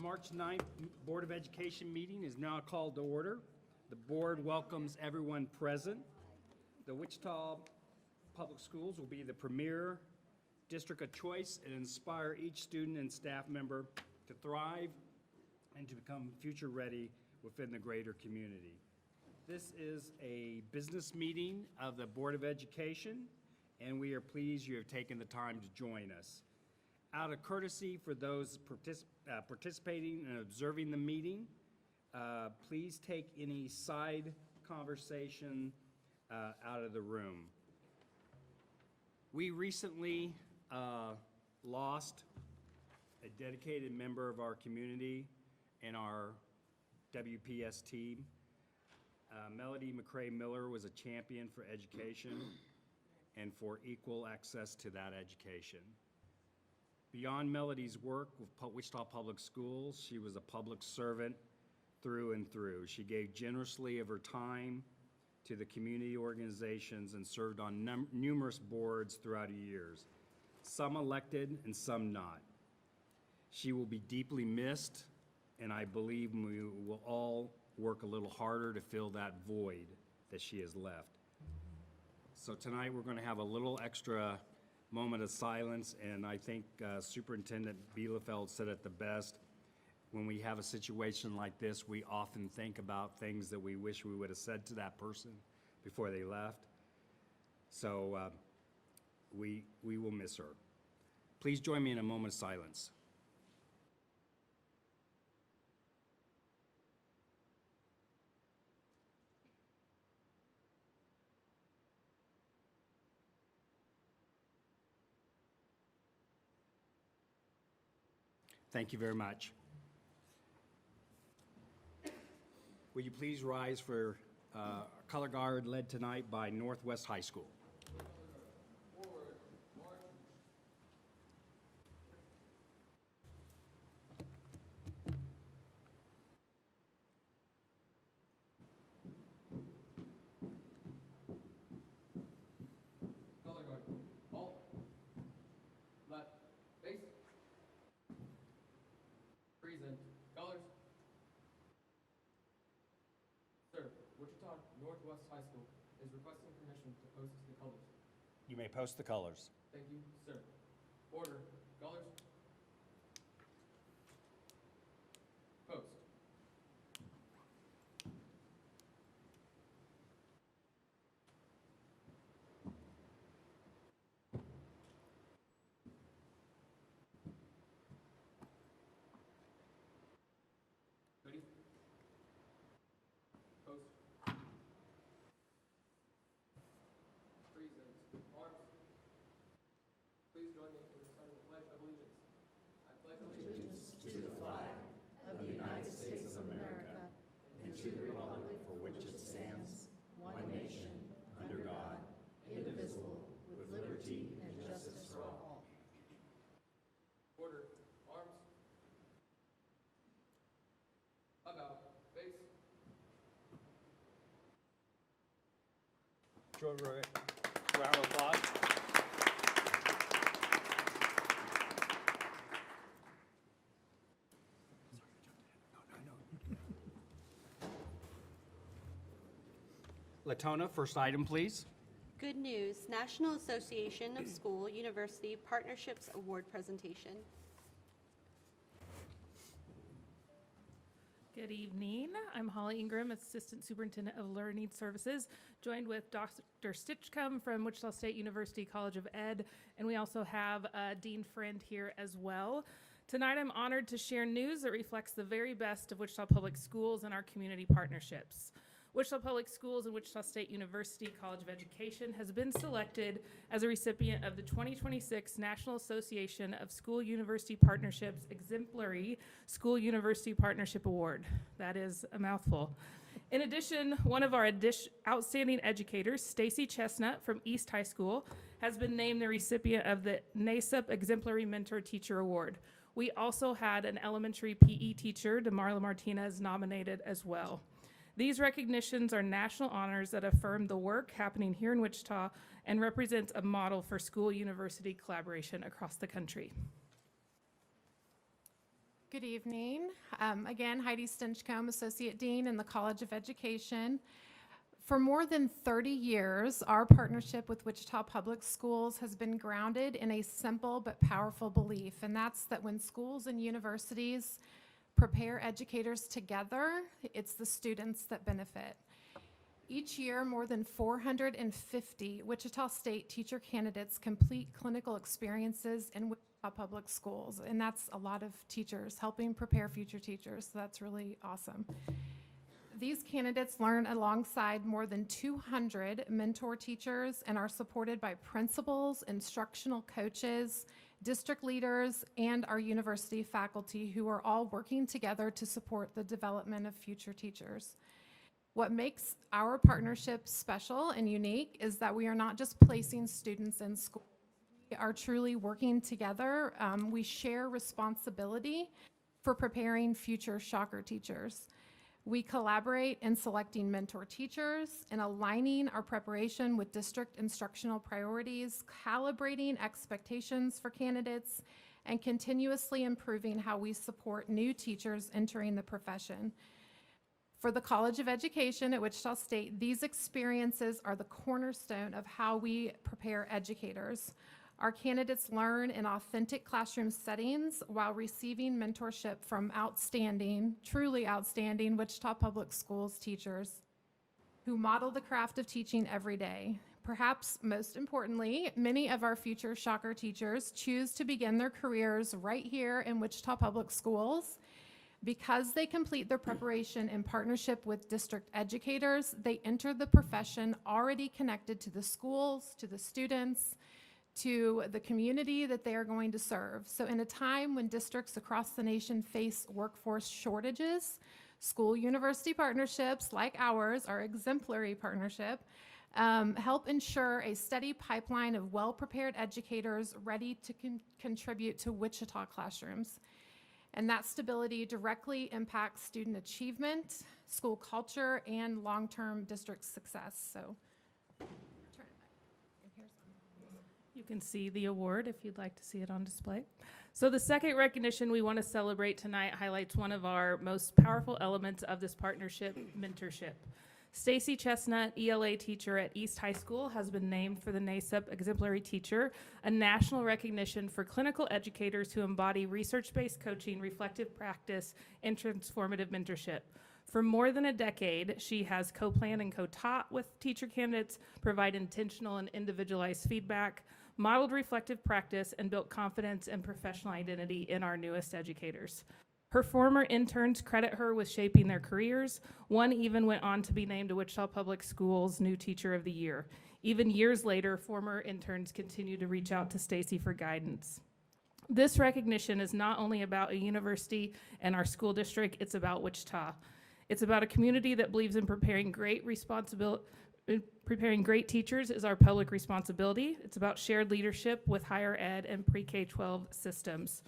March 9th Board of Education meeting is now called to order. The board welcomes everyone present. The Wichita Public Schools will be the premier district of choice and inspire each student and staff member to thrive and to become future ready within the greater community. This is a business meeting of the Board of Education, and we are pleased you have taken the time to join us. Out of courtesy for those participating and observing the meeting, please take any side conversation out of the room. We recently lost a dedicated member of our community and our WPS team. Melody McCrae Miller was a champion for education and for equal access to that education. Beyond Melody's work with Wichita Public Schools, she was a public servant through and through. She gave generously of her time to the community organizations and served on numerous boards throughout the years, some elected and some not. She will be deeply missed, and I believe we will all work a little harder to fill that void that she has left. So tonight we're going to have a little extra moment of silence, and I think Superintendent Bielefeld said it the best. When we have a situation like this, we often think about things that we wish we would have said to that person before they left. So we will miss her. Please join me in a moment of silence. Thank you very much. Will you please rise for color guard led tonight by Northwest High School. Color guard. Alt. Left. Base. Present. Colors. Sir, Wichita Northwest High School is requesting permission to post the colors. You may post the colors. Thank you, sir. Order. Colors. Post. Ready? Post. Present. Arms. Please join me in reciting the Pledge of Allegiance. I pledge allegiance To the flag of the United States of America and to the republic for which it stands, one nation, under God, indivisible, with liberty and justice for all. Order. Arms. About. Base. Round of applause. Latona, first item, please. Good news, National Association of School University Partnerships Award presentation. Good evening. I'm Holly Ingram, Assistant Superintendent of Learning Services, joined with Dr. Stitchcomb from Wichita State University College of Ed, and we also have Dean Friend here as well. Tonight, I'm honored to share news that reflects the very best of Wichita Public Schools and our community partnerships. Wichita Public Schools and Wichita State University College of Education has been selected as a recipient of the 2026 National Association of School University Partnerships Exemplary School University Partnership Award. That is a mouthful. In addition, one of our outstanding educators, Stacy Chestnut from East High School, has been named the recipient of the NASUP Exemplary Mentor Teacher Award. We also had an elementary PE teacher, DeMarla Martinez, nominated as well. These recognitions are national honors that affirm the work happening here in Wichita and represents a model for school-university collaboration across the country. Good evening. Again, Heidi Stinchcomb, Associate Dean in the College of Education. For more than 30 years, our partnership with Wichita Public Schools has been grounded in a simple but powerful belief, and that's that when schools and universities prepare educators together, it's the students that benefit. Each year, more than 450 Wichita State teacher candidates complete clinical experiences in Wichita Public Schools, and that's a lot of teachers helping prepare future teachers, so that's really awesome. These candidates learn alongside more than 200 mentor teachers and are supported by principals, instructional coaches, district leaders, and our university faculty who are all working together to support the development of future teachers. What makes our partnership special and unique is that we are not just placing students in school. We are truly working together. We share responsibility for preparing future shocker teachers. We collaborate in selecting mentor teachers and aligning our preparation with district instructional priorities, calibrating expectations for candidates, and continuously improving how we support new teachers entering the profession. For the College of Education at Wichita State, these experiences are the cornerstone of how we prepare educators. Our candidates learn in authentic classroom settings while receiving mentorship from outstanding, truly outstanding Wichita Public Schools teachers who model the craft of teaching every day. Perhaps most importantly, many of our future shocker teachers choose to begin their careers right here in Wichita Public Schools. Because they complete their preparation in partnership with district educators, they enter the profession already connected to the schools, to the students, to the community that they are going to serve. So in a time when districts across the nation face workforce shortages, school-university partnerships like ours, our exemplary partnership, help ensure a steady pipeline of well-prepared educators ready to contribute to Wichita classrooms. And that stability directly impacts student achievement, school culture, and long-term district success. So, turn it back. And here's one. You can see the award if you'd like to see it on display. So the second recognition we want to celebrate tonight highlights one of our most powerful elements of this partnership, mentorship. Stacy Chestnut, ELA teacher at East High School, has been named for the NASUP Exemplary Teacher, a national recognition for clinical educators who embody research-based coaching, reflective practice, and transformative mentorship. For more than a decade, she has co-planned and co-taught with teacher candidates, provide intentional and individualized feedback, modeled reflective practice, and built confidence and professional identity in our newest educators. Her former interns credit her with shaping their careers. One even went on to be named a Wichita Public Schools New Teacher of the Year. Even years later, former interns continue to reach out to Stacy for guidance. This recognition is not only about a university and our school district, it's about Wichita. It's about a community that believes in preparing great teachers is our public responsibility. It's about shared leadership with higher ed and pre-K-12 systems.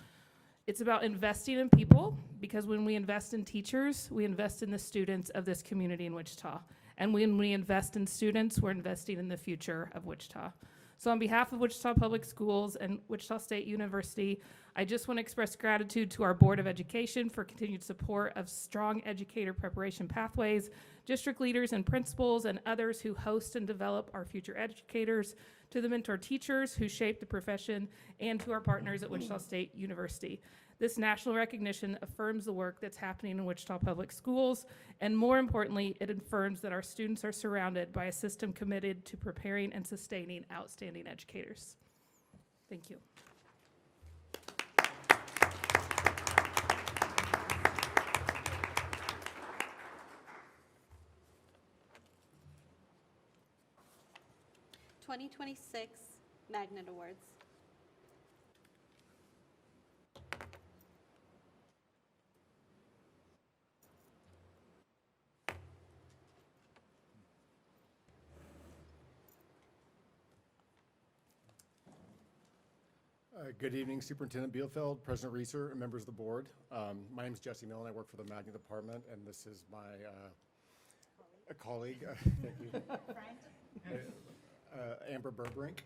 It's about investing in people, because when we invest in teachers, we invest in the students of this community in Wichita. And when we invest in students, we're investing in the future of Wichita. So on behalf of Wichita Public Schools and Wichita State University, I just want to express gratitude to our Board of Education for continued support of strong educator preparation pathways, district leaders and principals and others who host and develop our future educators, to the mentor teachers who shape the profession, and to our partners at Wichita State University. This national recognition affirms the work that's happening in Wichita Public Schools, and more importantly, it affirms that our students are surrounded by a system committed to preparing and sustaining outstanding educators. Thank you. '26 Magnet Awards. Good evening, Superintendent Bielfeld, President Reeser, and members of the board. My name is Jesse Millen. I work for the Magnet Department, and this is my a colleague. Thank you. Amber Burbrink.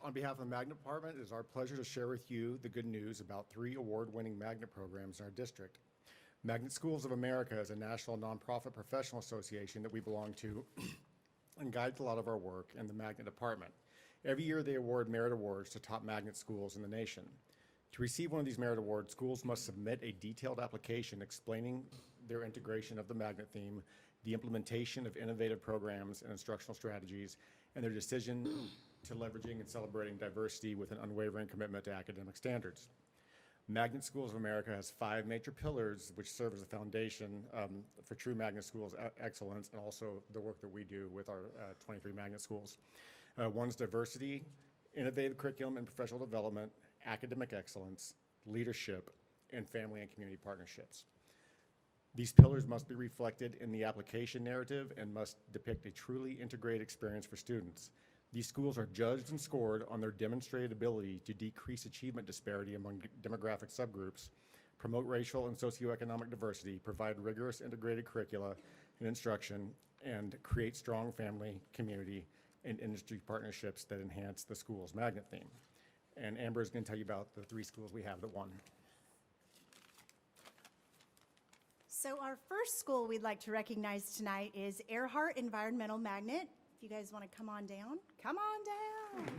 On behalf of the Magnet Department, it is our pleasure to share with you the good news about 3 award-winning magnet programs in our district. Magnet Schools of America is a national nonprofit professional association that we belong to and guides a lot of our work in the Magnet Department. Every year they award merit awards to top magnet schools in the nation. To receive one of these merit awards, schools must submit a detailed application explaining their integration of the magnet theme, the implementation of innovative programs and instructional strategies, and their decision to leveraging and celebrating diversity with an unwavering commitment to academic standards. Magnet Schools of America has 5 major pillars which serve as a foundation for true magnet schools excellence, and also the work that we do with our 23 magnet schools. One's diversity, innovative curriculum and professional development, academic excellence, leadership, and family and community partnerships. These pillars must be reflected in the application narrative and must depict a truly integrated experience for students. These schools are judged and scored on their demonstrated ability to decrease achievement disparity among demographic subgroups, promote racial and socioeconomic diversity, provide rigorous integrated curricula and instruction, and create strong family, community, and industry partnerships that enhance the school's magnet theme. And Amber is going to tell you about the 3 schools we have that won. So our first school we'd like to recognize tonight is Earhart Environmental Magnet. If you guys want to come on down, come on down.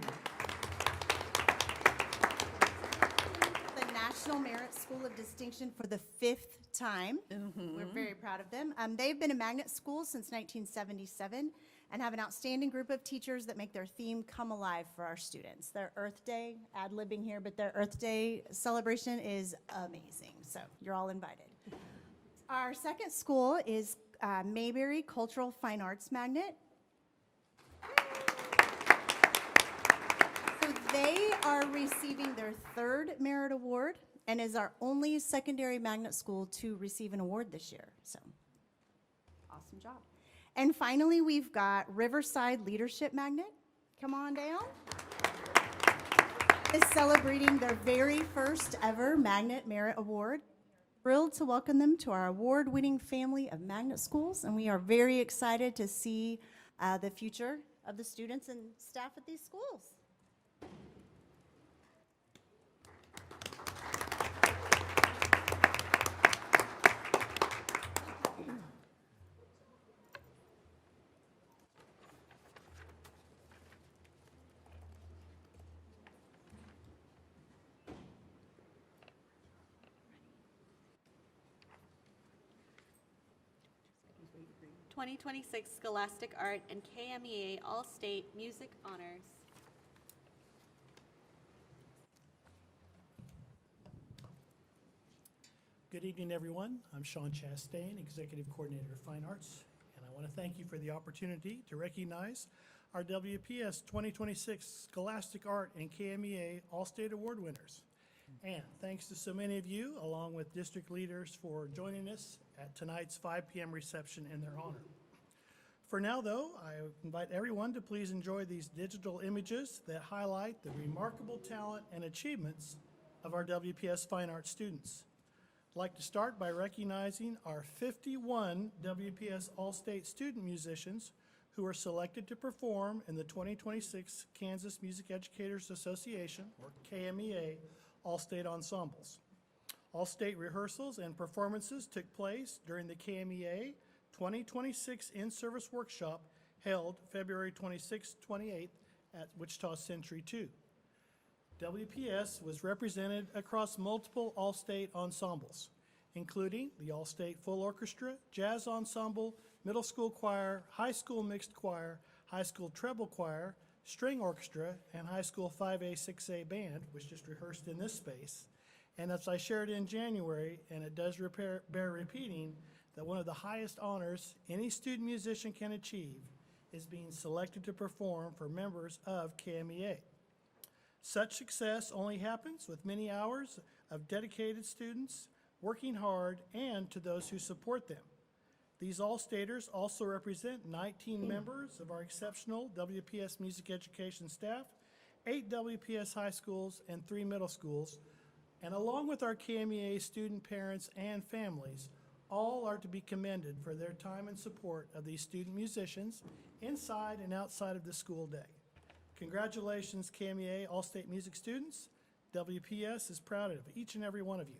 The National Merit School of Distinction for the 5th time. We're very proud of them. They've been a magnet school since 1977 and have an outstanding group of teachers that make their theme come alive for our students. Their Earth Day, ad-libbing here, but their Earth Day celebration is amazing. So you're all invited. Our second school is Mayberry Cultural Fine Arts Magnet. So they are receiving their 3rd merit award and is our only secondary magnet school to receive an award this year. So awesome job. And finally, we've got Riverside Leadership Magnet. Come on down. Is celebrating their very first ever Magnet Merit Award. Thrilled to welcome them to our award-winning family of magnet schools, and we are very excited to see the future of the students and staff at these schools. '26 Scholastic Art and KMEA All-State Music Honors. Good evening, everyone. I'm Sean Chastain, Executive Coordinator of Fine Arts, and I want to thank you for the opportunity to recognize our WPS 2026 Scholastic Art and KMEA All-State Award winners. And thanks to so many of you, along with district leaders, for joining us at tonight's 5 p.m. reception in their honor. For now, though, I invite everyone to please enjoy these digital images that highlight the remarkable talent and achievements of our WPS Fine Arts students. I'd like to start by recognizing our 51 WPS All-State student musicians who are selected to perform in the 2026 Kansas Music Educators Association, or KMEA, All-State Ensembles. All-state rehearsals and performances took place during the KMEA 2026 in-service workshop held February 26th, 28th at Wichita Century 2. WPS was represented across multiple All-State ensembles, including the All-State Full Orchestra, Jazz Ensemble, Middle School Choir, High School Mixed Choir, High School Treble Choir, String Orchestra, and High School 5A, 6A Band, which just rehearsed in this space. And as I shared in January, and it does bear repeating, that one of the highest honors any student musician can achieve is being selected to perform for members of KMEA. Such success only happens with many hours of dedicated students working hard and to those who support them. These All-Staters also represent 19 members of our exceptional WPS music education staff, 8 WPS high schools, and 3 middle schools, and along with our KMEA student parents and families, all are to be commended for their time and support of these student musicians inside and outside of the school day. Congratulations, KMEA All-State Music students. WPS is proud of each and every one of you.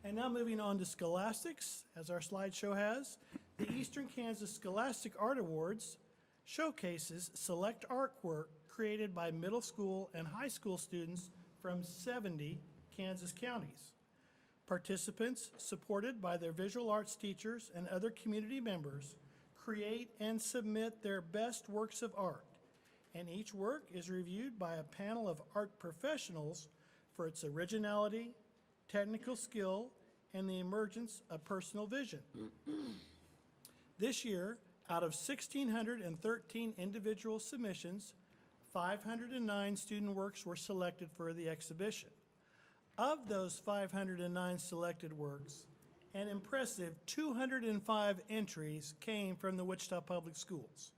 And now moving on to Scholastics, as our slideshow has. The Eastern Kansas Scholastic Art Awards showcases select artwork created by middle school and high school students from 70 Kansas counties. Participants, supported by their visual arts teachers and other community members, create and submit their best works of art, and each work is reviewed by a panel of art professionals for its originality, technical skill, and the emergence of personal vision. This year, out of 1,613 individual submissions, 509 student works were selected for the exhibition. Of those 509 selected works, an impressive 205 entries came from the Wichita Public Schools.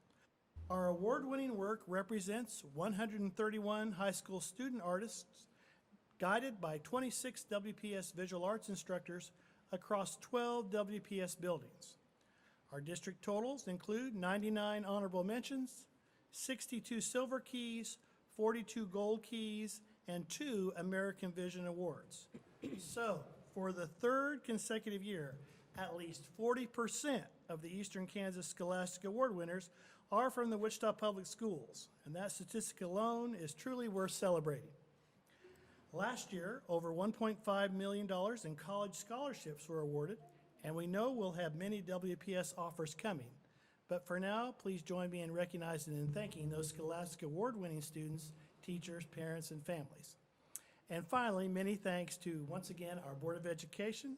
Our award-winning work represents 131 high school student artists guided by 26 WPS visual arts instructors across 12 WPS buildings. Our district totals include 99 honorable mentions, 62 silver keys, 42 gold keys, and 2 American Vision Awards. So, for the third consecutive year, at least 40% of the Eastern Kansas Scholastic Award winners are from the Wichita Public Schools, and that statistic alone is truly worth celebrating. Last year, over $1.5 million in college scholarships were awarded, and we know we'll have many WPS offers coming. But for now, please join me in recognizing and thanking those Scholastic Award-winning students, teachers, parents, and families. And finally, many thanks to, once again, our Board of Education,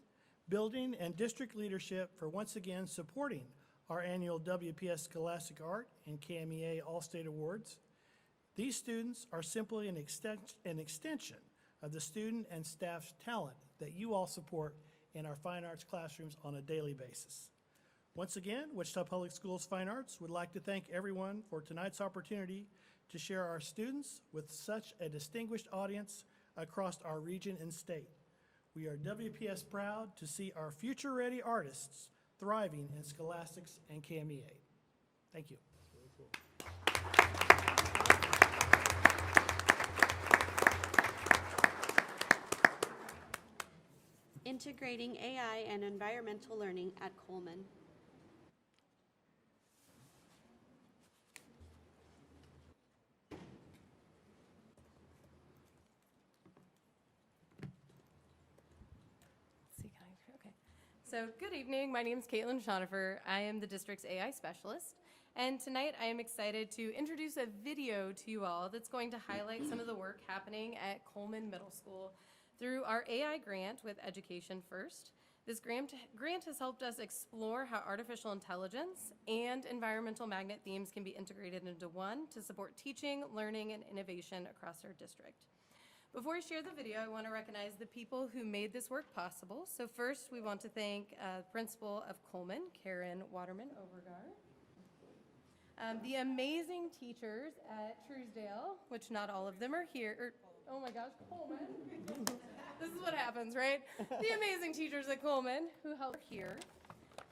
building, and district leadership for once again supporting our annual WPS Scholastic Art and KMEA All-State Awards. These students are simply an extension of the student and staff's talent that you all support in our fine arts classrooms on a daily basis. Once again, Wichita Public Schools Fine Arts would like to thank everyone for tonight's opportunity to share our students with such a distinguished audience across our region and state. We are WPS proud to see our future-ready artists thriving in Scholastics and KMEA. Thank you. Integrating AI and environmental learning at Coleman. So good evening, my name is Caitlin Schonifer. I am the district's AI specialist, and tonight I am excited to introduce a video to you all that's going to highlight some of the work happening at Coleman Middle School through our AI grant with Education First. This grant has helped us explore how artificial intelligence and environmental magnet themes can be integrated into one to support teaching, learning, and innovation across our district. Before I share the video, I want to recognize the people who made this work possible. So first, we want to thank Principal of Coleman, Karen Waterman-Overgar. The amazing teachers at Truesdale, which not all of them are here, oh my gosh, Coleman. This is what happens, right? The amazing teachers at Coleman who help here.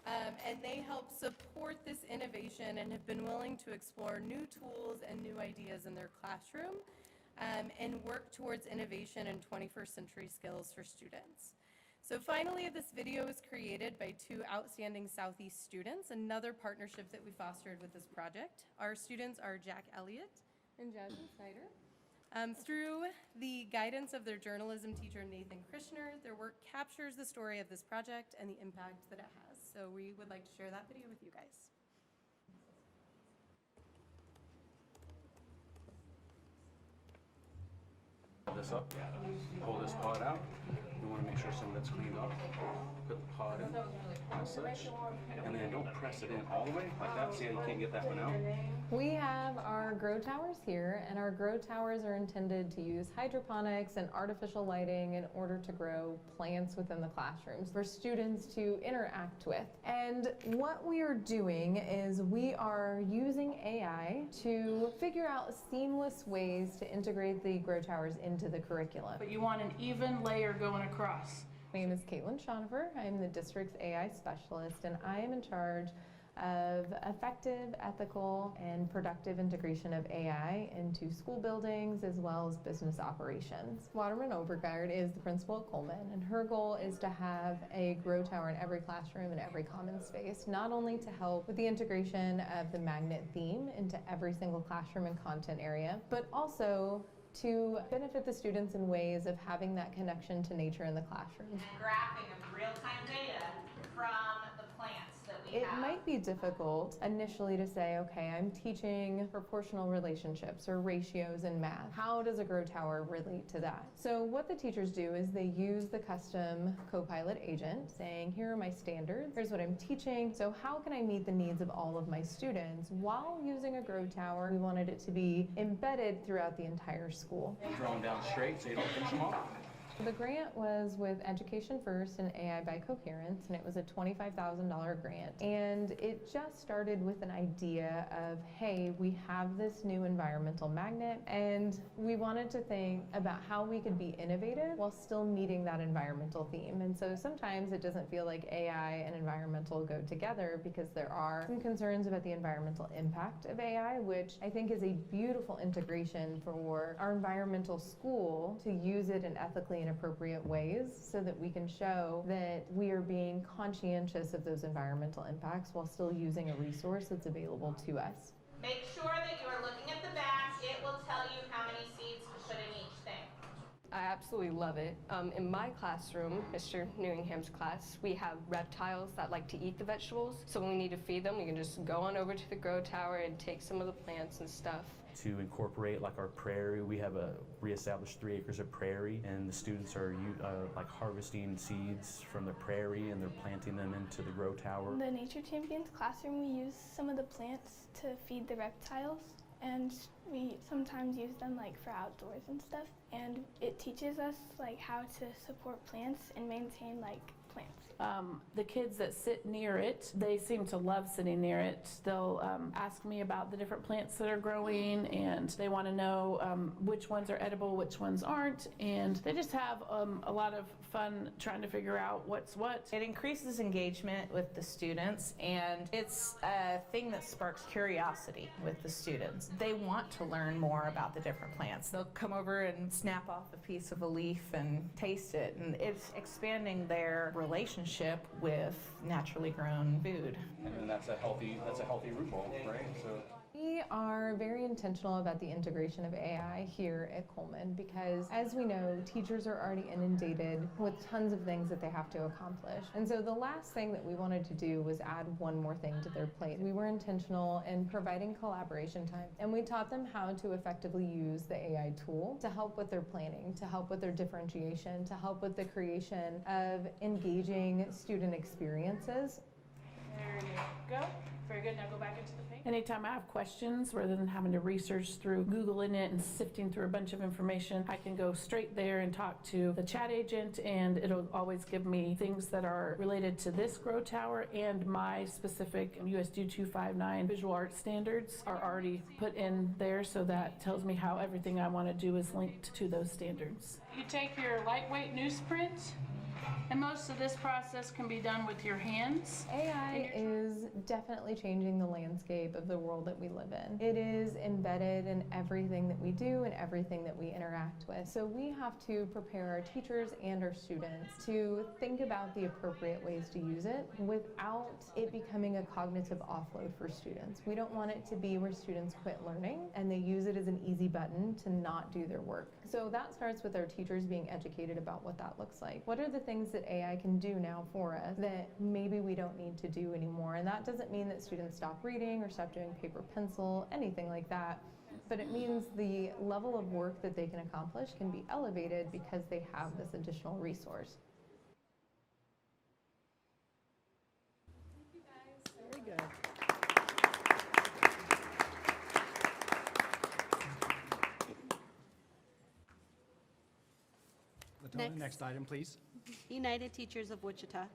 And they help support this innovation and have been willing to explore new tools and new ideas in their classroom. And work towards innovation and 21st century skills for students. So finally, this video was created by 2 outstanding Southeast students, another partnership that we fostered with this project. Our students are Jack Elliott and Jasmine Snyder. Through the guidance of their journalism teacher, Nathan Krishner, their work captures the story of this project and the impact that it has. So we would like to share that video with you guys. This up, pull this pod out. You want to make sure some of that's cleaned off. Put the pod in as such, and then don't press it in all the way like that. See how you can't get that one out? We have our grow towers here, and our grow towers are intended to use hydroponics and artificial lighting in order to grow plants within the classrooms for students to interact with. And what we are doing is we are using AI to figure out seamless ways to integrate the grow towers into the curriculum. But you want an even layer going across. My name is Caitlin Schonifer. I am the district's AI specialist, and I am in charge of effective, ethical, and productive integration of AI into school buildings as well as business operations. Waterman Overgaard is the principal at Coleman, and her goal is to have a grow tower in every classroom and every common space, not only to help with the integration of the magnet theme into every single classroom and content area, but also to benefit the students in ways of having that connection to nature in the classroom. And graphing of real-time data from the plants that we It have. might be difficult initially to say, okay, I'm teaching proportional relationships or ratios in math. How does a grow tower relate to that? So what the teachers do is they use the custom Copilot agent saying, here are my standards, here's what I'm teaching, so how can I meet the needs of all of my students while using a grow tower? We wanted it to be embedded throughout the entire school. Draw them down straight so you don't pinch them off. The grant was with Education First and AI by Coherence, and it was a $25,000 grant. And it just started with an idea of, hey, we have this new environmental magnet, and we wanted to think about how we could be innovative while still meeting that environmental theme. And so sometimes it doesn't feel like AI and environmental go together because there are some concerns about the environmental impact of AI, which I think is a beautiful integration for our environmental school to use it in ethically and appropriate ways so that we can show that we are being conscientious of those environmental impacts while still using a resource that's available to us. Make sure that you are looking at the back. It will tell you how many seeds to put in each thing. I absolutely love it. In my classroom, Mr. Newingham's class, we have reptiles that like to eat the vegetables. So when we need to feed them, we can just go on over to the grow tower and take some of the plants and stuff. To incorporate like our prairie, we have a reestablished 3 acres of prairie, and the students are like harvesting seeds from the prairie and they're planting them into the grow tower. In the Nature Champions classroom, we use some of the plants to feed the reptiles, and we sometimes use them like for outdoors and stuff. And it teaches us like how to support plants and maintain like plants. The kids that sit near it, they seem to love sitting near it. They'll ask me about the different plants that are growing, and they want to know which ones are edible, which ones aren't, and they just have a lot of fun trying to figure out what's what. It increases engagement with the students, and it's a thing that sparks curiosity with the students. They want to learn more about the different plants. They'll come over and snap off a piece of a leaf and taste it, and it's expanding their relationship with naturally grown food. And that's a healthy root ball, right? So We are very intentional about the integration of AI here at Coleman because, as we know, teachers are already inundated with tons of things that they have to accomplish. And so the last thing that we wanted to do was add one more thing to their plate. We were intentional in providing collaboration time, and we taught them how to effectively use the AI tool to help with their planning, to help with their differentiation, to help with the creation of engaging student experiences. There you go. Very good. Now go back into the page. Anytime I have questions, rather than having to research through Googling it and sifting through a bunch of information, I can go straight there and talk to the chat agent, and it'll always give me things that are related to this grow tower, and my specific USD 259 visual art standards are already put in there, so that tells me how everything I want to do is linked to those standards. You take your lightweight newsprint, and most of this process can be done with your hands. AI is definitely changing the landscape of the world that we live in. It is embedded in everything that we do and everything that we interact with. So we have to prepare our teachers and our students to think about the appropriate ways to use it without it becoming a cognitive offload for students. We don't want it to be where students quit learning and they use it as an easy button to not do their work. So that starts with our teachers being educated about what that looks like. What are the things that AI can do now for us that maybe we don't need to do anymore? And that doesn't mean that students stop reading or stop doing paper pencil, anything like that. But it means the level of work that they can accomplish can be elevated because they have this additional resource. Very good. Ladonna, next item, please. United Teachers of Wichita.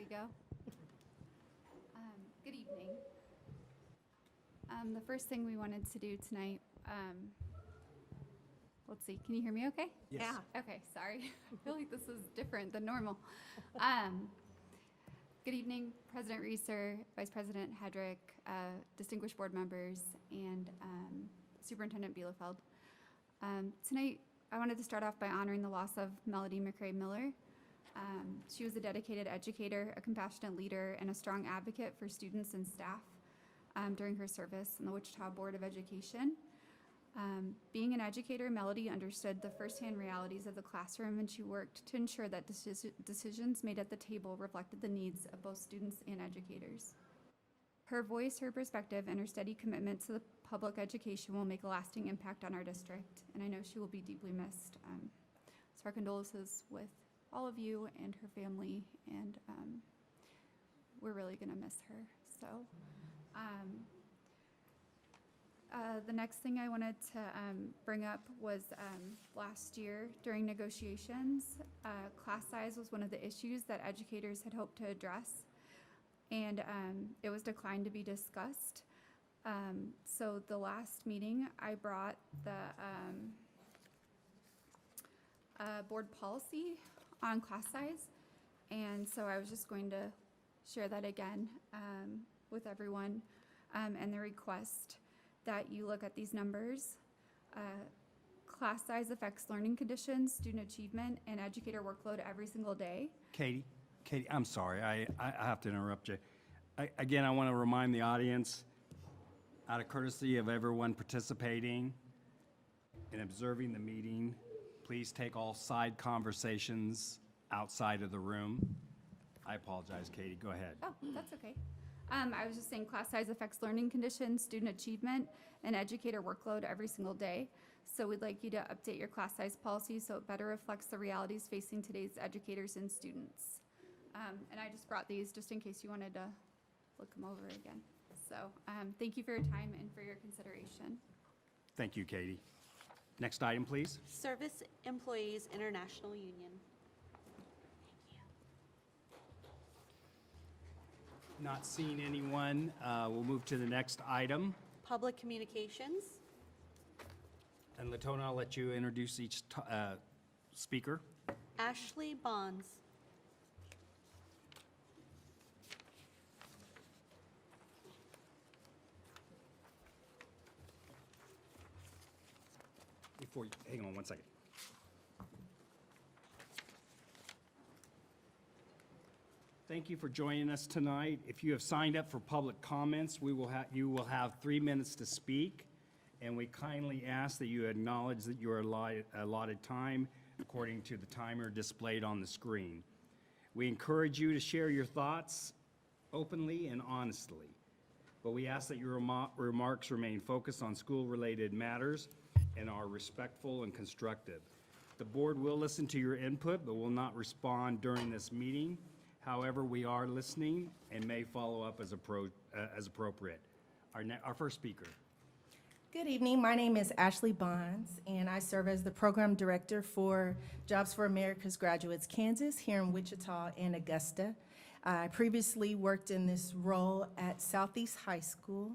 go. Good evening. The first thing we wanted to do tonight, let's see, can you hear me okay? Yes. Yeah. Okay, sorry. I feel like this is different than normal. Good evening, President Reeser, Vice President Hedrick, distinguished board members, and Superintendent Bielefeld. Tonight, I wanted to start off by honoring the loss of Melody McCrae Miller. She was a dedicated educator, a compassionate leader, and a strong advocate for students and staff during her service in the Wichita Board of Education. Being an educator, Melody understood the firsthand realities of the classroom, and she worked to ensure that decisions made at the table reflected the needs of both students and educators. Her voice, her perspective, and her steady commitment to the public education will make a lasting impact on our district, and I know she will be deeply missed. So our condolences with all of you and her family, and we're really gonna miss her. So the next thing I wanted to bring up was last year during negotiations, class size was one of the issues that educators had hoped to address, and it was declined to be discussed. So the last meeting, I brought the board policy on class size, and so I was just going to share that again with everyone, and the request that you look at these numbers. Class size affects learning conditions, student achievement, and educator workload every single day. Katie, I'm sorry, I have to interrupt you. Again, I want to remind the audience, out of courtesy of everyone participating and observing the meeting, please take all side conversations outside of the room. I apologize, Katie, go ahead. Oh, that's okay. I was just saying class size affects learning conditions, student achievement, and educator workload every single day. So we'd like you to update your class size policy so it better reflects the realities facing today's educators and students. And I just brought these just in case you wanted to look them over again. So thank you for your time and for your consideration. Thank you, Katie. Next item, please. Service Employees International Union. Not seeing anyone, we'll move to the next item. Public Communications. And Latona, I'll let you introduce each speaker. Ashley Bonds. Before you, hang on one second. Thank you for joining us tonight. If you have signed up for public comments, you will have 3 minutes to speak, and we kindly ask that you acknowledge that you are allotted time according to the timer displayed on the screen. We encourage you to share your thoughts openly and honestly, but we ask that your remarks remain focused on school-related matters and are respectful and constructive. The board will listen to your input, but will not respond during this meeting. However, we are listening and may follow up as appropriate. Our first speaker. Good evening. My name is Ashley Bonds, and I serve as the Program Director for Jobs for America's Graduates Kansas here in Wichita and Augusta. I previously worked in this role at Southeast High School,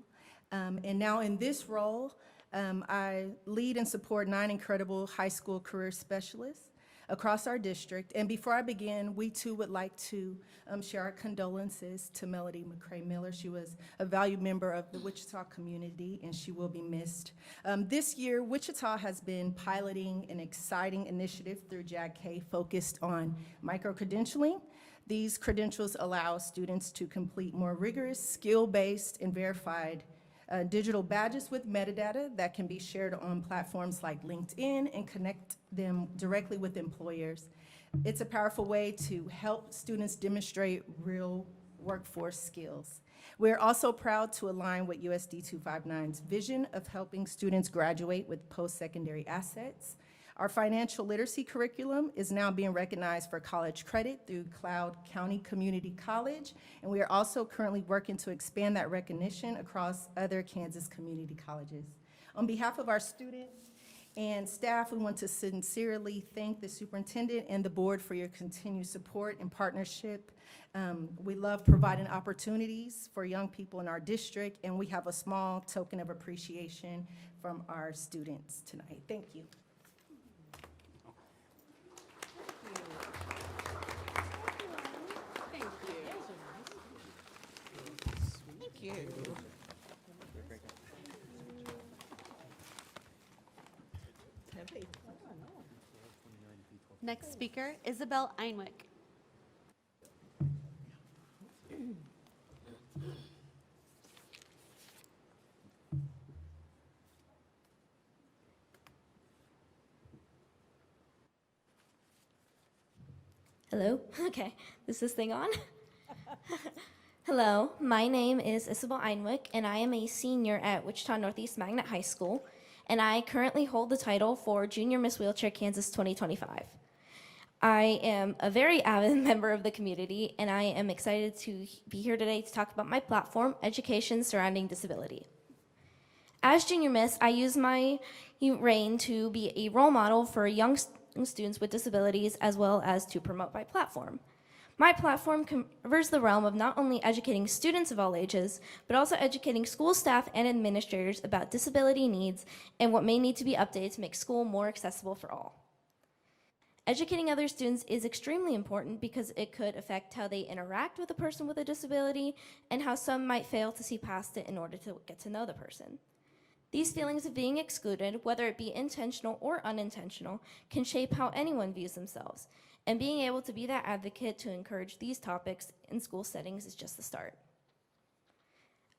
and now in this role, I lead and support 9 incredible high school career specialists across our district. And before I begin, we too would like to share our condolences to Melody McCrae Miller. She was a valued member of the Wichita community, and she will be missed. This year, Wichita has been piloting an exciting initiative through JAG-K focused on micro-credentialing. These credentials allow students to complete more rigorous, skill-based, and verified digital badges with metadata that can be shared on platforms like LinkedIn and connect them directly with employers. It's a powerful way to help students demonstrate real workforce skills. We're also proud to align with USD 259's vision of helping students graduate with post-secondary assets. Our financial literacy curriculum is now being recognized for college credit through Cloud County Community College, and we are also currently working to expand that recognition across other Kansas community colleges. On behalf of our students And staff, we want to sincerely thank the superintendent and the board for your continued support and partnership. We love providing opportunities for young people in our district, and we have a small token of appreciation from our students tonight. Thank you. Thank you. Thank you. Next speaker, Isabel Einwick. Hello? Okay, is this thing on? Hello, my name is Isabel Einwick, and I am a senior at Wichita Northeast Magnet High School, and I currently hold the title for Junior Miss Wheelchair Kansas 2025. I am a very avid member of the community, and I am excited to be here today to talk about my platform, Education Surrounding Disability. As Junior Miss, I use my reign to be a role model for young students with disabilities, as well as to promote my platform. My platform covers the realm of not only educating students of all ages, but also educating school staff and administrators about disability needs and what may need to be updated to make school more accessible for all. Educating other students is extremely important because it could affect how they interact with a person with a disability and how some might fail to see past it in order to get to know the person. These feelings of being excluded, whether it be intentional or unintentional, can shape how anyone views themselves, and being able to be that advocate to encourage these topics in school settings is just the start.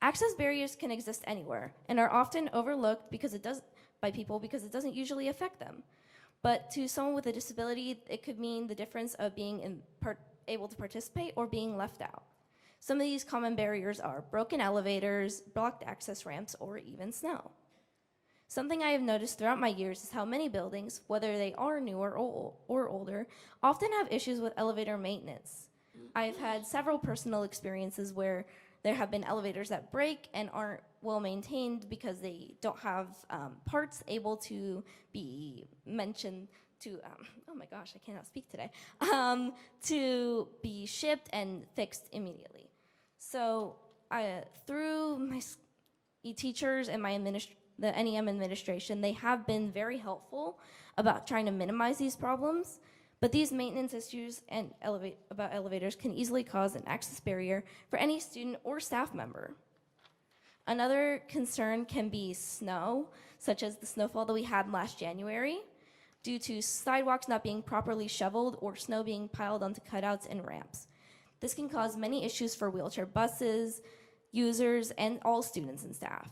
Access barriers can exist anywhere and are often overlooked by people because it doesn't usually affect them. But to someone with a disability, it could mean the difference of being able to participate or being left out. Some of these common barriers are broken elevators, blocked access ramps, or even snow. Something I have noticed throughout my years is how many buildings, whether they are newer or older, often have issues with elevator maintenance. I've had several personal experiences where there have been elevators that break and aren't well maintained because they don't have parts able to be mentioned to, oh my gosh, I cannot speak today, to be shipped and fixed immediately. So through my teachers and the NEM administration, they have been very helpful about trying to minimize these problems, but these maintenance issues and about elevators can easily cause an access barrier for any student or staff member. Another concern can be snow, such as the snowfall that we had last January, due to sidewalks not being properly shoveled or snow being piled onto cutouts and ramps. This can cause many issues for wheelchair buses, users, and all students and staff.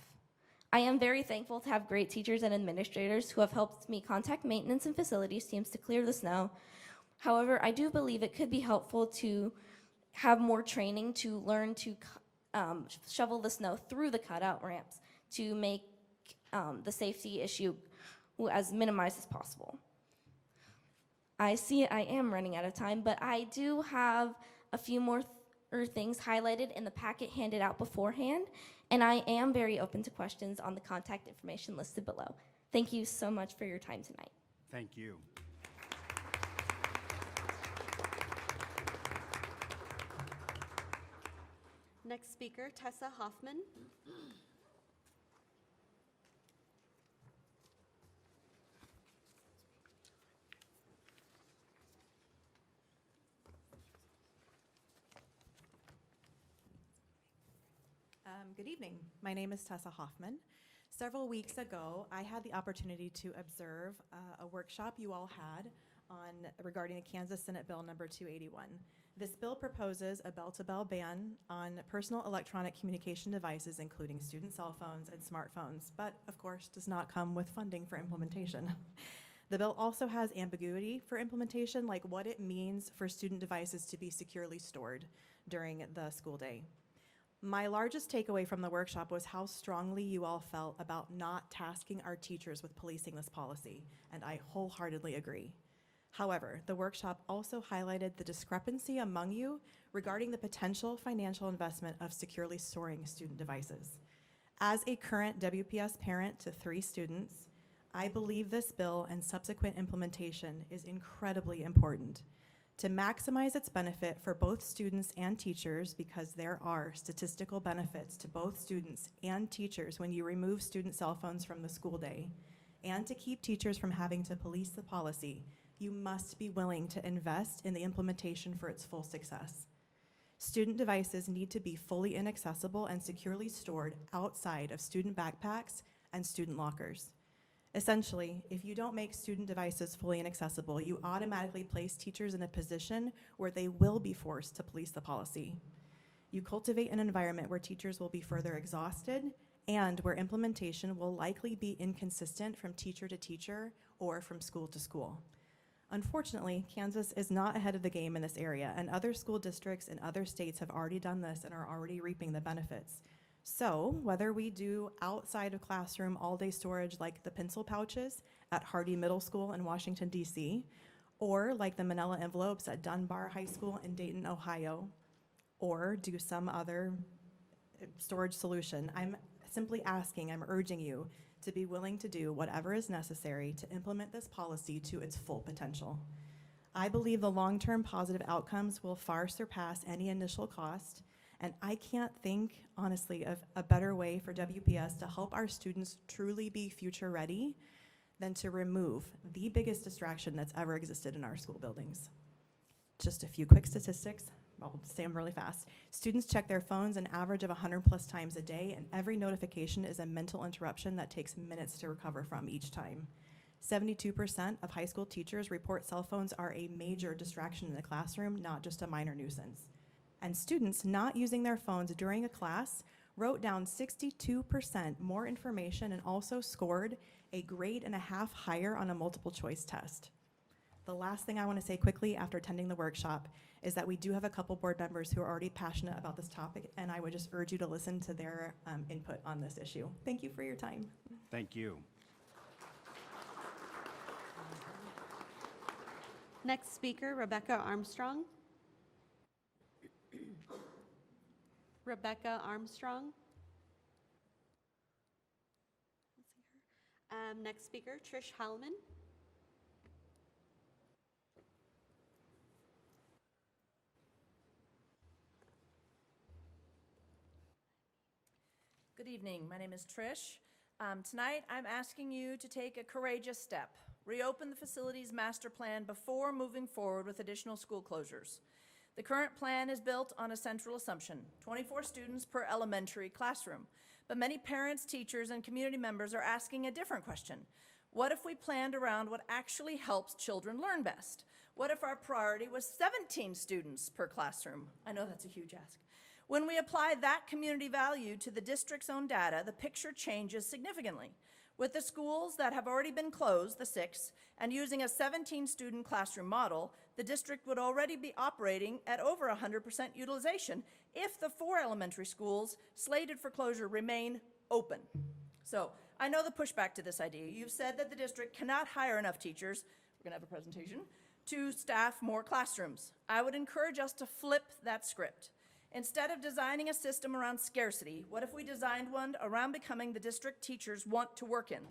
I am very thankful to have great teachers and administrators who have helped me contact maintenance and facilities teams to clear the snow. However, I do believe it could be helpful to have more training to learn to shovel the snow through the cutout ramps to make the safety issue as minimized as possible. I see I am running out of time, but I do have a few more things highlighted in the packet handed out beforehand, and I am very open to questions on the contact information listed below. Thank you so much for your time tonight. Thank you. Next speaker, Tessa Hoffman. Good evening. My name is Tessa Hoffman. Several weeks ago, I had the opportunity to observe a workshop you all had regarding the Kansas Senate Bill number 281. This bill proposes a bell-to-bell ban on personal electronic communication devices, including student cell phones and smartphones, but of course does not come with funding for implementation. The bill also has ambiguity for implementation, like what it means for student devices to be securely stored during the school day. My largest takeaway from the workshop was how strongly you all felt about not tasking our teachers with policing this policy, and I wholeheartedly agree. However, the workshop also highlighted the discrepancy among you regarding the potential financial investment of securely storing student devices. As a current WPS parent to 3 students, I believe this bill and subsequent implementation is incredibly important to maximize its benefit for both students and teachers, because there are statistical benefits to both students and teachers when you remove student cell phones from the school day. And to keep teachers from having to police the policy, you must be willing to invest in the implementation for its full success. Student devices need to be fully inaccessible and securely stored outside of student backpacks and student lockers. Essentially, if you don't make student devices fully inaccessible, you automatically place teachers in a position where they will be forced to police the policy. You cultivate an environment where teachers will be further exhausted and where implementation will likely be inconsistent from teacher to teacher or from school to school. Unfortunately, Kansas is not ahead of the game in this area, and other school districts in other states have already done this and are already reaping the benefits. So whether we do outside of classroom all-day storage like the pencil pouches at Hardy Middle School in Washington, D.C., or like the manila envelopes at Dunbar High School in Dayton, Ohio, or do some other storage solution, I'm urging you to be willing to do whatever is necessary to implement this policy to its full potential. I believe the long-term positive outcomes will far surpass any initial cost, and I can't think, honestly, of a better way for WPS to help our students truly be future ready than to remove the biggest distraction that's ever existed in our school buildings. Just a few quick statistics. I'll say them really fast. Students check their phones an average of 100+ times a day, and every notification is a mental interruption that takes minutes to recover from each time. 72% of high school teachers report cell phones are a major distraction in the classroom, not just a minor nuisance. And students not using their phones during a class wrote down 62% more information and also scored a grade and a half higher on a multiple choice test. The last thing I want to say quickly after attending the workshop is that we do have a couple board members who are already passionate about this topic, and I would just urge you to listen to their input on this issue. Thank you for your time. Thank you. Next speaker, Rebecca Armstrong. Rebecca Armstrong. Next speaker, Trish Hellman. Good evening. My name is Trish. Tonight, I'm asking you to take a courageous step. Reopen the facilities master plan before moving forward with additional school closures. The current plan is built on a central assumption, 24 students per elementary classroom. But many parents, teachers, and community members are asking a different question. What if we planned around what actually helps children learn best? What if our priority was 17 students per classroom? I know that's a huge ask. When we apply that community value to the district's own data, the picture changes significantly. With the schools that have already been closed, the 6, and using a 17-student classroom model, the district would already be operating at over 100% utilization if the 4 elementary schools slated for closure remain open. So I know the pushback to this idea. You've said that the district cannot hire enough teachers, we're gonna have a presentation, to staff more classrooms. I would encourage us to flip that script. Instead of designing a system around scarcity, what if we designed one around becoming the district teachers want to work in?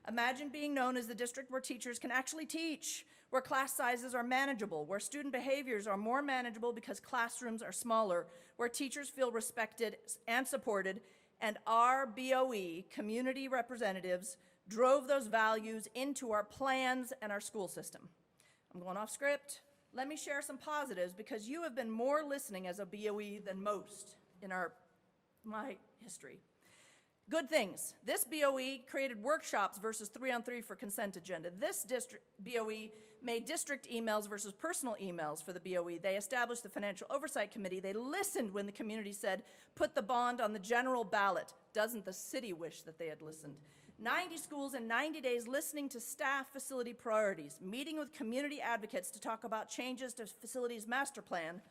Imagine being known as the district where teachers can actually teach, where class sizes are manageable, where student behaviors are more manageable because classrooms are smaller, where teachers feel respected and supported, and our BOE, community representatives, drove those values into our plans and our school system. I'm going off script. Let me share some positives because you have been more listening as a BOE than most in my history. Good things. This BOE created workshops versus 3-on-3 for consent agenda. This district BOE made district emails versus personal emails for the BOE. They established the Financial Oversight Committee. They listened when the community said, put the bond on the general ballot. Doesn't the city wish that they had listened? 90 schools in 90 days listening to staff facility priorities, meeting with community advocates to talk about changes to facilities master plan.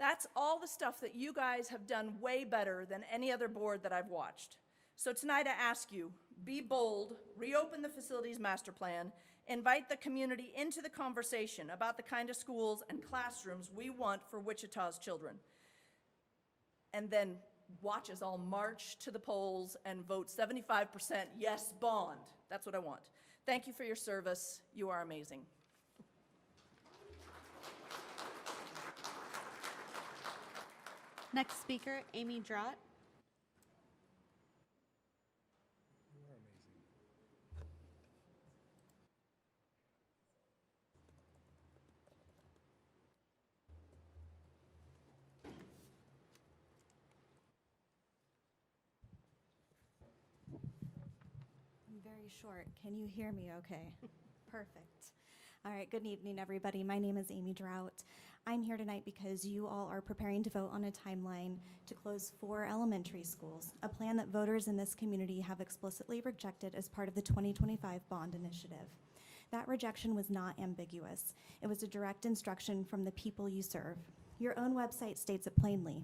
That's all the stuff that you guys have done way better than any other board that I've watched. So tonight I ask you, be bold, reopen the facilities master plan, invite the community into the conversation about the kind of schools and classrooms we want for Wichita's children. And then watch us all march to the polls and vote 75% yes bond. That's what I want. Thank you for your service. You are amazing. Next speaker, Amy Drott. I'm very short. Can you hear me okay? Perfect. All right, good evening, everybody. My name is Amy Drought. I'm here tonight because you all are preparing to vote on a timeline to close 4 elementary schools, a plan that voters in this community have explicitly rejected as part of the 2025 bond initiative. That rejection was not ambiguous. It was a direct instruction from the people you serve. Your own website states it plainly.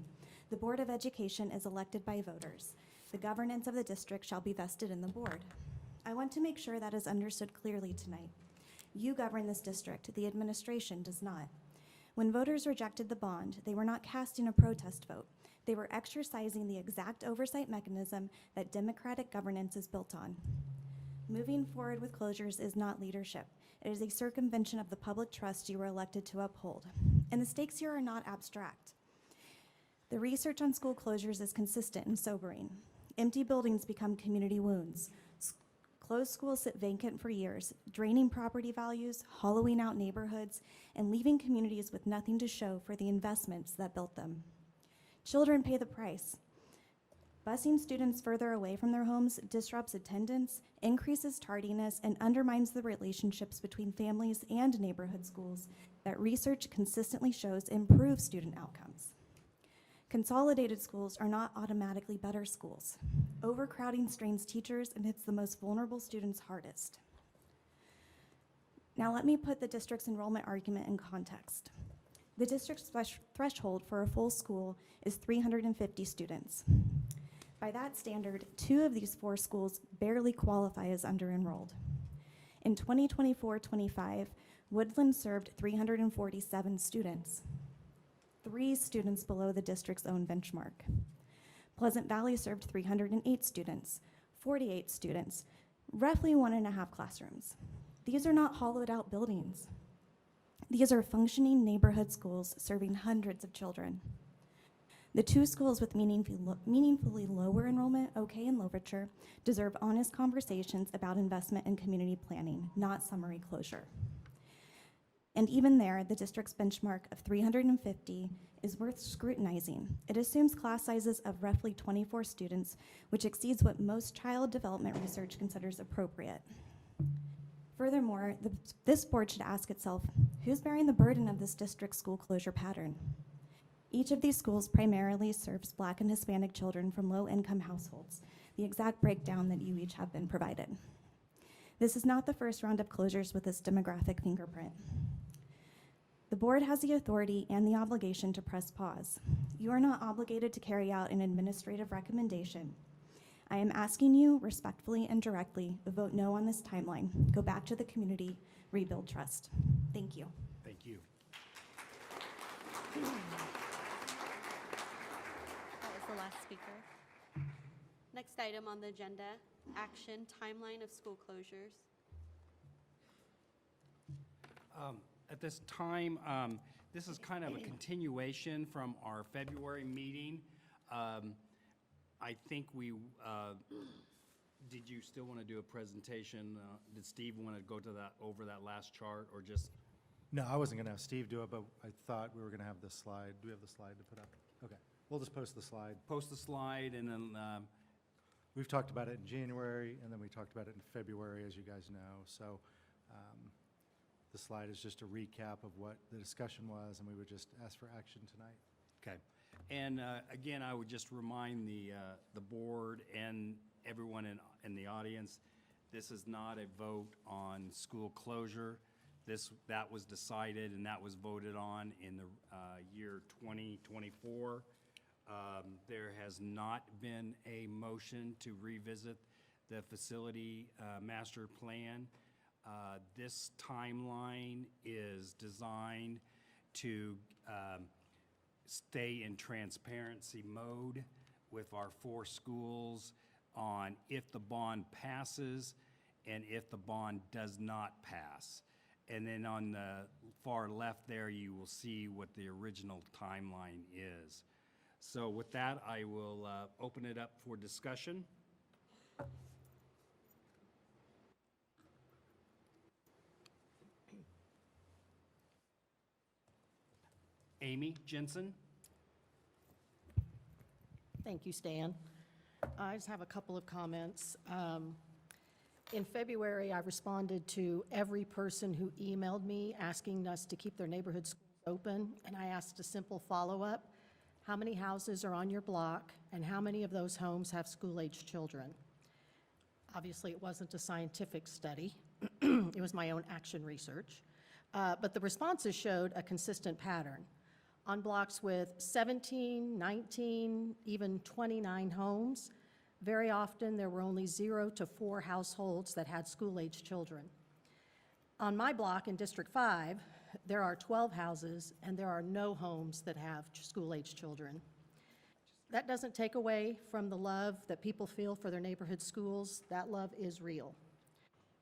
The Board of Education is elected by voters. The governance of the district shall be vested in the board. I want to make sure that is understood clearly tonight. You govern this district, the administration does not. When voters rejected the bond, they were not casting a protest vote. They were exercising the exact oversight mechanism that democratic governance is built on. Moving forward with closures is not leadership. It is a circumvention of the public trust you were elected to uphold. And the stakes here are not abstract. The research on school closures is consistent and sobering. Empty buildings become community wounds. Closed schools sit vacant for years, draining property values, hollowing out neighborhoods, and leaving communities with nothing to show for the investments that built them. Children pay the price. Busing students further away from their homes disrupts attendance, increases tardiness, and undermines the relationships between families and neighborhood schools that research consistently shows improve student outcomes. Consolidated schools are not automatically better schools. Overcrowding strains teachers and hits the most vulnerable students hardest. Now let me put the district's enrollment argument in context. The district's threshold for a full school is 350 students. By that standard, 2 of these 4 schools barely qualify as under-enrolled. In 2024-25, Woodland served 347 students. 3 students below the district's own benchmark. Pleasant Valley served 308 students, 48 students, roughly 1.5 classrooms. These are not hollowed out buildings. These are functioning neighborhood schools serving hundreds of children. The 2 schools with meaningfully lower enrollment, OK and Louverture, deserve honest conversations about investment and community planning, not summary closure. And even there, the district's benchmark of 350 is worth scrutinizing. It assumes class sizes of roughly 24 students, which exceeds what most child development research considers appropriate. Furthermore, this board should ask itself, who's bearing the burden of this district school closure pattern? Each of these schools primarily serves Black and Hispanic children from low-income households, the exact breakdown that you each have been provided. This is not the first round of closures with this demographic fingerprint. The board has the authority and the obligation to press pause. You are not obligated to carry out an administrative recommendation. I am asking you respectfully and directly, vote no on this timeline. Go back to the community, rebuild trust. Thank you. Thank you. That was the last speaker. Next item on the agenda, action timeline of school closures. At this time, this is kind of a continuation from our February meeting. I think did you still want to do a presentation? Did Steve want to go to over that last chart, or just? No, I wasn't going to have Steve do it, but I thought we were going to have this slide. Do we have the slide to put up? Okay, we'll just post the slide. Post the slide, and then we've talked about it in January, and then we talked about it in February, as you guys know. So the slide is just a recap of what the discussion was, and we would just ask for action tonight. Okay. And again, I would just remind the board and everyone in the audience, this is not a vote on school closure. That was decided and that was voted on in the year 2024. There has not been a motion to revisit the facility master plan. This timeline is designed to stay in transparency mode with our 4 schools on if the bond passes and if the bond does not pass. And then on the far left there, you will see what the original timeline is. So with that, I will open it up for discussion. Amy Jensen? Thank you, Stan. I just have a couple of comments. In February, I responded to every person who emailed me asking us to keep their neighborhood schools open, and I asked a simple follow-up. How many houses are on your block, and how many of those homes have school-aged children? Obviously, it wasn't a scientific study. It was my own action research. But the responses showed a consistent pattern. On blocks with 17, 19, even 29 homes, very often there were only 0 to 4 households that had school-aged children. On my block in District 5, there are 12 houses and there are no homes that have school-aged children. That doesn't take away from the love that people feel for their neighborhood schools. That love is real.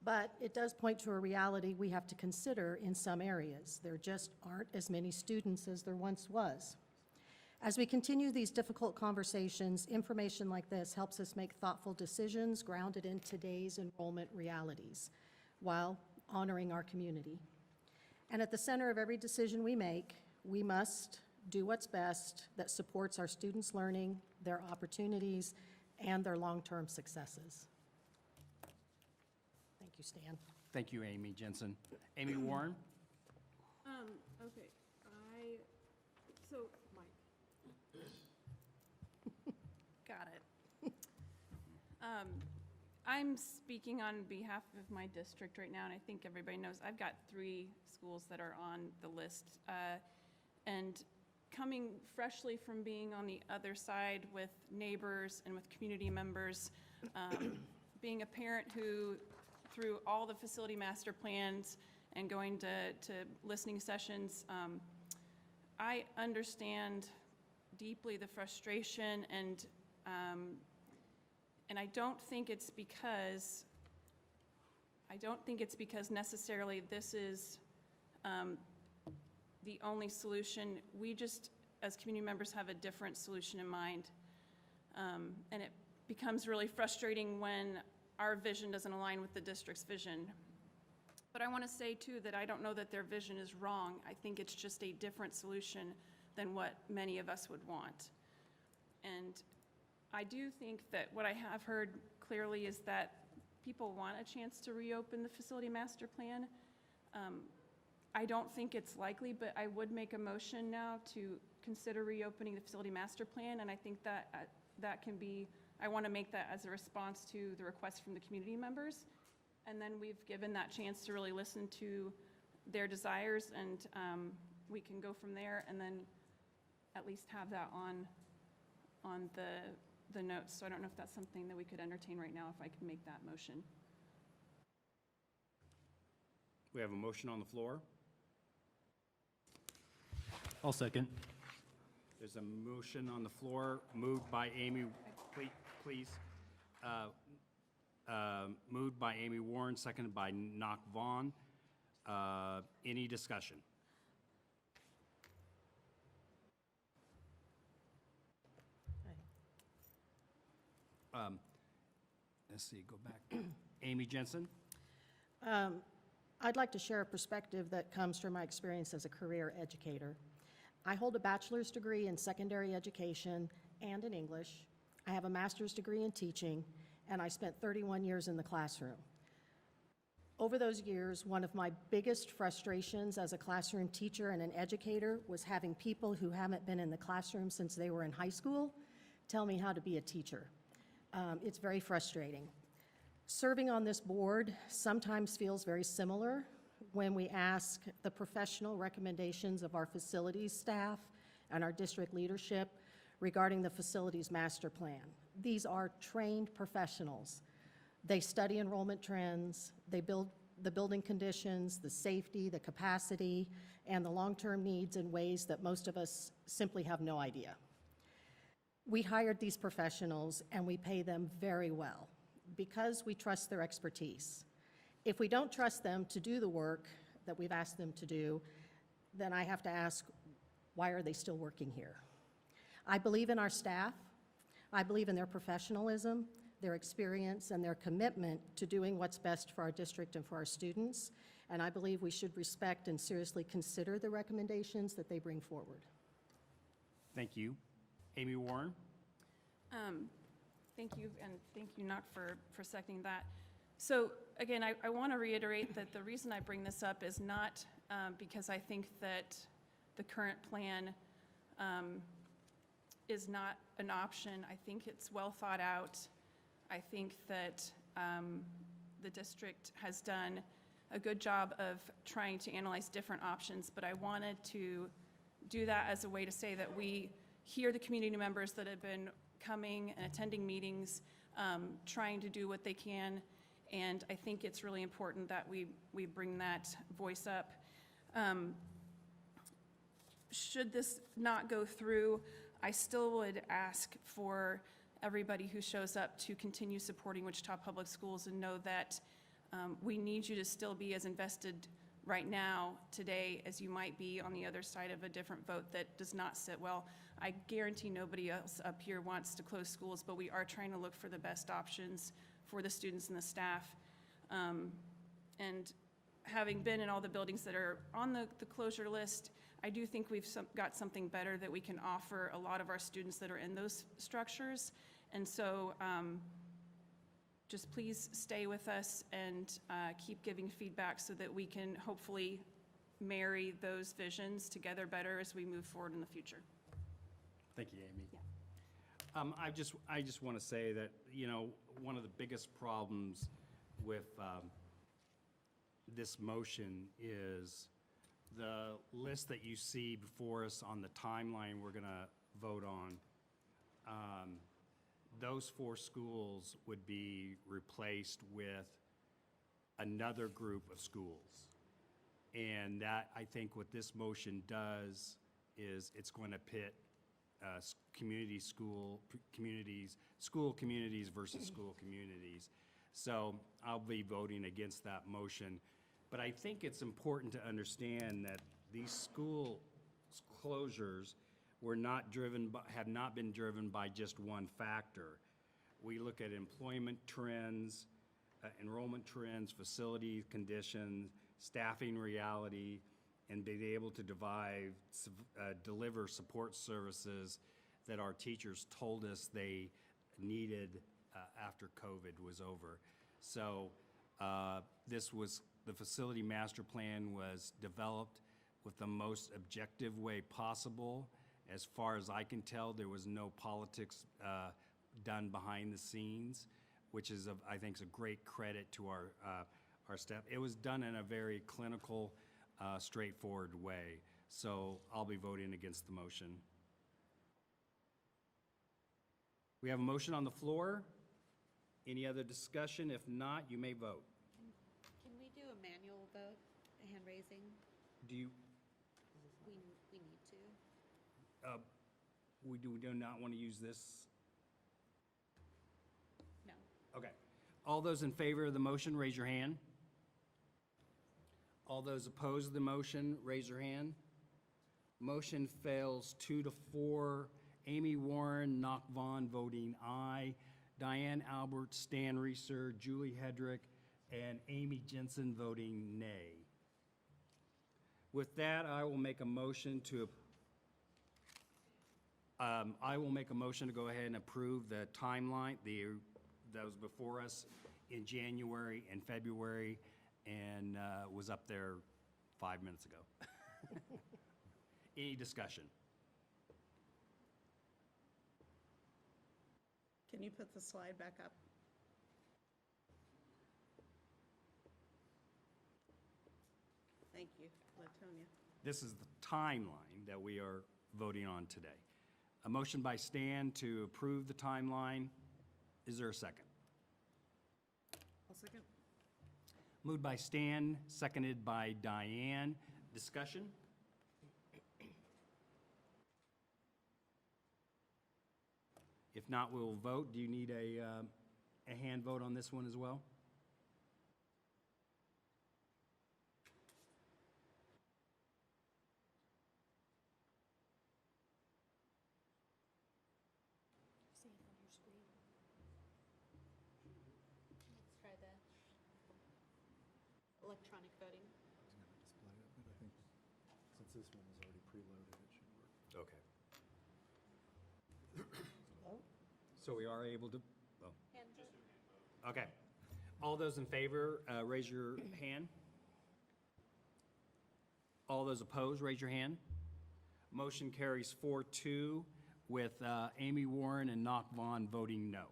But it does point to a reality we have to consider in some areas. There just aren't as many students as there once was. As we continue these difficult conversations, information like this helps us make thoughtful decisions grounded in today's enrollment realities while honoring our community. And at the center of every decision we make, we must do what's best that supports our students' learning, their opportunities, and their long-term successes. Thank you, Stan. Thank you, Amy Jensen. Amy Warren? Okay, Mike. Got it. I'm speaking on behalf of my district right now, and I think everybody knows I've got 3 schools that are on the list. And coming freshly from being on the other side with neighbors and with community members, being a parent who, through all the facility master plans and going to listening sessions, I understand deeply the frustration, and I don't think it's because necessarily this is the only solution. We just, as community members, have a different solution in mind, and it becomes really frustrating when our vision doesn't align with the district's vision. But I want to say, too, that I don't know that their vision is wrong. I think it's just a different solution than what many of us would want. And I do think that what I have heard clearly is that people want a chance to reopen the facility master plan. I don't think it's likely, but I would make a motion now to consider reopening the facility master plan, and I think that that can be, I want to make that as a response to the request from the community members. And then we've given that chance to really listen to their desires, and we can go from there, and then at least have that on the notes. So I don't know if that's something that we could entertain right now, if I could make that motion. We have a motion on the floor. I'll second. There's a motion on the floor, moved by Amy, please. Moved by Amy Warren, seconded by Knock Vaughn. Any discussion? Let's see, go back. Amy Jensen? I'd like to share a perspective that comes from my experience as a career educator. I hold a bachelor's degree in secondary education and in English. I have a master's degree in teaching, and I spent 31 years in the classroom. Over those years, one of my biggest frustrations as a classroom teacher and an educator was having people who haven't been in the classroom since they were in high school tell me how to be a teacher. It's very frustrating. Serving on this board sometimes feels very similar when we ask the professional recommendations of our facilities staff and our district leadership regarding the facilities master plan. These are trained professionals. They study enrollment trends, they build the building conditions, the safety, the capacity, and the long-term needs in ways that most of us simply have no idea. We hired these professionals and we pay them very well because we trust their expertise. If we don't trust them to do the work that we've asked them to do, then I have to ask, why are they still working here? I believe in our staff. I believe in their professionalism, their experience, and their commitment to doing what's best for our district and for our students. And I believe we should respect and seriously consider the recommendations that they bring forward. Thank you. Amy Warren? Thank you, and thank you, Knock, for seconding that. So again, I want to reiterate that the reason I bring this up is not because I think that the current plan is not an option. I think it's well thought out. I think that the district has done a good job of trying to analyze different options, but I wanted to do that as a way to say that we hear the community members that have been coming and attending meetings, trying to do what they can, and I think it's really important that we bring that voice up. Should this not go through, I still would ask for everybody who shows up to continue supporting Wichita Public Schools and know that we need you to still be as invested right now, today, as you might be on the other side of a different vote that does not sit well. I guarantee nobody else up here wants to close schools, but we are trying to look for the best options for the students and the staff. And having been in all the buildings that are on the closure list, I do think we've got something better that we can offer a lot of our students that are in those structures. And so just please stay with us and keep giving feedback so that we can hopefully marry those visions together better as we move forward in the future. Thank you, Amy. Yeah. I just want to say that, you know, one of the biggest problems with this motion is the list that you see before us on the timeline we're going to vote on. Those 4 schools would be replaced with another group of schools. And that, I think what this motion does is it's going to pit school communities versus school communities. So I'll be voting against that motion. But I think it's important to understand that these school closures were not driven by, have not been driven by just one factor. We look at employment trends, enrollment trends, facility conditions, staffing reality, and being able to deliver support services that our teachers told us they needed after COVID was over. So the facility master plan was developed with the most objective way possible. As far as I can tell, there was no politics done behind the scenes, which is, I think, is a great credit to our staff. It was done in a very clinical, straightforward way. So I'll be voting against the motion. We have a motion on the floor. Any other discussion? If not, you may vote. Can we do a manual vote, hand raising? Do you, We need to. we do not want to use this? No. Okay. All those in favor of the motion, raise your hand. All those opposed to the motion, raise your hand. Motion fails 2-4. Amy Warren, Knock Vaughn voting aye. Diane Albert, Stan Reeser, Julie Hedrick, and Amy Jensen voting nay. With that, I will make a motion to go ahead and approve the timeline that was before us in January and February and was up there 5 minutes ago. Any discussion? Can you put the slide back up? Thank you, Latonia. This is the timeline that we are voting on today. A motion by Stan to approve the timeline. Is there a second? I'll second. Moved by Stan, seconded by Diane. Discussion? If not, we'll vote. Do you need a hand vote on this one as well? Let's try the electronic voting. I was going to display it, but I think since this one is already preloaded, it should work. Okay. So we are able to, oh, Hand vote. okay. All those in favor, raise your hand. All those opposed, raise your hand. Motion carries 4-2 with Amy Warren and Knock Vaughn voting no.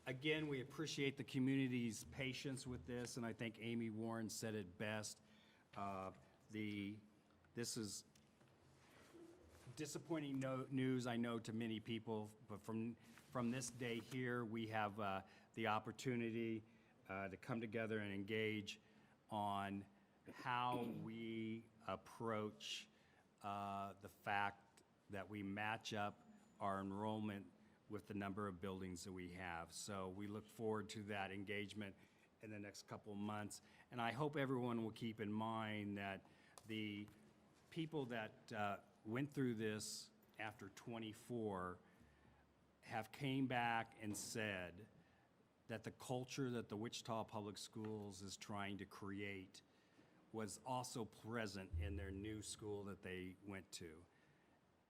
Again, we appreciate the community's patience with this, and I think Amy Warren said it best. This is disappointing news, I know, to many people, but from this day here, we have the opportunity to come together and engage on how we approach the fact that we match up our enrollment with the number of buildings that we have. So we look forward to that engagement in the next couple of months. And I hope everyone will keep in mind that the people that went through this after 24 have came back and said that the culture that the Wichita Public Schools is trying to create was also present in their new school that they went to.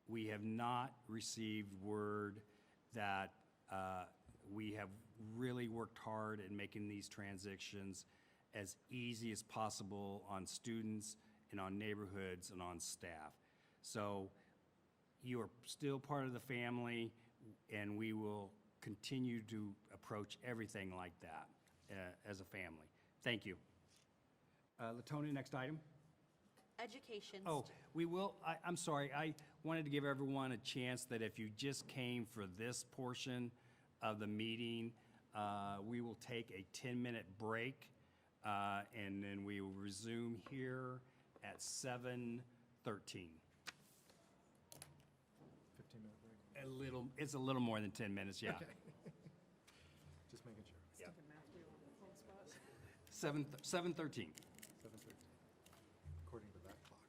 We have not received word that we have really worked hard in making these transitions as easy as possible on students and on neighborhoods and on staff. So you are still part of the family, and we will continue to approach everything like that as a family. Thank you. Latonia, next item. Education. Oh, we will, I'm sorry, I wanted to give everyone a chance that if you just came for this portion of the meeting, we will take a 10-minute break, and then we will resume here at 7:13. 15-minute break. It's a little more than 10 minutes, yeah. Okay. Just making sure. Yeah. 7:13. 7:13, according to that clock.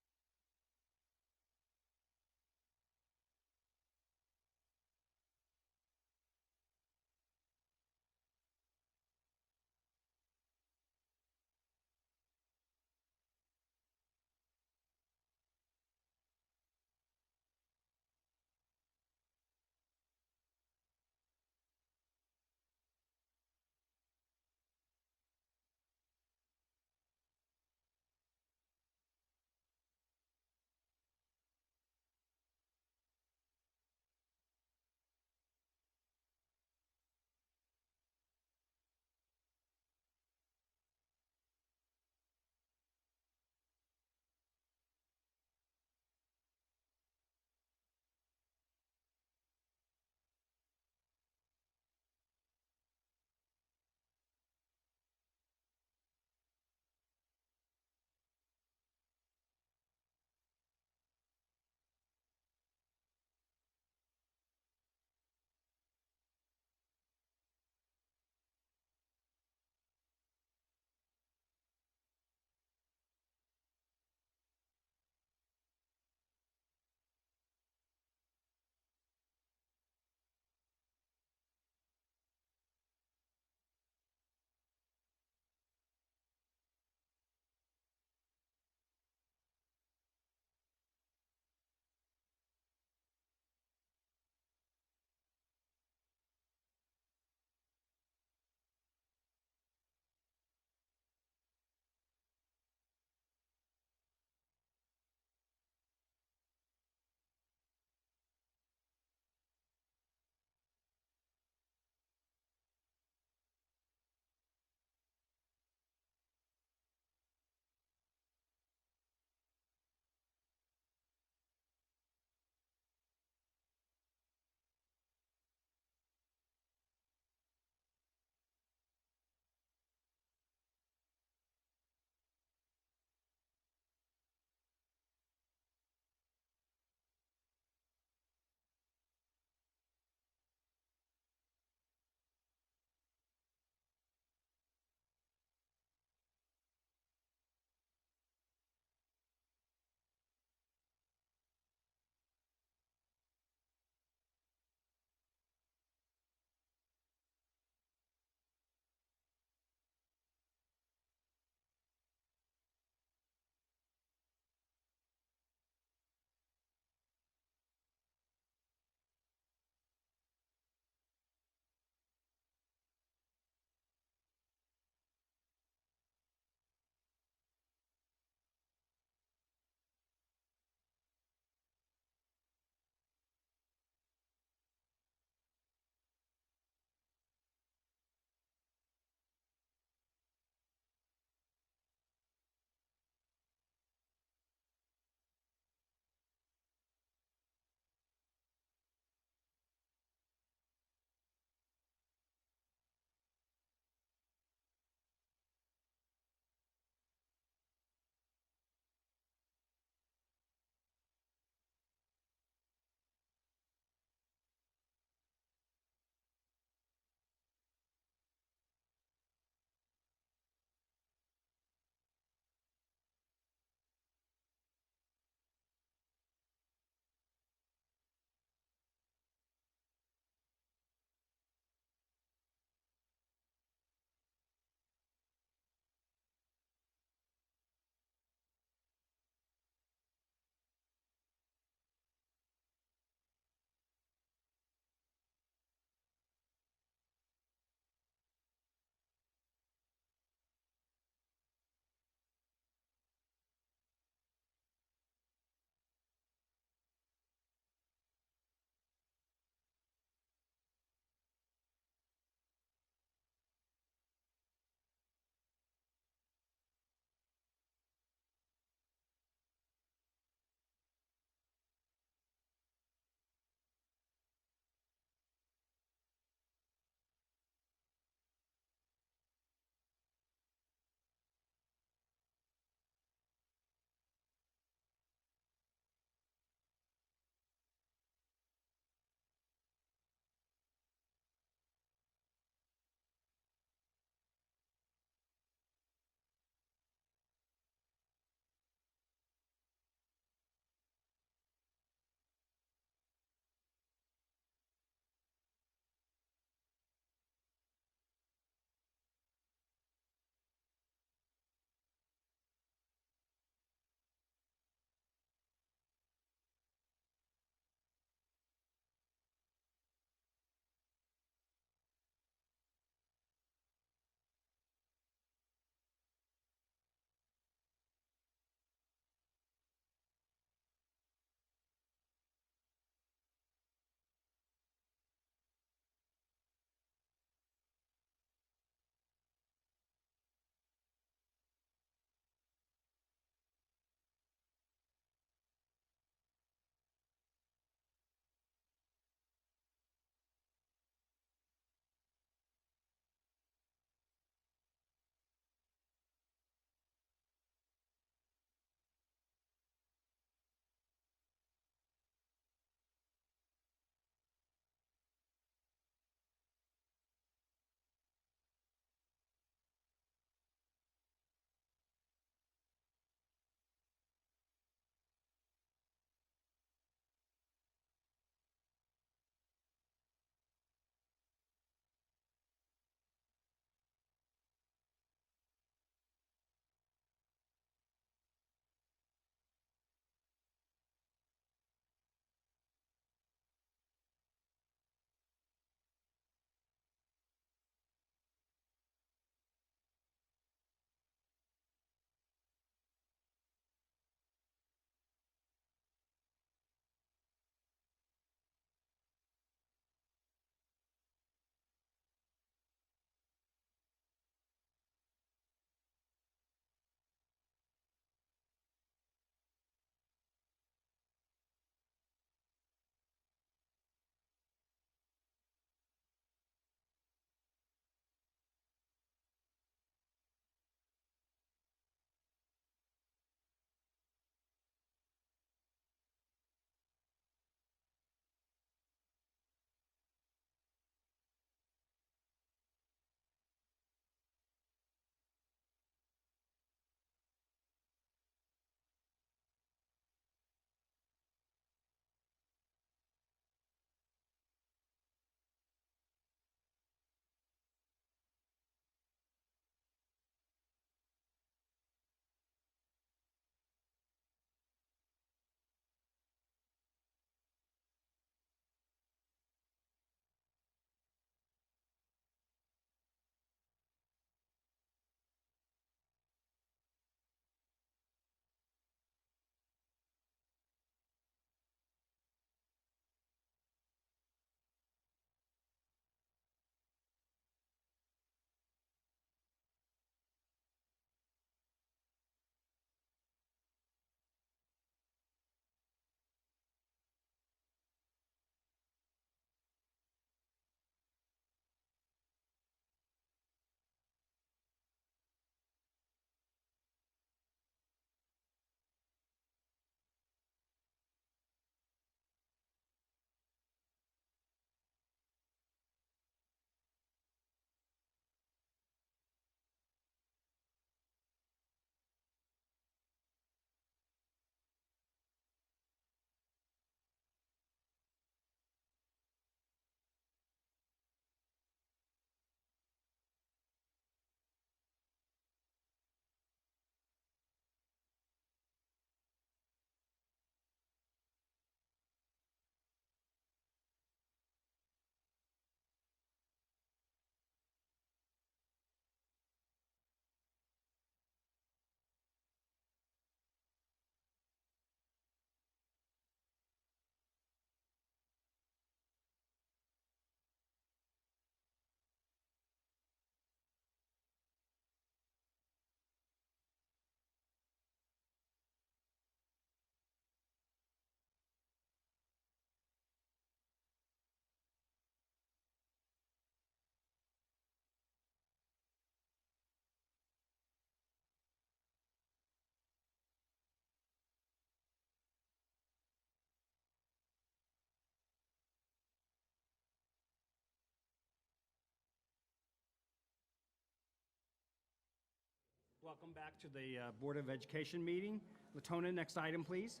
Welcome back to the Board of Education meeting. Latona, next item, please.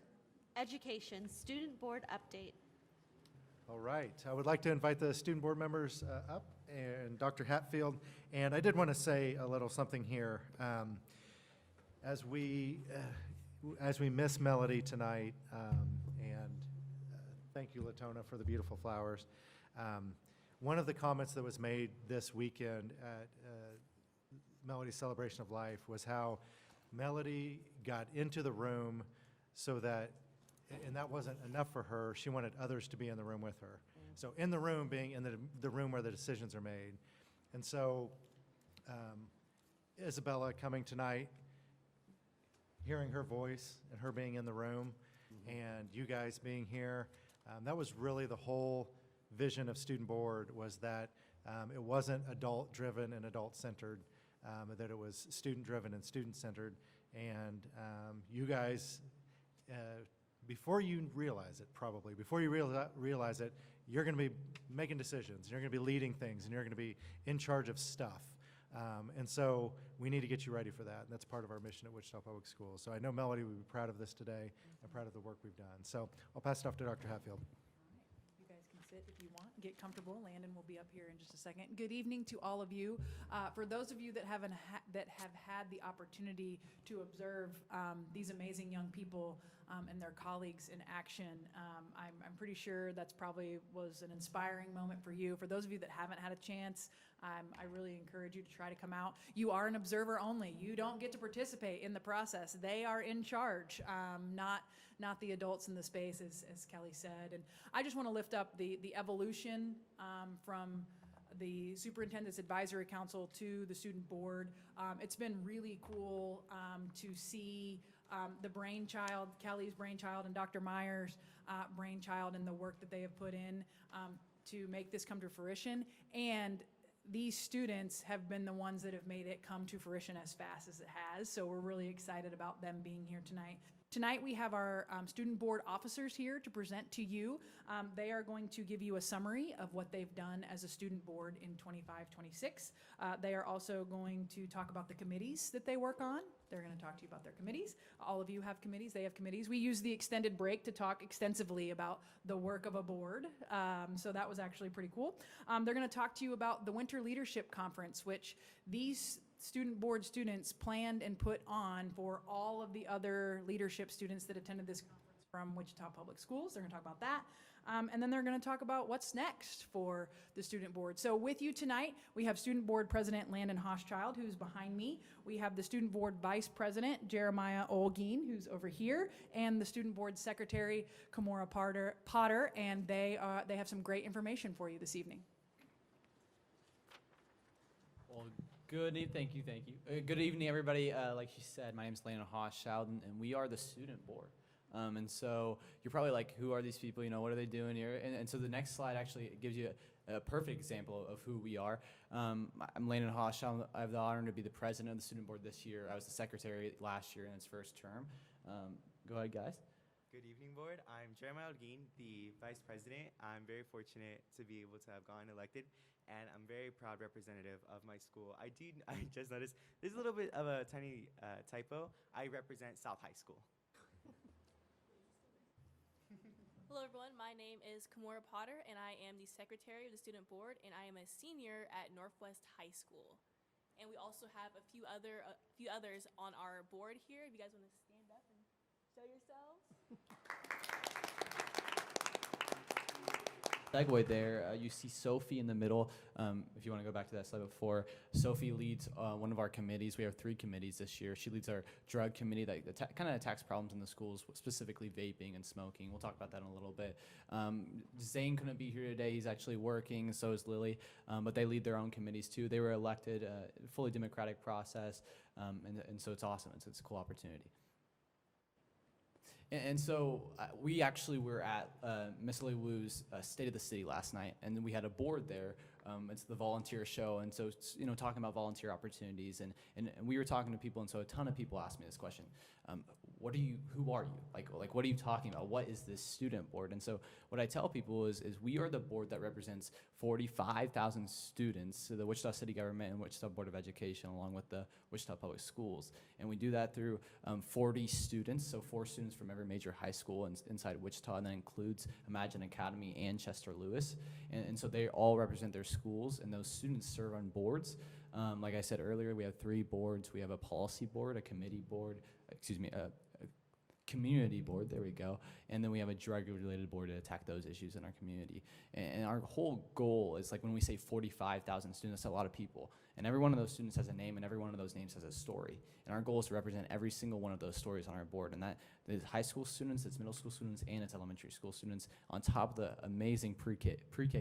Education, student board update. All right, I would like to invite the student board members up and Dr. Hatfield. And I did want to say a little something here. As we miss Melody tonight, and thank you, Latona, for the beautiful flowers. One of the comments that was made this weekend at Melody's Celebration of Life was how Melody got into the room so that, and that wasn't enough for her, she wanted others to be in the room with her. So in the room being in the room where the decisions are made. And so Isabella coming tonight, hearing her voice and her being in the room, and you guys being here, that was really the whole vision of Student Board, was that it wasn't adult-driven and adult-centered, that it was student-driven and student-centered. And you guys, before you realize it, probably, before you realize it, you're going to be making decisions, you're going to be leading things, and you're going to be in charge of stuff. And so we need to get you ready for that, and that's part of our mission at Wichita Public Schools. So I know Melody would be proud of this today and proud of the work we've done. So I'll pass it off to Dr. Hatfield. You guys can sit if you want, get comfortable. Landon will be up here in just a second. Good evening to all of you. For those of you that have had the opportunity to observe these amazing young people and their colleagues in action, I'm pretty sure that's probably was an inspiring moment for you. For those of you that haven't had a chance, I really encourage you to try to come out. You are an observer only. You don't get to participate in the process. They are in charge, not the adults in the space, as Kelly said. And I just want to lift up the evolution from the Superintendent's Advisory Council to the Student Board. It's been really cool to see the brainchild, Kelly's brainchild, and Dr. Meyer's brainchild, and the work that they have put in to make this come to fruition. And these students have been the ones that have made it come to fruition as fast as it has. So we're really excited about them being here tonight. Tonight we have our student board officers here to present to you. They are going to give you a summary of what they've done as a student board in 25-26. They are also going to talk about the committees that they work on. They're going to talk to you about their committees. All of you have committees. They have committees. We use the extended break to talk extensively about the work of a board. So that was actually pretty cool. They're going to talk to you about the Winter Leadership Conference, which these student board students planned and put on for all of the other leadership students that attended this conference from Wichita Public Schools. They're going to talk about that. And then they're going to talk about what's next for the student board. So with you tonight, we have Student Board President Landon Hochschild, who's behind me. We have the Student Board Vice President Jeremiah Olgeen, who's over here, and the Student Board Secretary Kimora Potter, and they have some great information for you this evening. Well, thank you. Good evening, everybody. Like she said, my name is Landon Hochschild, and we are the student board. And so you're probably like, who are these people? You know, what are they doing here? And so the next slide actually gives you a perfect example of who we are. I'm Landon Hochschild. I have the honor to be the president of the student board this year. I was the secretary last year in its first term. Go ahead, guys. Good evening, board. I'm Jeremiah Olgeen, the vice president. I'm very fortunate to be able to have gotten elected, and I'm very proud representative of my school. I just noticed there's a little bit of a tiny typo. I represent South High School. Hello everyone, my name is Kimora Potter and I am the secretary of the student board and I am a senior at Northwest High School. And we also have a few others on our board here. If you guys want to stand up and show yourselves. Segue there, you see Sophie in the middle. If you want to go back to that slide before, Sophie leads one of our committees. We have 3 committees this year. She leads our drug committee that kind of attacks problems in the schools, specifically vaping and smoking. We'll talk about that in a little bit. Zane couldn't be here today. He's actually working, so is Lily, but they lead their own committees too. They were elected, fully democratic process, and so it's awesome. It's a cool opportunity. And so we actually were at Miss Lily Wu's State of the City last night, and then we had a board there. It's the volunteer show, and so talking about volunteer opportunities, and we were talking to people, and so a ton of people asked me this question: who are you? Like what are you talking about? What is this student board? And so what I tell people is we are the board that represents 45,000 students to the Wichita City Government and Wichita Board of Education, along with the Wichita Public Schools. And we do that through 40 students, so 4 students from every major high school inside Wichita, and that includes Imagine Academy and Chester Lewis. And so they all represent their schools, and those students serve on boards. Like I said earlier, we have 3 boards. We have a policy board, a committee board, a community board, there we go, and then we have a drug-related board to attack those issues in our community. And our whole goal is, like, when we say 45,000 students, that's a lot of people, and every one of those students has a name, and every one of those names has a story. And our goal is to represent every single one of those stories on our board, and that is high school students, it's middle school students, and it's elementary school students, on top of the amazing pre-K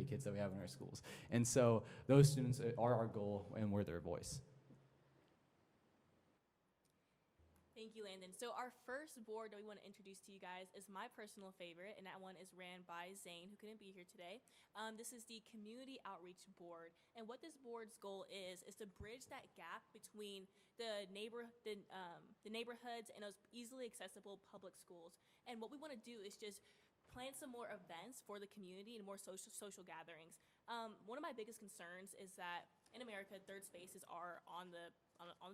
kids that we have in our schools. And so those students are our goal, and we're their voice. Thank you, Landon. So our first board that we want to introduce to you guys is my personal favorite, and that one is ran by Zane, who couldn't be here today. This is the Community Outreach Board, and what this board's goal is to bridge that gap between the neighborhoods and those easily accessible public schools. And what we want to do is just plan some more events for the community and more social gatherings. One of my biggest concerns is that in America, third spaces are on the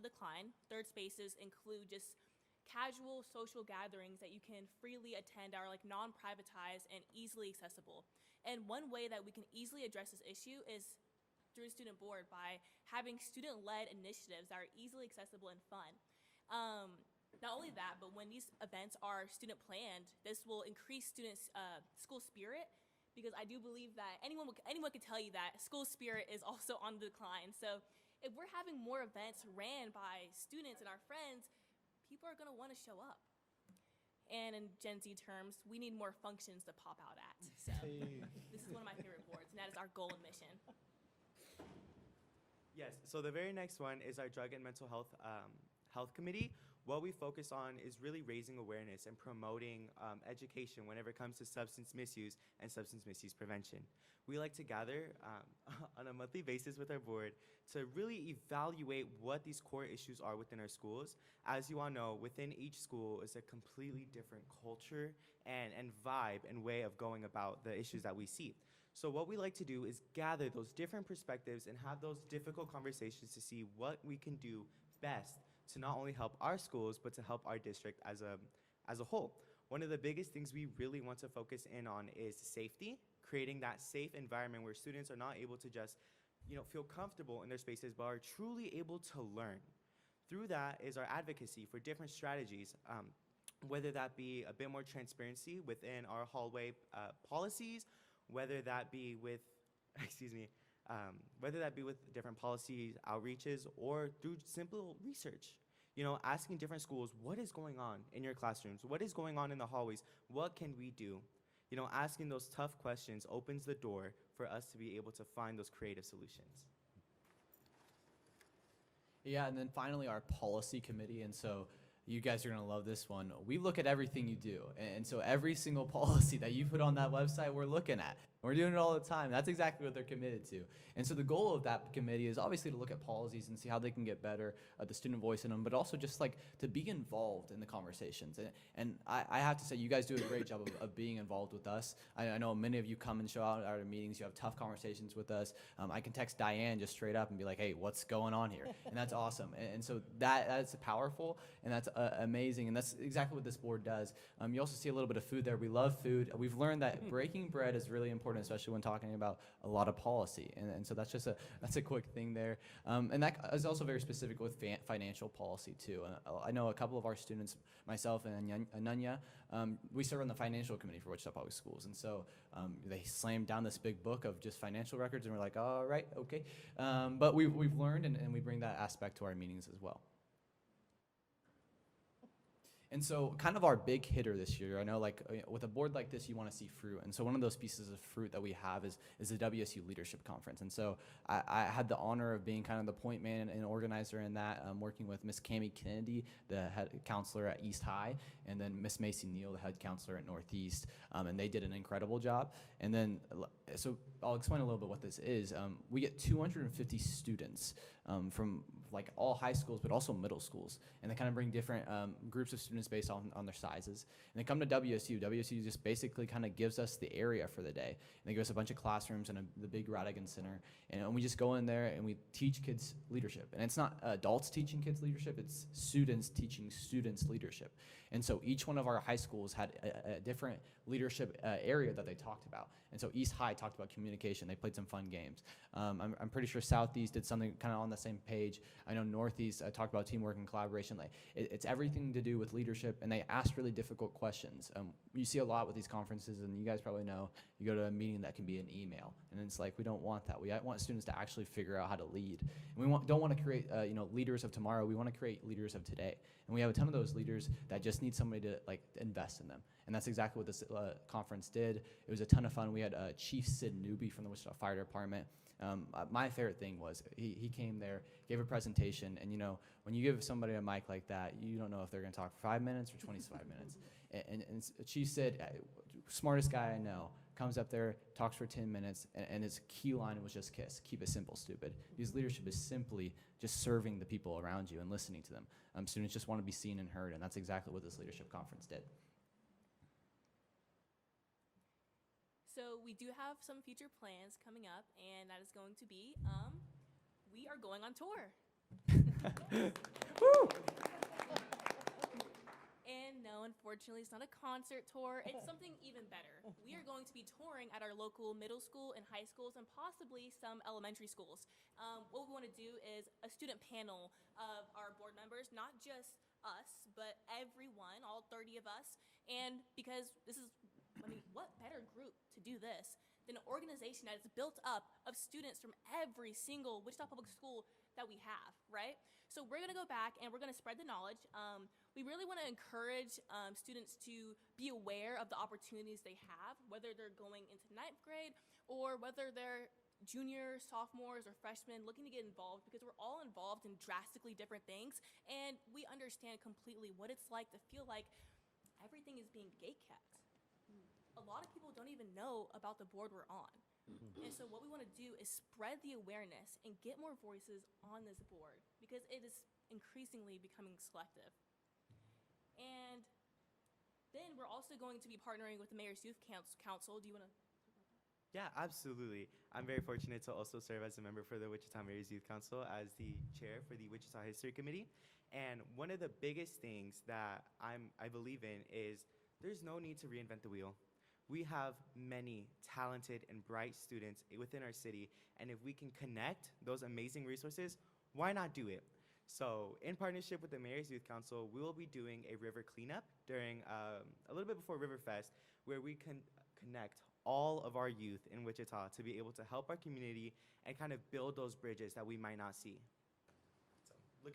decline. Third spaces include just casual social gatherings that you can freely attend, are like non-privatized and easily accessible. And one way that we can easily address this issue is through the student board by having student-led initiatives that are easily accessible and fun. Not only that, but when these events are student planned, this will increase students' school spirit, because I do believe that anyone can tell you that school spirit is also on the decline. So if we're having more events ran by students and our friends, people are going to want to show up. And in Gen Z terms, we need more functions to pop out at. So this is one of my favorite boards, and that is our goal and mission. Yes, so the very next one is our Drug and Mental Health Health Committee. What we focus on is really raising awareness and promoting education whenever it comes to substance misuse and substance misuse prevention. We like to gather on a monthly basis with our board to really evaluate what these core issues are within our schools. As you all know, within each school is a completely different culture and vibe and way of going about the issues that we see. So what we like to do is gather those different perspectives and have those difficult conversations to see what we can do best to not only help our schools, but to help our district as a whole. One of the biggest things we really want to focus in on is safety, creating that safe environment where students are not able to just, feel comfortable in their spaces, but are truly able to learn. Through that is our advocacy for different strategies, whether that be a bit more transparency within our hallway policies, whether that be with, whether that be with different policy outreaches or through simple research. Asking different schools, what is going on in your classrooms? What is going on in the hallways? What can we do? Asking those tough questions opens the door for us to be able to find those creative solutions. Yeah, and then finally our policy committee, and so you guys are going to love this one. We look at everything you do, and so every single policy that you put on that website, we're looking at. We're doing it all the time. That's exactly what they're committed to. And so the goal of that committee is obviously to look at policies and see how they can get better, the student voice in them, but also just like to be involved in the conversations. And I have to say, you guys do a great job of being involved with us. I know many of you come and show out at our meetings. You have tough conversations with us. I can text Diane just straight up and be like, hey, what's going on here? And that's awesome. And so that's powerful, and that's amazing. And that's exactly what this board does. You also see a little bit of food there. We love food. We've learned that breaking bread is really important, especially when talking about a lot of policy. And so that's just a quick thing there. And that is also very specific with financial policy too. I know a couple of our students, myself and Ananya, we serve on the financial committee for Wichita Public Schools. And so they slammed down this big book of just financial records, and we're like, all right, okay. But we've learned, and we bring that aspect to our meetings as well. And so kind of our big hitter this year, I know like with a board like this, you want to see fruit. And so one of those pieces of fruit that we have is the WSU Leadership Conference. And so I had the honor of being kind of the point man and organizer in that, working with Miss Cammie Kennedy, the head counselor at East High, and then Miss Macy Neal, the head counselor at Northeast. And they did an incredible job. And then, so I'll explain a little bit what this is. We get 250 students from like all high schools, but also middle schools. And they kind of bring different groups of students based on their sizes. And they come to WSU. WSU just basically kind of gives us the area for the day. And they give us a bunch of classrooms and the big Radigan Center. And we just go in there and we teach kids leadership. And it's not adults teaching kids leadership, it's students teaching students leadership. And so each one of our high schools had a different leadership area that they talked about. And so East High talked about communication. They played some fun games. I'm pretty sure Southeast did something kind of on the same page. I know Northeast talked about teamwork and collaboration. Like it's everything to do with leadership, and they asked really difficult questions. You see a lot with these conferences, and you guys probably know, you go to a meeting that can be an email, and it's like, we don't want that. We want students to actually figure out how to lead. And we don't want to create leaders of tomorrow. We want to create leaders of today. And we have a ton of those leaders that just need somebody to invest in them. And that's exactly what this conference did. It was a ton of fun. We had Chief Sid Newby from the Wichita Fire Department. My favorite thing was he came there, gave a presentation, and when you give somebody a mic like that, you don't know if they're going to talk for 5 minutes or 25 minutes. And Chief Sid, smartest guy I know, comes up there, talks for 10 minutes, and his key line was just KISS, keep it simple, stupid. Because leadership is simply just serving the people around you and listening to them. Students just want to be seen and heard, and that's exactly what this leadership conference did. So we do have some future plans coming up, and that is going to be, we are going on tour. Woo! And no, unfortunately, it's not a concert tour. It's something even better. We are going to be touring at our local middle school and high schools and possibly some elementary schools. What we want to do is a student panel of our board members, not just us, but everyone, all 30 of us. And because what better group to do this than an organization that is built up of students from every single Wichita Public School that we have, right? So we're going to go back and we're going to spread the knowledge. We really want to encourage students to be aware of the opportunities they have, whether they're going into 9th grade or whether they're juniors, sophomores, or freshmen looking to get involved, because we're all involved in drastically different things, and we understand completely what it's like to feel like everything is being gatekept. A lot of people don't even know about the board we're on. And so what we want to do is spread the awareness and get more voices on this board, because it is increasingly becoming selective. And then we're also going to be partnering with the Mayor's Youth Council. Do you want to? Yeah, absolutely. I'm very fortunate to also serve as a member for the Wichita Mayor's Youth Council as the chair for the Wichita History Committee. And one of the biggest things that I believe in is there's no need to reinvent the wheel. We have many talented and bright students within our city, and if we can connect those amazing resources, why not do it? So in partnership with the Mayor's Youth Council, we will be doing a river cleanup during a little bit before Riverfest, where we can connect all of our youth in Wichita to be able to help our community and kind of build those bridges that we might not see. So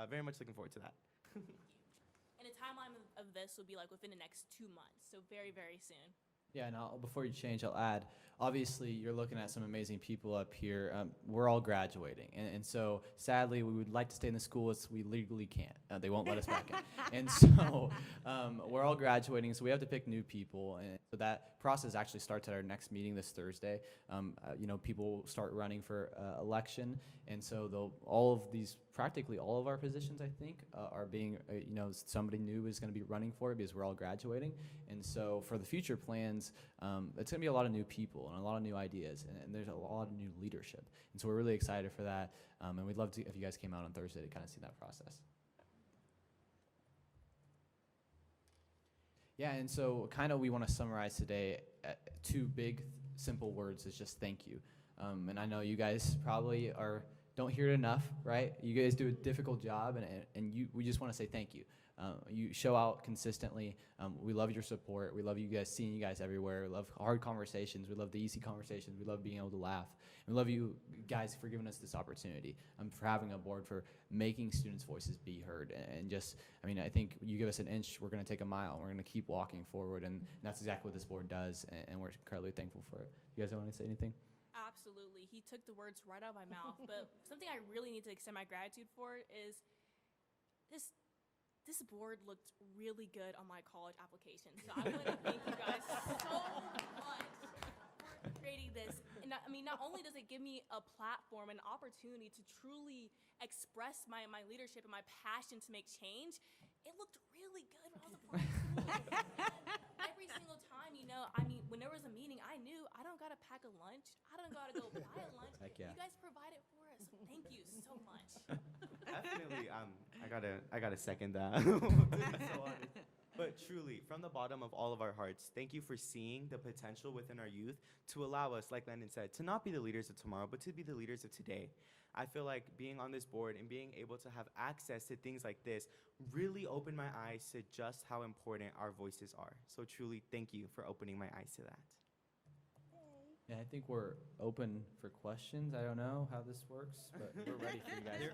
very much looking forward to that. And the timeline of this will be like within the next 2 months, so very, very soon. Yeah, and before you change, I'll add, obviously, you're looking at some amazing people up here. We're all graduating, and so sadly, we would like to stay in the school as we legally can't. They won't let us back in. And so we're all graduating, so we have to pick new people. And so that process actually starts at our next meeting this Thursday. People start running for election, and so practically all of our positions, I think, are being, somebody new is going to be running for it because we're all graduating. And so for the future plans, it's going to be a lot of new people and a lot of new ideas, and there's a lot of new leadership. And so we're really excited for that, and we'd love to if you guys came out on Thursday to kind of see that process. Yeah, and so kind of we want to summarize today two big, simple words is just thank you. And I know you guys probably don't hear it enough, right? You guys do a difficult job, and we just want to say thank you. You show out consistently. We love your support. We love seeing you guys everywhere. We love hard conversations. We love the easy conversations. We love being able to laugh. And we love you guys for giving us this opportunity, for having a board, for making students' voices be heard. And I think you give us an inch, we're going to take a mile. We're going to keep walking forward, and that's exactly what this board does, and we're incredibly thankful for it. You guys want to say anything? Absolutely. He took the words right out of my mouth. But something I really need to extend my gratitude for is this board looked really good on my college application. So I want to thank you guys so much for creating this. And I mean, not only does it give me a platform, an opportunity to truly express my leadership and my passion to make change, it looked really good when I was applying school. Every single time, you know, I mean, when there was a meeting, I knew I don't got to pack a lunch. I don't got to go buy a lunch. Heck yeah. You guys provide it for us. So thank you so much. Definitely, I gotta second that. So honest. But truly, from the bottom of all of our hearts, thank you for seeing the potential within our youth to allow us, like Landon said, to not be the leaders of tomorrow, but to be the leaders of today. I feel like being on this board and being able to have access to things like this really opened my eyes to just how important our voices are. So truly, thank you for opening my eyes to that. Yeah, I think we're open for questions. I don't know how this works, but we're ready for you guys.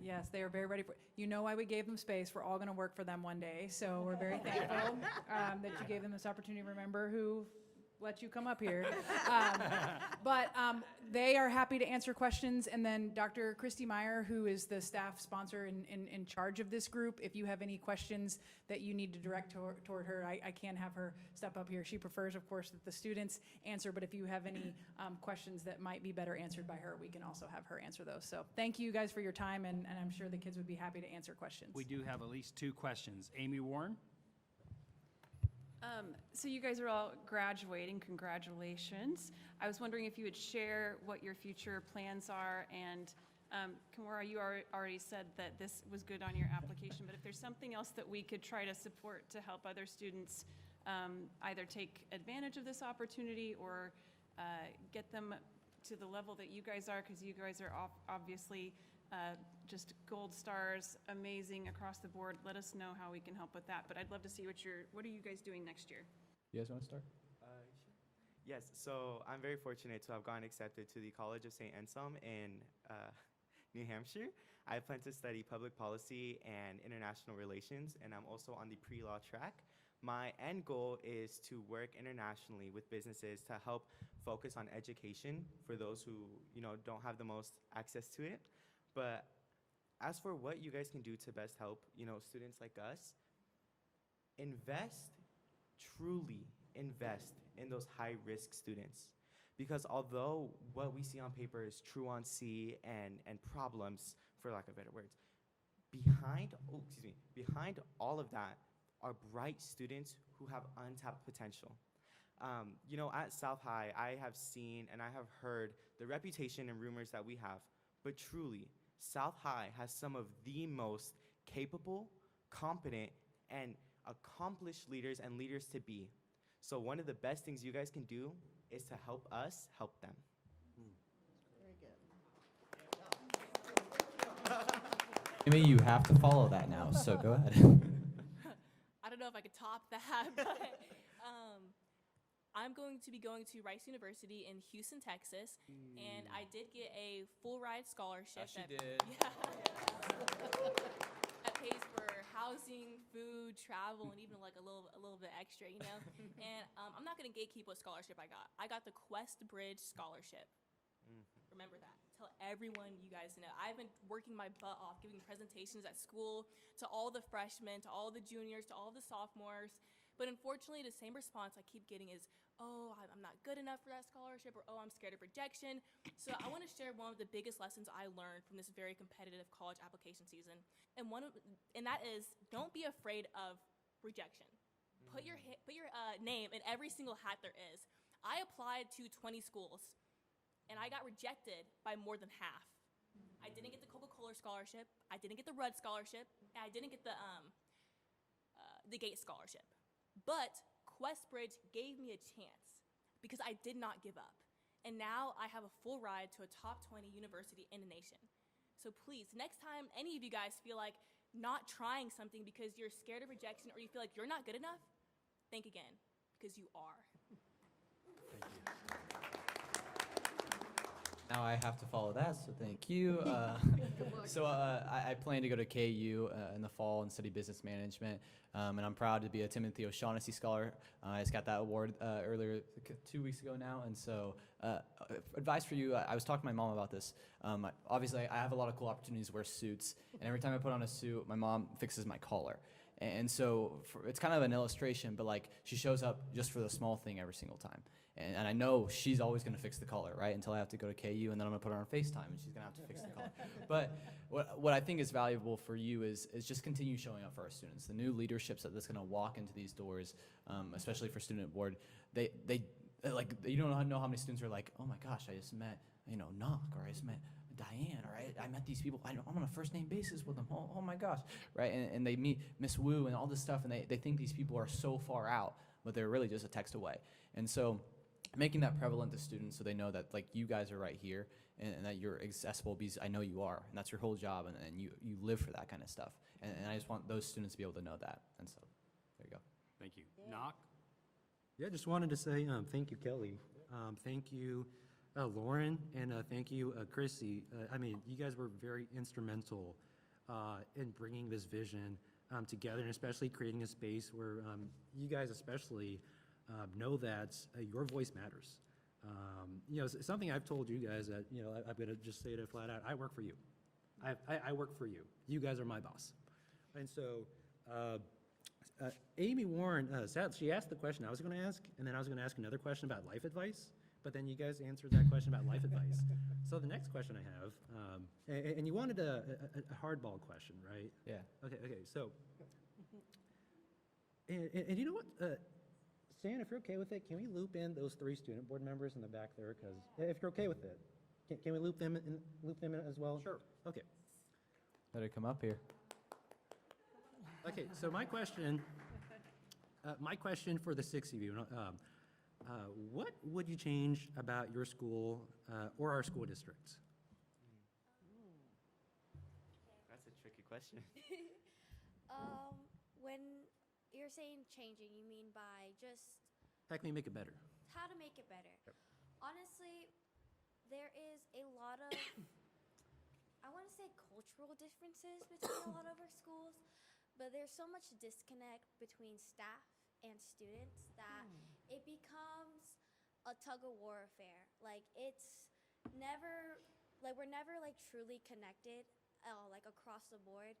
Yes, they are very ready for, you know why we gave them space. We're all going to work for them one day. So we're very thankful that you gave them this opportunity. Remember who let you come up here. But they are happy to answer questions. And then Dr. Christy Meyer, who is the staff sponsor in charge of this group, if you have any questions that you need to direct toward her, I can have her step up here. She prefers, of course, that the students answer, but if you have any questions that might be better answered by her, we can also have her answer those. So thank you guys for your time, and I'm sure the kids would be happy to answer questions. We do have at least 2 questions. Amy Warren? So you guys are all graduating, congratulations. I was wondering if you would share what your future plans are, and Kimura, you already said that this was good on your application, but if there's something else that we could try to support to help other students either take advantage of this opportunity or get them to the level that you guys are, because you guys are obviously just gold stars, amazing across the board. Let us know how we can help with that. But I'd love to see what are you guys doing next year? You guys want to start? Sure. Yes, so I'm very fortunate to have gotten accepted to the College of St. Anselm in New Hampshire. I plan to study public policy and international relations, and I'm also on the pre-law track. My end goal is to work internationally with businesses to help focus on education for those who, don't have the most access to it. But as for what you guys can do to best help, students like us, truly invest in those high-risk students. Because although what we see on paper is truancy and problems, for lack of better words, behind all of that are bright students who have untapped potential. At South High, I have seen and I have heard the reputation and rumors that we have, but truly, South High has some of the most capable, competent, and accomplished leaders and leaders to be. So one of the best things you guys can do is to help us help them. Amy, you have to follow that now, so go ahead. I don't know if I could top that, but I'm going to be going to Rice University in Houston, Texas, and I did get a full ride scholarship. Yes, you did. Yeah. That pays for housing, food, travel, and even like a little bit extra, And I'm not gonna gatekeep what scholarship I got. I got the Quest Bridge Scholarship. Remember that. Tell everyone you guys know. I've been working my butt off, giving presentations at school to all the freshmen, to all the juniors, to all the sophomores. But unfortunately, the same response I keep getting is, oh, I'm not good enough for that scholarship, or oh, I'm scared of rejection. So I want to share one of the biggest lessons I learned from this very competitive college application season. And that is, don't be afraid of rejection. Put your name in every single hat there is. I applied to 20 schools, and I got rejected by more than half. I didn't get the Coca-Cola scholarship, I didn't get the Rudd scholarship, and I didn't get the Gates scholarship. But Questbridge gave me a chance because I did not give up. And now I have a full ride to a top 20 university in the nation. So please, next time any of you guys feel like not trying something because you're scared of rejection or you feel like you're not good enough, think again, because you are. Now I have to follow that, so thank you. I plan to go to KU in the fall and study business management, and I'm proud to be a Timothy O'Shaughnessy Scholar. I just got that award earlier, 2 weeks ago now, and so advice for you, I was talking to my mom about this. Obviously, I have a lot of cool opportunities to wear suits, and every time I put on a suit, my mom fixes my collar. And so it's kind of an illustration, but like she shows up just for the small thing every single time. And I know she's always going to fix the color, right? Until I have to go to KU, and then I'm going to put her on FaceTime, and she's going to have to fix the color. But what I think is valuable for you is just continue showing up for our students. The new leaderships that's going to walk into these doors, especially for student board, they like, you don't know how many students are like, oh my gosh, I just met, Knock, or I just met Diane, or I met these people, I'm on a first name basis with them, oh my gosh, right? And they meet Miss Wu and all this stuff, and they think these people are so far out, but they're really just a text away. And so making that prevalent to students so they know that, like, you guys are right here, and that you're accessible, because I know you are, and that's your whole job, and you live for that kind of stuff. And I just want those students to be able to know that. And so, there you go. Thank you. Knock? Yeah, just wanted to say thank you, Kelly. Thank you, Lauren, and thank you, Chrissy. You guys were very instrumental in bringing this vision together, and especially creating a space where you guys especially know that your voice matters. Something I've told you guys that, I'm going to just say it flat out, I work for you. I work for you. You guys are my boss. And so Amy Warren, she asked the question I was going to ask, and then I was going to ask another question about life advice, but then you guys answered that question about life advice. So the next question I have, and you wanted a hardball question, right? Yeah. Okay, so, and you know what? Stan, if you're okay with it, can we loop in those 3 student board members in the back there? Because if you're okay with it, can we loop them in as well? Sure. Okay. Better come up here. Okay, so my question for the 6 of you, what would you change about your school or our school districts? That's a tricky question. When you're saying changing, you mean by just How can we make it better? how to make it better? Honestly, there is a lot of, I want to say cultural differences between a lot of our schools, but there's so much disconnect between staff and students that it becomes a tug of war affair. Like, it's never, like, we're never like truly connected, like across the board.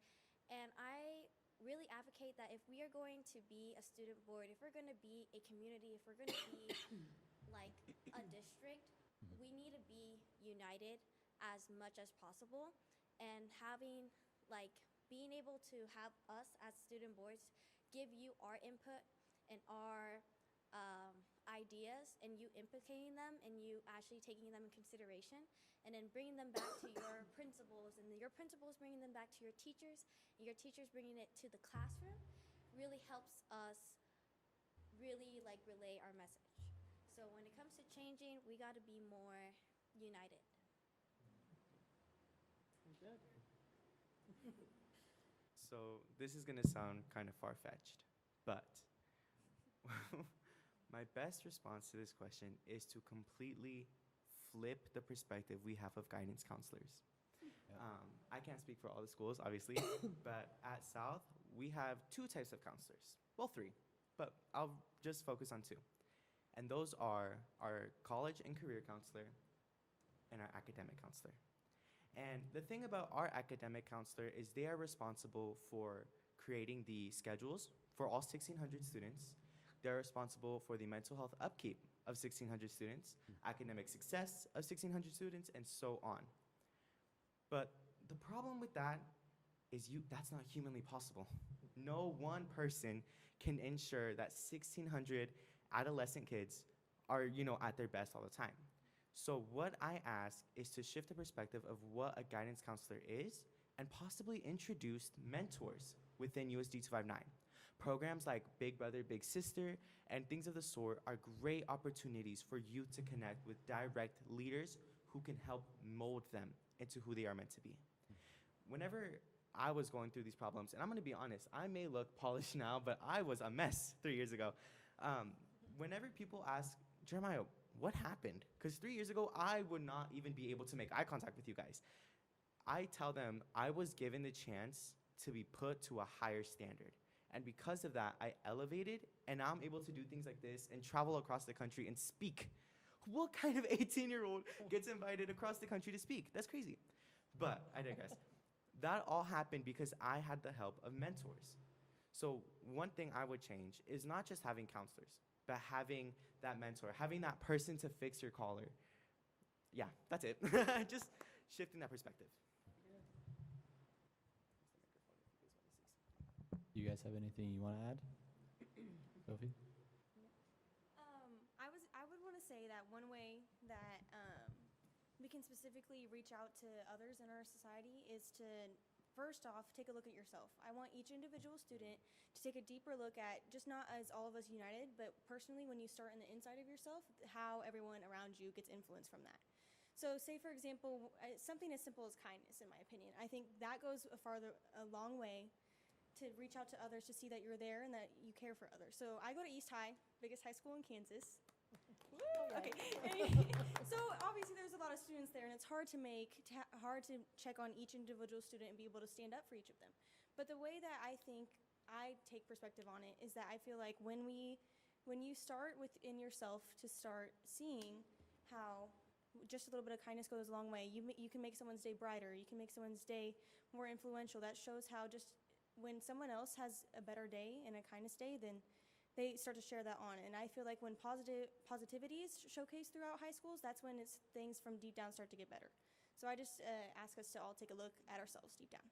And I really advocate that if we are going to be a student board, if we're going to be a community, if we're going to be like a district, we need to be united as much as possible. And having, like, being able to have us as student boards give you our input and our ideas, and you implicating them and you actually taking them in consideration, and then bringing them back to your principals, and your principals bringing them back to your teachers, and your teachers bringing it to the classroom, really helps us really like relay our message. So when it comes to changing, we got to be more united. So this is going to sound kind of far-fetched, but my best response to this question is to completely flip the perspective we have of guidance counselors. I can't speak for all the schools, obviously, but at South, we have 2 types of counselors. Well, 3, but I'll just focus on 2. And those are our college and career counselor and our academic counselor. And the thing about our academic counselor is they are responsible for creating the schedules for all 1,600 students. They're responsible for the mental health upkeep of 1,600 students, academic success of 1,600 students, and so on. But the problem with that is that's not humanly possible. No one person can ensure that 1,600 adolescent kids are, at their best all the time. So what I ask is to shift the perspective of what a guidance counselor is and possibly introduce mentors within USD 259. Programs like Big Brother, Big Sister, and things of the sort are great opportunities for you to connect with direct leaders who can help mold them into who they are meant to be. Whenever I was going through these problems, and I'm gonna be honest, I may look polished now, but I was a mess 3 years ago. Whenever people ask, Jeremiah, what happened? Because 3 years ago, I would not even be able to make eye contact with you guys. I tell them I was given the chance to be put to a higher standard. And because of that, I elevated, and now I'm able to do things like this and travel across the country and speak. What kind of 18-year-old gets invited across the country to speak? That's crazy. But I digress. That all happened because I had the help of mentors. So one thing I would change is not just having counselors, but having that mentor, having that person to fix your collar. Yeah, that's it. Just shifting that perspective. You guys have anything you want to add? Sophie? I would want to say that one way that we can specifically reach out to others in our society is to, first off, take a look at yourself. I want each individual student to take a deeper look at, just not as all of us united, but personally when you start in the inside of yourself, how everyone around you gets influenced from that. So say, for example, something as simple as kindness, in my opinion. I think that goes a long way to reach out to others to see that you're there and that you care for others. So I go to East High, biggest high school in Kansas. Okay. So obviously there's a lot of students there, and it's hard to check on each individual student and be able to stand up for each of them. But the way that I think I take perspective on it is that I feel like when you start within yourself to start seeing how just a little bit of kindness goes a long way. You can make someone's day brighter. You can make someone's day more influential. That shows how just when someone else has a better day and a kindness day, then they start to share that on. And I feel like when positivity is showcased throughout high schools, that's when things from deep down start to get better. So I just ask us to all take a look at ourselves deep down.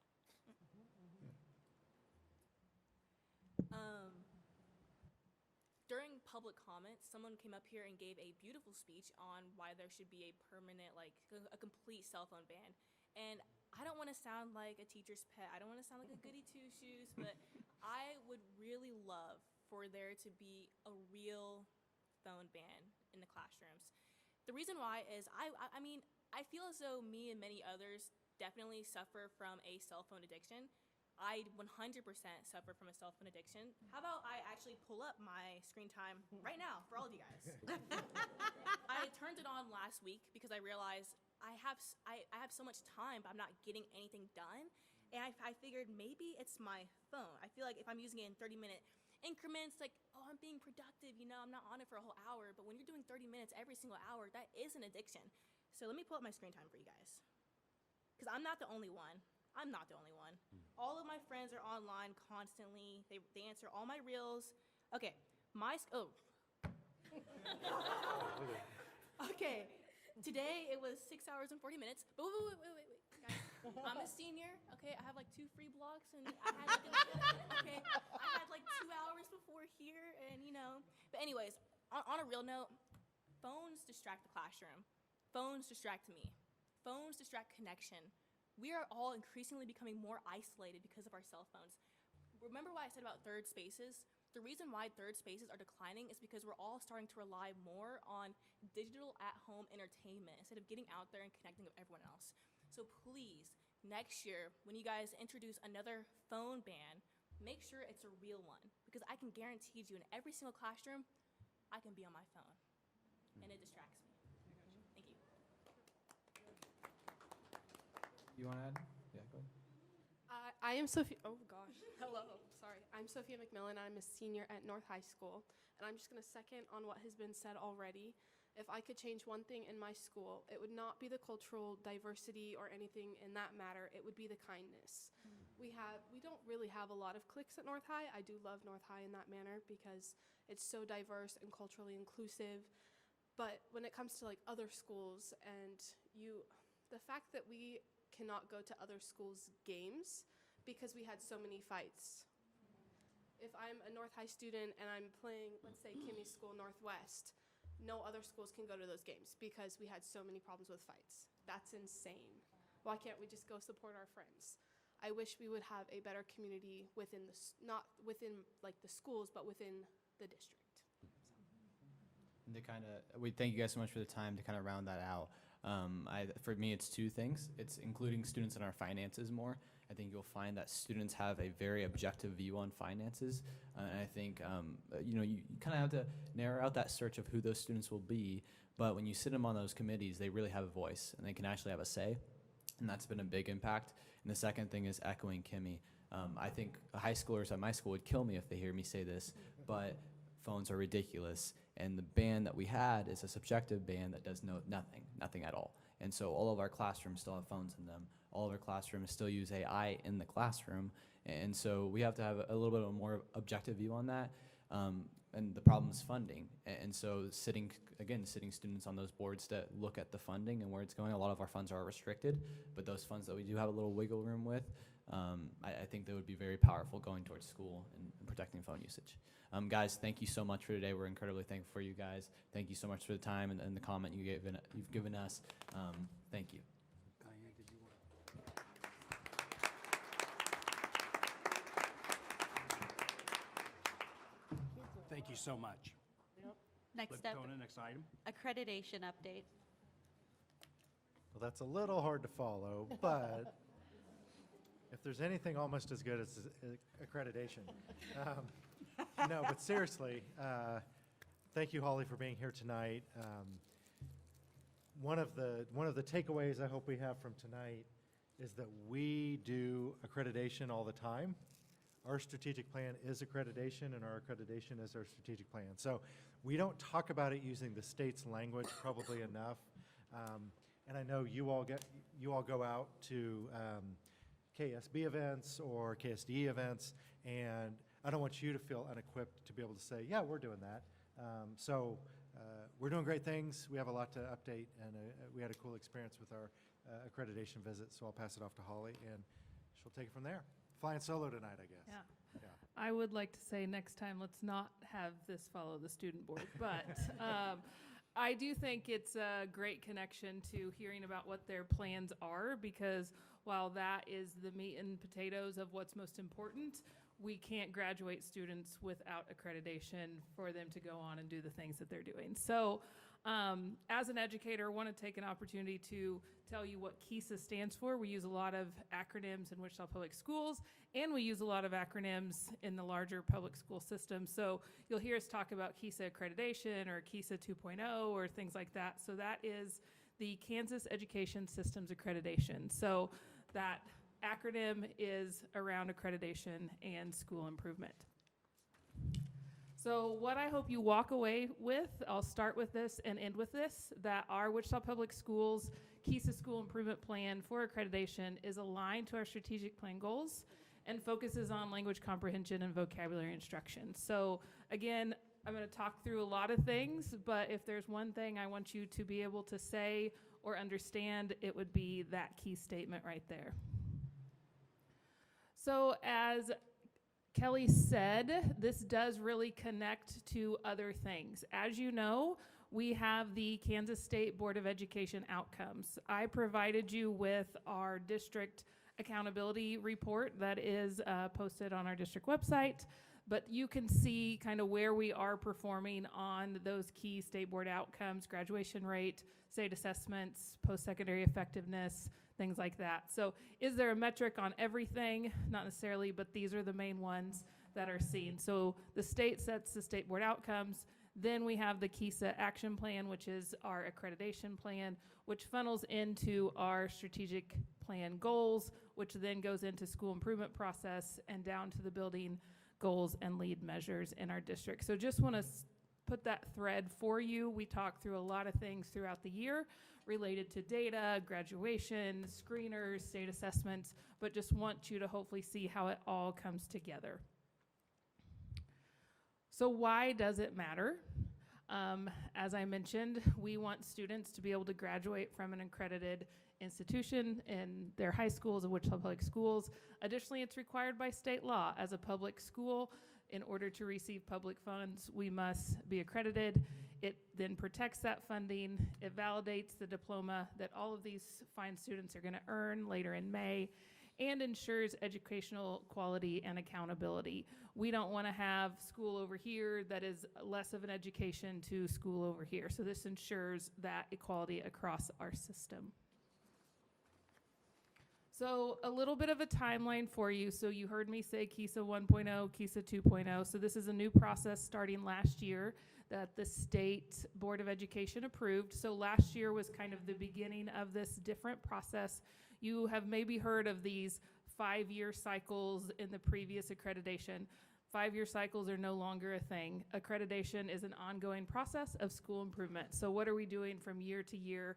During public comments, someone came up here and gave a beautiful speech on why there should be a permanent, like a complete cell phone ban. And I don't want to sound like a teacher's pet. I don't want to sound like a goody two-shoes, but I would really love for there to be a real phone ban in the classrooms. The reason why is I mean, I feel as though me and many others definitely suffer from a cell phone addiction. I 100% suffer from a cell phone addiction. How about I actually pull up my screen time right now for all of you guys? I turned it on last week because I realized I have so much time, but I'm not getting anything done. And I figured maybe it's my phone. I feel like if I'm using it in 30-minute increments, like, oh, I'm being productive, you know, I'm not on it for a whole hour. But when you're doing 30 minutes every single hour, that is an addiction. So let me pull up my screen time for you guys. Because I'm not the only one. I'm not the only one. All of my friends are online constantly. They answer all my reels. Okay, Okay, today it was 6 hours and 40 minutes. But wait, guys. I'm a senior, okay? I have like 2 free blocks, and I had like 2 hours before here, and you know. But anyways, on a real note, phones distract the classroom. Phones distract me. Phones distract connection. We are all increasingly becoming more isolated because of our cell phones. Remember what I said about third spaces? The reason why third spaces are declining is because we're all starting to rely more on digital at-home entertainment instead of getting out there and connecting with everyone else. So please, next year, when you guys introduce another phone ban, make sure it's a real one, because I can guarantee you in every single classroom, I can be on my phone, and it distracts me. Thank you. You want to add? Yeah, go ahead. I am Sophia. Oh gosh. Hello. Sorry. I'm Sophia McMillan. I'm a senior at North High School, and I'm just going to second on what has been said already. If I could change one thing in my school, it would not be the cultural diversity or anything in that matter. It would be the kindness. We don't really have a lot of cliques at North High. I do love North High in that manner because it's so diverse and culturally inclusive. But when it comes to like other schools, and the fact that we cannot go to other schools' games because we had so many fights. If I'm a North High student and I'm playing, let's say, KMEA School Northwest, no other schools can go to those games because we had so many problems with fights. That's insane. Why can't we just go support our friends? I wish we would have a better community within not within like the schools, but within the district. We thank you guys so much for the time to kind of round that out. For me, it's 2 things. It's including students in our finances more. I think you'll find that students have a very objective view on finances. And I think, you kind of have to narrow out that search of who those students will be. But when you sit them on those committees, they really have a voice and they can actually have a say. And that's been a big impact. And the second thing is echoing Kimmy. I think high schoolers at my school would kill me if they hear me say this, but phones are ridiculous. And the ban that we had is a subjective ban that does nothing at all. And so all of our classrooms still have phones in them. All of our classrooms still use AI in the classroom. And so we have to have a little bit of a more objective view on that. and the problem is funding. And so sitting students on those boards that look at the funding and where it's going, a lot of our funds are restricted, but those funds that we do have a little wiggle room with, I think they would be very powerful going towards school and protecting phone usage. Guys, thank you so much for today. We're incredibly thankful for you guys. Thank you so much for the time and the comment you've given us. Thank you. Thank you so much. Next up, Next item. accreditation update. Well, that's a little hard to follow, but if there's anything almost as good as accreditation. No, but seriously, thank you, Holly, for being here tonight. One of the takeaways I hope we have from tonight is that we do accreditation all the time. Our strategic plan is accreditation, and our accreditation is our strategic plan. So we don't talk about it using the state's language probably enough. And I know you all go out to KSB events or KSDE events, and I don't want you to feel unequipped to be able to say, yeah, we're doing that. So we're doing great things. We have a lot to update, and we had a cool experience with our accreditation visit, so I'll pass it off to Holly, and she'll take it from there. Flying solo tonight, I guess. Yeah. I would like to say next time, let's not have this follow the student board, but I do think it's a great connection to hearing about what their plans are, because while that is the meat and potatoes of what's most important, we can't graduate students without accreditation for them to go on and do the things that they're doing. So as an educator, I want to take an opportunity to tell you what KESA stands for. We use a lot of acronyms in Wichita Public Schools, and we use a lot of acronyms in the larger public school system. So you'll hear us talk about KESA accreditation or KESA 2.0 or things like that. So that is the Kansas Education Systems Accreditation. So that acronym is around accreditation and school improvement. So what I hope you walk away with, I'll start with this and end with this, that our Wichita Public Schools KESA School Improvement Plan for accreditation is aligned to our strategic plan goals and focuses on language comprehension and vocabulary instruction. So again, I'm going to talk through a lot of things, but if there's one thing I want you to be able to say or understand, it would be that key statement right there. So as Kelly said, this does really connect to other things. As you know, we have the Kansas State Board of Education outcomes. I provided you with our district accountability report that is posted on our district website, but you can see kind of where we are performing on those key state board outcomes: graduation rate, state assessments, post-secondary effectiveness, things like that. So is there a metric on everything? Not necessarily, but these are the main ones that are seen. So the state sets the state board outcomes. Then we have the KESA action plan, which is our accreditation plan, which funnels into our strategic plan goals, which then goes into school improvement process and down to the building goals and lead measures in our district. So just want to put that thread for you. We talk through a lot of things throughout the year related to data, graduation, screeners, state assessments, but just want you to hopefully see how it all comes together. So why does it matter? As I mentioned, we want students to be able to graduate from an accredited institution in their high schools of Wichita Public Schools. Additionally, it's required by state law. As a public school, in order to receive public funds, we must be accredited. It then protects that funding. It validates the diploma that all of these fine students are going to earn later in May, and ensures educational quality and accountability. We don't want to have school over here that is less of an education to school over here. So this ensures that equality across our system. So a little bit of a timeline for you. So you heard me say KESA 1.0, KESA 2.0. So this is a new process starting last year that the State Board of Education approved. So last year was kind of the beginning of this different process. You have maybe heard of these 5-year cycles in the previous accreditation. 5-year cycles are no longer a thing. Accreditation is an ongoing process of school improvement. So what are we doing from year to year?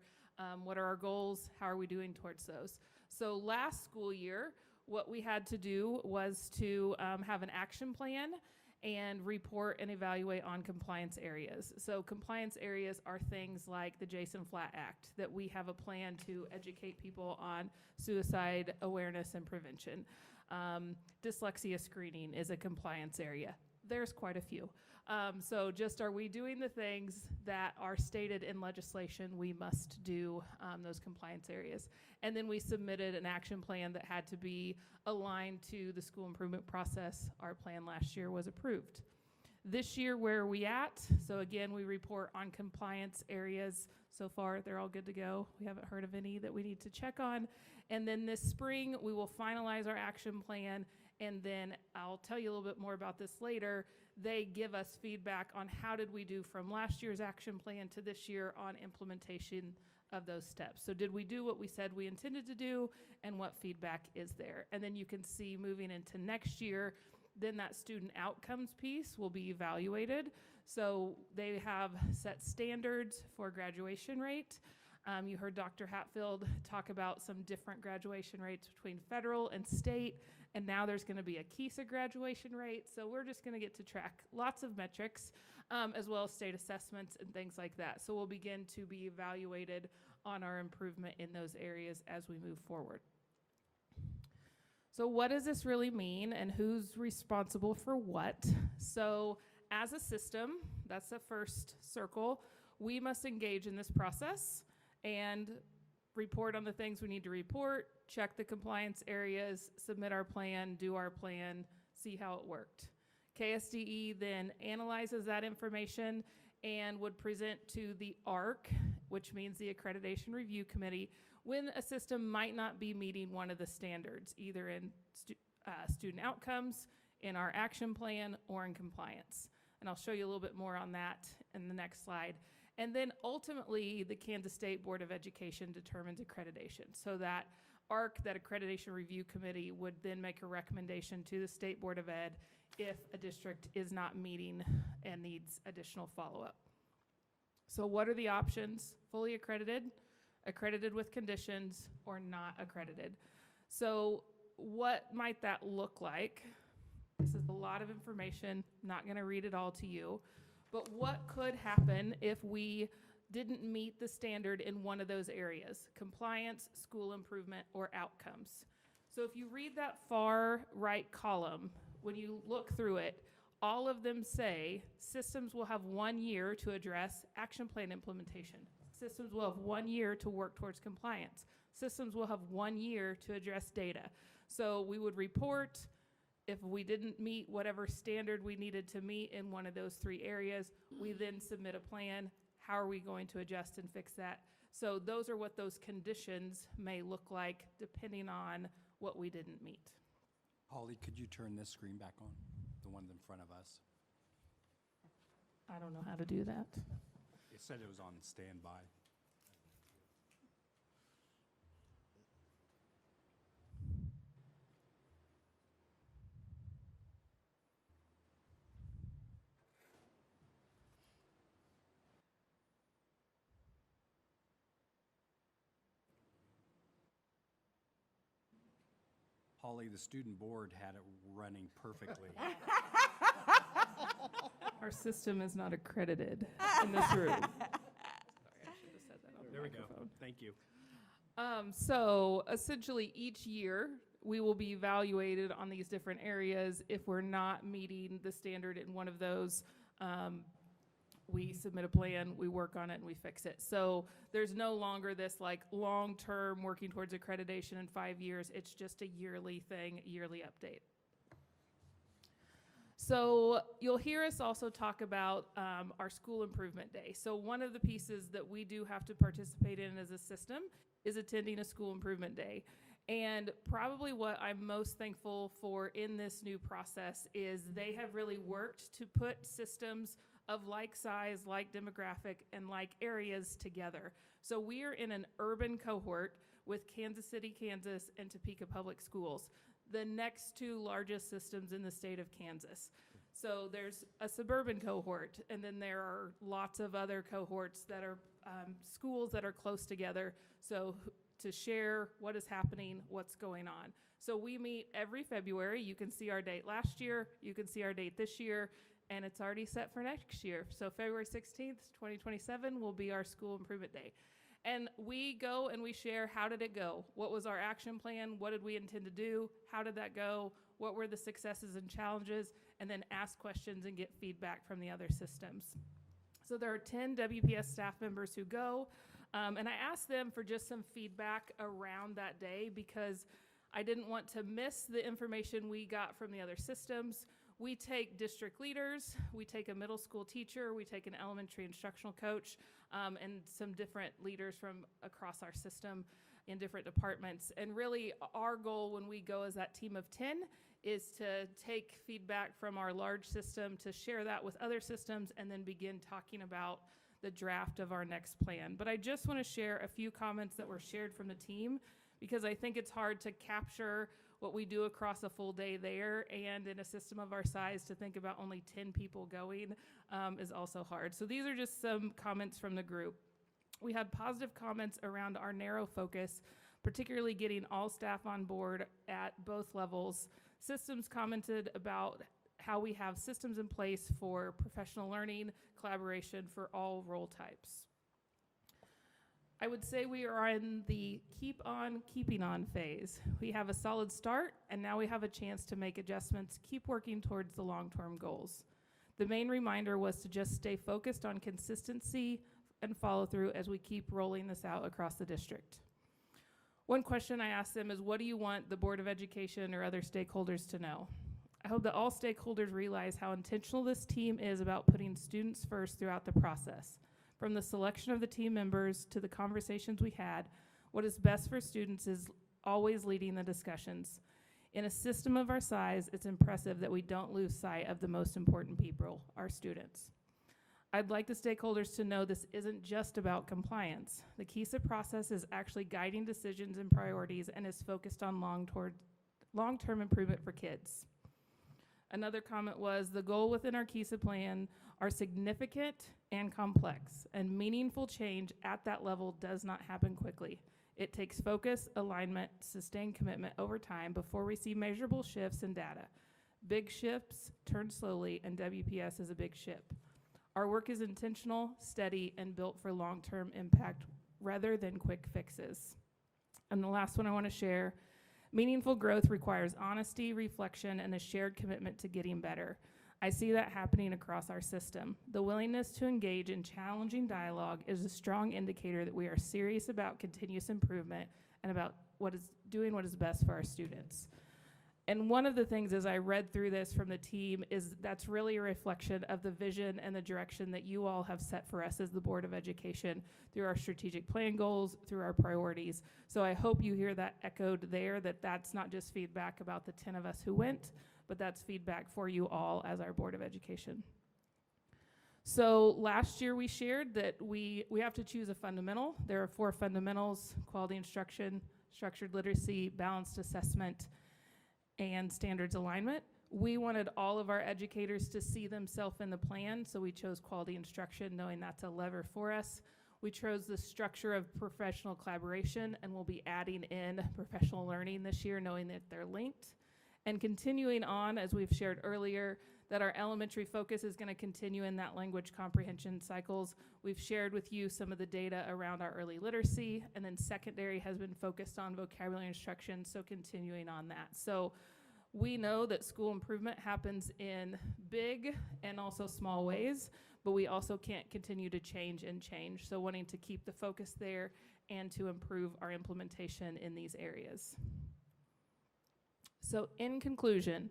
What are our goals? How are we doing towards those? So last school year, what we had to do was to have an action plan and report and evaluate on compliance areas. So compliance areas are things like the Jason Flatt Act, that we have a plan to educate people on suicide awareness and prevention. Dyslexia screening is a compliance area. There's quite a few. So just, are we doing the things that are stated in legislation we must do, those compliance areas? And then we submitted an action plan that had to be aligned to the school improvement process. Our plan last year was approved. This year, where are we at? So again, we report on compliance areas. So far, they're all good to go. We haven't heard of any that we need to check on. And then this spring, we will finalize our action plan, and then I'll tell you a little bit more about this later. They give us feedback on how did we do from last year's action plan to this year on implementation of those steps. So did we do what we said we intended to do, and what feedback is there? And then you can see moving into next year, then that student outcomes piece will be evaluated. So they have set standards for graduation rate. You heard Dr. Hatfield talk about some different graduation rates between federal and state, and now there's going to be a KESA graduation rate. So we're just going to get to track lots of metrics, as well as state assessments and things like that. So we'll begin to be evaluated on our improvement in those areas as we move forward. So what does this really mean, and who's responsible for what? So as a system, that's the first circle, we must engage in this process and report on the things we need to report, check the compliance areas, submit our plan, do our plan, see how it worked. KSDE then analyzes that information and would present to the ARC, which means the Accreditation Review Committee, when a system might not be meeting one of the standards, either in student outcomes, in our action plan, or in compliance. And I'll show you a little bit more on that in the next slide. And then ultimately, the Kansas State Board of Education determines accreditation. So that ARC, that Accreditation Review Committee, would then make a recommendation to the State Board of Ed if a district is not meeting and needs additional follow-up. So what are the options? Fully accredited, accredited with conditions, or not accredited. So what might that look like? This is a lot of information, not going to read it all to you. But what could happen if we didn't meet the standard in one of those areas? Compliance, school improvement, or outcomes. So if you read that far right column, when you look through it, all of them say systems will have 1 year to address action plan implementation. Systems will have 1 year to work towards compliance. Systems will have 1 year to address data. So we would report if we didn't meet whatever standard we needed to meet in one of those 3 areas. We then submit a plan. How are we going to adjust and fix that? So those are what those conditions may look like depending on what we didn't meet. Holly, could you turn this screen back on, the one in front of us? I don't know how to do that. It said it was on standby. Holly, the student board had it running perfectly. Our system is not accredited in this room. Sorry, I should have said that on the There we go. microphone. Thank you. So essentially each year we will be evaluated on these different areas. If we're not meeting the standard in one of those, we submit a plan, we work on it, and we fix it. So there's no longer this like long-term working towards accreditation in 5 years. It's just a yearly thing, a yearly update. So you'll hear us also talk about our school improvement day. So one of the pieces that we do have to participate in as a system is attending a school improvement day. And probably what I'm most thankful for in this new process is they have really worked to put systems of like size, like demographic, and like areas together. So we are in an urban cohort with Kansas City, Kansas, and Topeka Public Schools, the next 2 largest systems in the state of Kansas. So there's a suburban cohort, and then there are lots of other cohorts that are schools that are close together. So to share what is happening, what's going on. So we meet every February. You can see our date last year, you can see our date this year, and it's already set for next year. So February 16th, 2027 will be our school improvement day. And we go and we share, how did it go? What was our action plan? What did we intend to do? How did that go? What were the successes and challenges? And then ask questions and get feedback from the other systems. So there are 10 WPS staff members who go, and I asked them for just some feedback around that day because I didn't want to miss the information we got from the other systems. We take district leaders, we take a middle school teacher, we take an elementary instructional coach, and some different leaders from across our system in different departments. And really our goal when we go as that team of 10 is to take feedback from our large system, to share that with other systems, and then begin talking about the draft of our next plan. But I just want to share a few comments that were shared from the team because I think it's hard to capture what we do across a full day there, and in a system of our size to think about only 10 people going is also hard. So these are just some comments from the group. We had positive comments around our narrow focus, particularly getting all staff on board at both levels. Systems commented about how we have systems in place for professional learning, collaboration for all role types. I would say we are in the keep on keeping on phase. We have a solid start, and now we have a chance to make adjustments, keep working towards the long-term goals. The main reminder was to just stay focused on consistency and follow through as we keep rolling this out across the district. One question I asked them is, what do you want the Board of Education or other stakeholders to know? I hope that all stakeholders realize how intentional this team is about putting students first throughout the process. From the selection of the team members to the conversations we had, what is best for students is always leading the discussions. In a system of our size, it's impressive that we don't lose sight of the most important people, our students. I'd like the stakeholders to know this isn't just about compliance. The KESA process is actually guiding decisions and priorities and is focused on long-term improvement for kids. Another comment was, the goal within our KESA plan are significant and complex, and meaningful change at that level does not happen quickly. It takes focus, alignment, sustained commitment over time before we see measurable shifts in data. Big ships turn slowly, and WPS is a big ship. Our work is intentional, steady, and built for long-term impact rather than quick fixes. And the last one I want to share, meaningful growth requires honesty, reflection, and a shared commitment to getting better. I see that happening across our system. The willingness to engage in challenging dialogue is a strong indicator that we are serious about continuous improvement and about doing what is best for our students. And one of the things as I read through this from the team is that's really a reflection of the vision and the direction that you all have set for us as the Board of Education through our strategic plan goals, through our priorities. So I hope you hear that echoed there, that that's not just feedback about the 10 of us who went, but that's feedback for you all as our Board of Education. So last year we shared that we have to choose a fundamental. There are 4 fundamentals: quality instruction, structured literacy, balanced assessment, and standards alignment. We wanted all of our educators to see themselves in the plan, so we chose quality instruction, knowing that's a lever for us. We chose the structure of professional collaboration, and we'll be adding in professional learning this year, knowing that they're linked. And continuing on, as we've shared earlier, that our elementary focus is going to continue in that language comprehension cycles. We've shared with you some of the data around our early literacy, and then secondary has been focused on vocabulary instruction, so continuing on that. So we know that school improvement happens in big and also small ways, but we also can't continue to change and change. So wanting to keep the focus there and to improve our implementation in these areas. So in conclusion,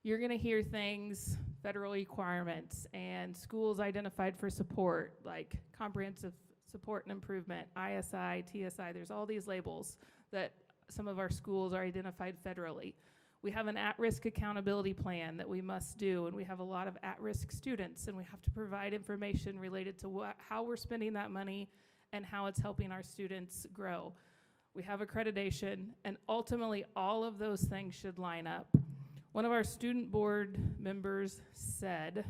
you're going to hear things, federal requirements, and schools identified for support, like comprehensive support and improvement, ISI, TSI, there's all these labels that some of our schools are identified federally. We have an at-risk accountability plan that we must do, and we have a lot of at-risk students, and we have to provide information related to how we're spending that money and how it's helping our students grow. We have accreditation, and ultimately all of those things should line up. One of our student board members said,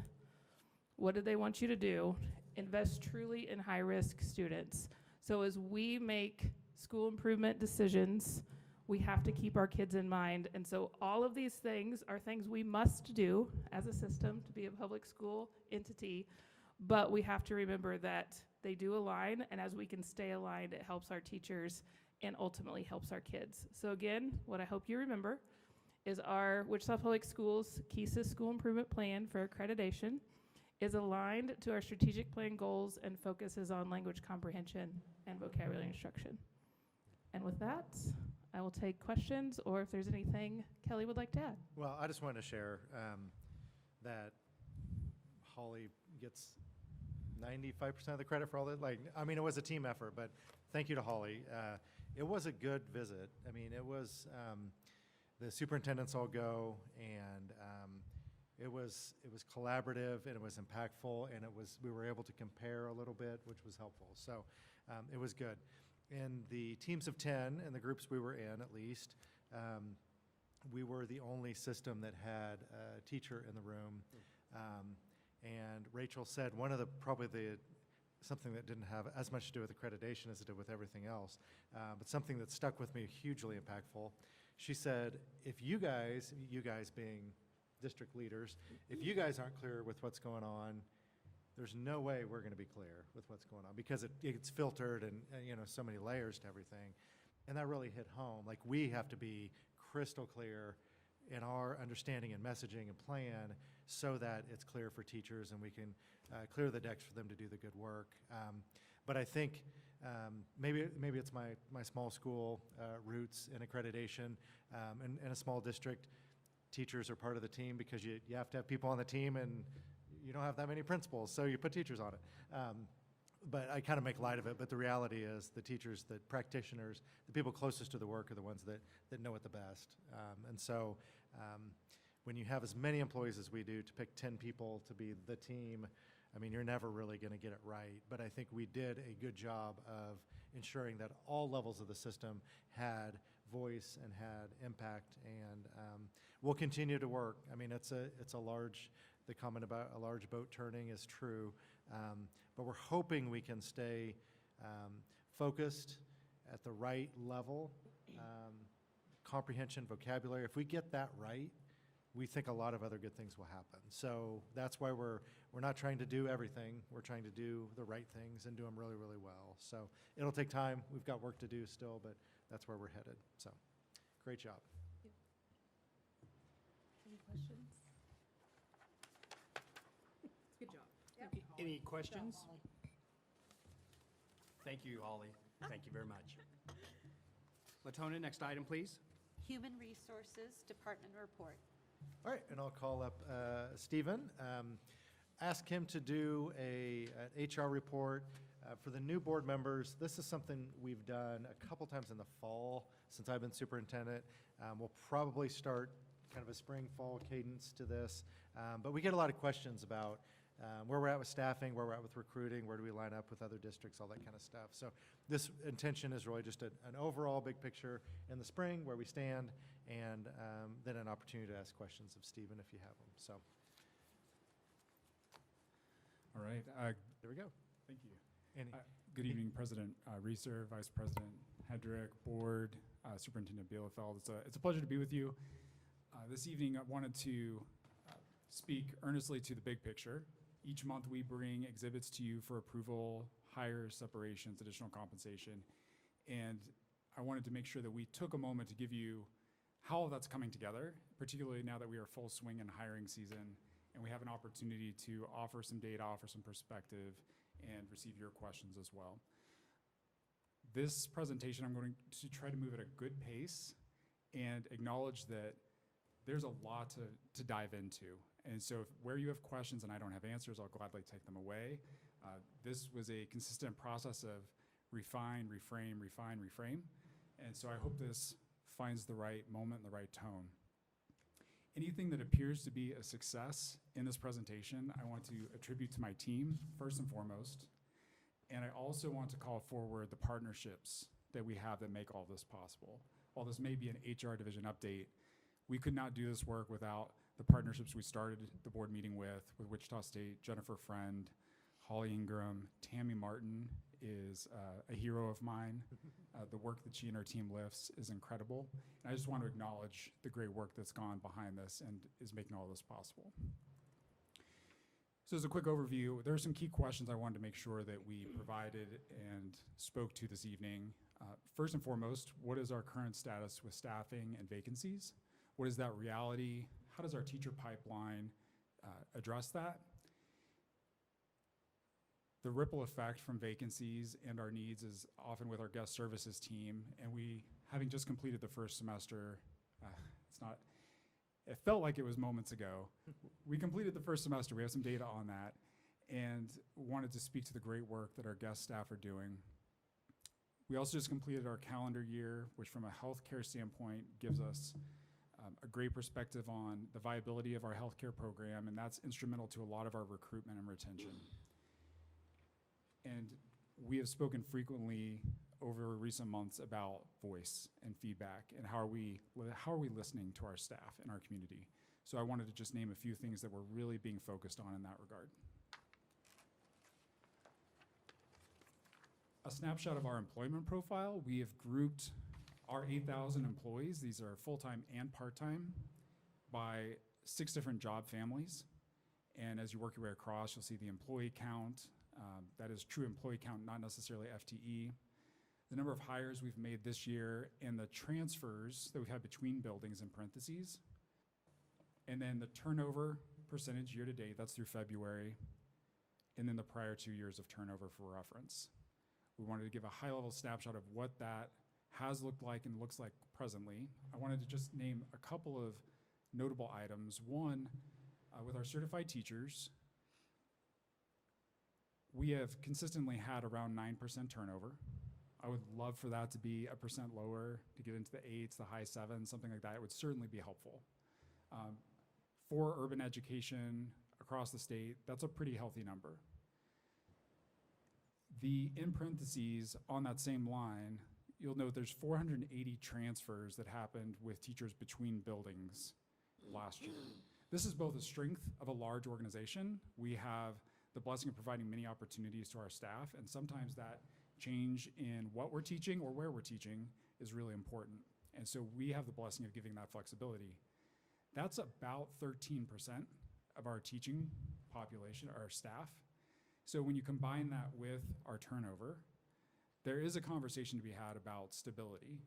what did they want you to do? Invest truly in high-risk students. So as we make school improvement decisions, we have to keep our kids in mind. And so all of these things are things we must do as a system to be a public school entity, but we have to remember that they do align, and as we can stay aligned, it helps our teachers and ultimately helps our kids. So again, what I hope you remember is our Wichita Public Schools KESA School Improvement Plan for accreditation is aligned to our strategic plan goals and focuses on language comprehension and vocabulary instruction. And with that, I will take questions, or if there's anything Kelly would like to add. Well, I just wanted to share that Holly gets 95% of the credit for all that. Like, I mean, it was a team effort, but thank you to Holly. It was a good visit. I mean, it was, the superintendents all go, and it was collaborative, and it was impactful, and we were able to compare a little bit, which was helpful. So it was good. In the teams of 10, and the groups we were in at least, we were the only system that had a teacher in the room. And Rachel said something that didn't have as much to do with accreditation as it did with everything else, but something that stuck with me, hugely impactful. She said, if you guys being district leaders, if you guys aren't clear with what's going on, there's no way we're going to be clear with what's going on, because it's filtered and so many layers to everything. And that really hit home. Like, we have to be crystal clear in our understanding and messaging and plan so that it's clear for teachers and we can clear the decks for them to do the good work. But I think maybe it's my small school roots in accreditation. In a small district, teachers are part of the team because you have to have people on the team, and you don't have that many principals, so you put teachers on it. But I kind of make light of it, but the reality is the teachers, the practitioners, the people closest to the work are the ones that know it the best. And so when you have as many employees as we do, to pick 10 people to be the team, I mean, you're never really going to get it right. But I think we did a good job of ensuring that all levels of the system had voice and had impact, and we'll continue to work. I mean, the comment about a large boat turning is true, but we're hoping we can stay focused at the right level, comprehension, vocabulary. If we get that right, we think a lot of other good things will happen. So that's why we're not trying to do everything. We're trying to do the right things and do them really, really well. So it'll take time. We've got work to do still, but that's where we're headed. So great job. Any questions? Good job. Any questions? Thank you, Holly. Thank you very much. Latona, next item, please. Human Resources Department report. All right, and I'll call up Stephen. Ask him to do an HR report. For the new board members, this is something we've done a couple times in the fall since I've been superintendent. We'll probably start kind of a spring-fall cadence to this. But we get a lot of questions about where we're at with staffing, where we're at with recruiting, where do we line up with other districts, all that kind of stuff. So this intention is really just an overall big picture in the spring, where we stand, and then an opportunity to ask questions of Stephen if you have them. So. All right. There we go. Thank you. Good evening, President Reeser, Vice President Hedrick, Board, Superintendent Bielefeld. It's a pleasure to be with you. This evening, I wanted to speak earnestly to the big picture. Each month, we bring exhibits to you for approval, hires, separations, additional compensation. And I wanted to make sure that we took a moment to give you how all that's coming together, particularly now that we are full swing in hiring season, and we have an opportunity to offer some data, offer some perspective, and receive your questions as well. This presentation, I'm going to try to move at a good pace and acknowledge that there's a lot to dive into. And so where you have questions and I don't have answers, I'll gladly take them away. This was a consistent process of refine, reframe, refine, reframe. And so I hope this finds the right moment and the right tone. Anything that appears to be a success in this presentation, I want to attribute to my team, first and foremost. And I also want to call forward the partnerships that we have that make all this possible. While this may be an HR division update, we could not do this work without the partnerships we started the board meeting with Wichita State, Jennifer Friend, Holly Ingram, Tammy Martin is a hero of mine. The work that she and her team lifts is incredible. And I just want to acknowledge the great work that's gone behind this and is making all this possible. So as a quick overview, there are some key questions I wanted to make sure that we provided and spoke to this evening. First and foremost, what is our current status with staffing and vacancies? What is that reality? How does our teacher pipeline address that? The ripple effect from vacancies and our needs is often with our guest services team, and we, having just completed the first semester, it felt like it was moments ago. We completed the first semester, we have some data on that, and wanted to speak to the great work that our guest staff are doing. We also just completed our calendar year, which from a healthcare standpoint gives us a great perspective on the viability of our healthcare program, and that's instrumental to a lot of our recruitment and retention. And we have spoken frequently over recent months about voice and feedback and how are we listening to our staff and our community. So I wanted to just name a few things that we're really being focused on in that regard. A snapshot of our employment profile. We have grouped our 8,000 employees, these are full-time and part-time, by 6 different job families. And as you work your way across, you'll see the employee count. That is true employee count, not necessarily FTE. The number of hires we've made this year and the transfers that we've had between buildings in parentheses. And then the turnover percentage year to date, that's through February. And then the prior 2 years of turnover for reference. We wanted to give a high-level snapshot of what that has looked like and looks like presently. I wanted to just name a couple of notable items. One, with our certified teachers, we have consistently had around 9% turnover. I would love for that to be 1% lower, to get into the 8s, the high 7s, something like that. It would certainly be helpful. For urban education across the state, that's a pretty healthy number. In parentheses, on that same line, you'll note there's 480 transfers that happened with teachers between buildings last year. This is both a strength of a large organization. We have the blessing of providing many opportunities to our staff, and sometimes that change in what we're teaching or where we're teaching is really important. And so we have the blessing of giving that flexibility. That's about 13% of our teaching population, our staff. So when you combine that with our turnover, there is a conversation to be had about stability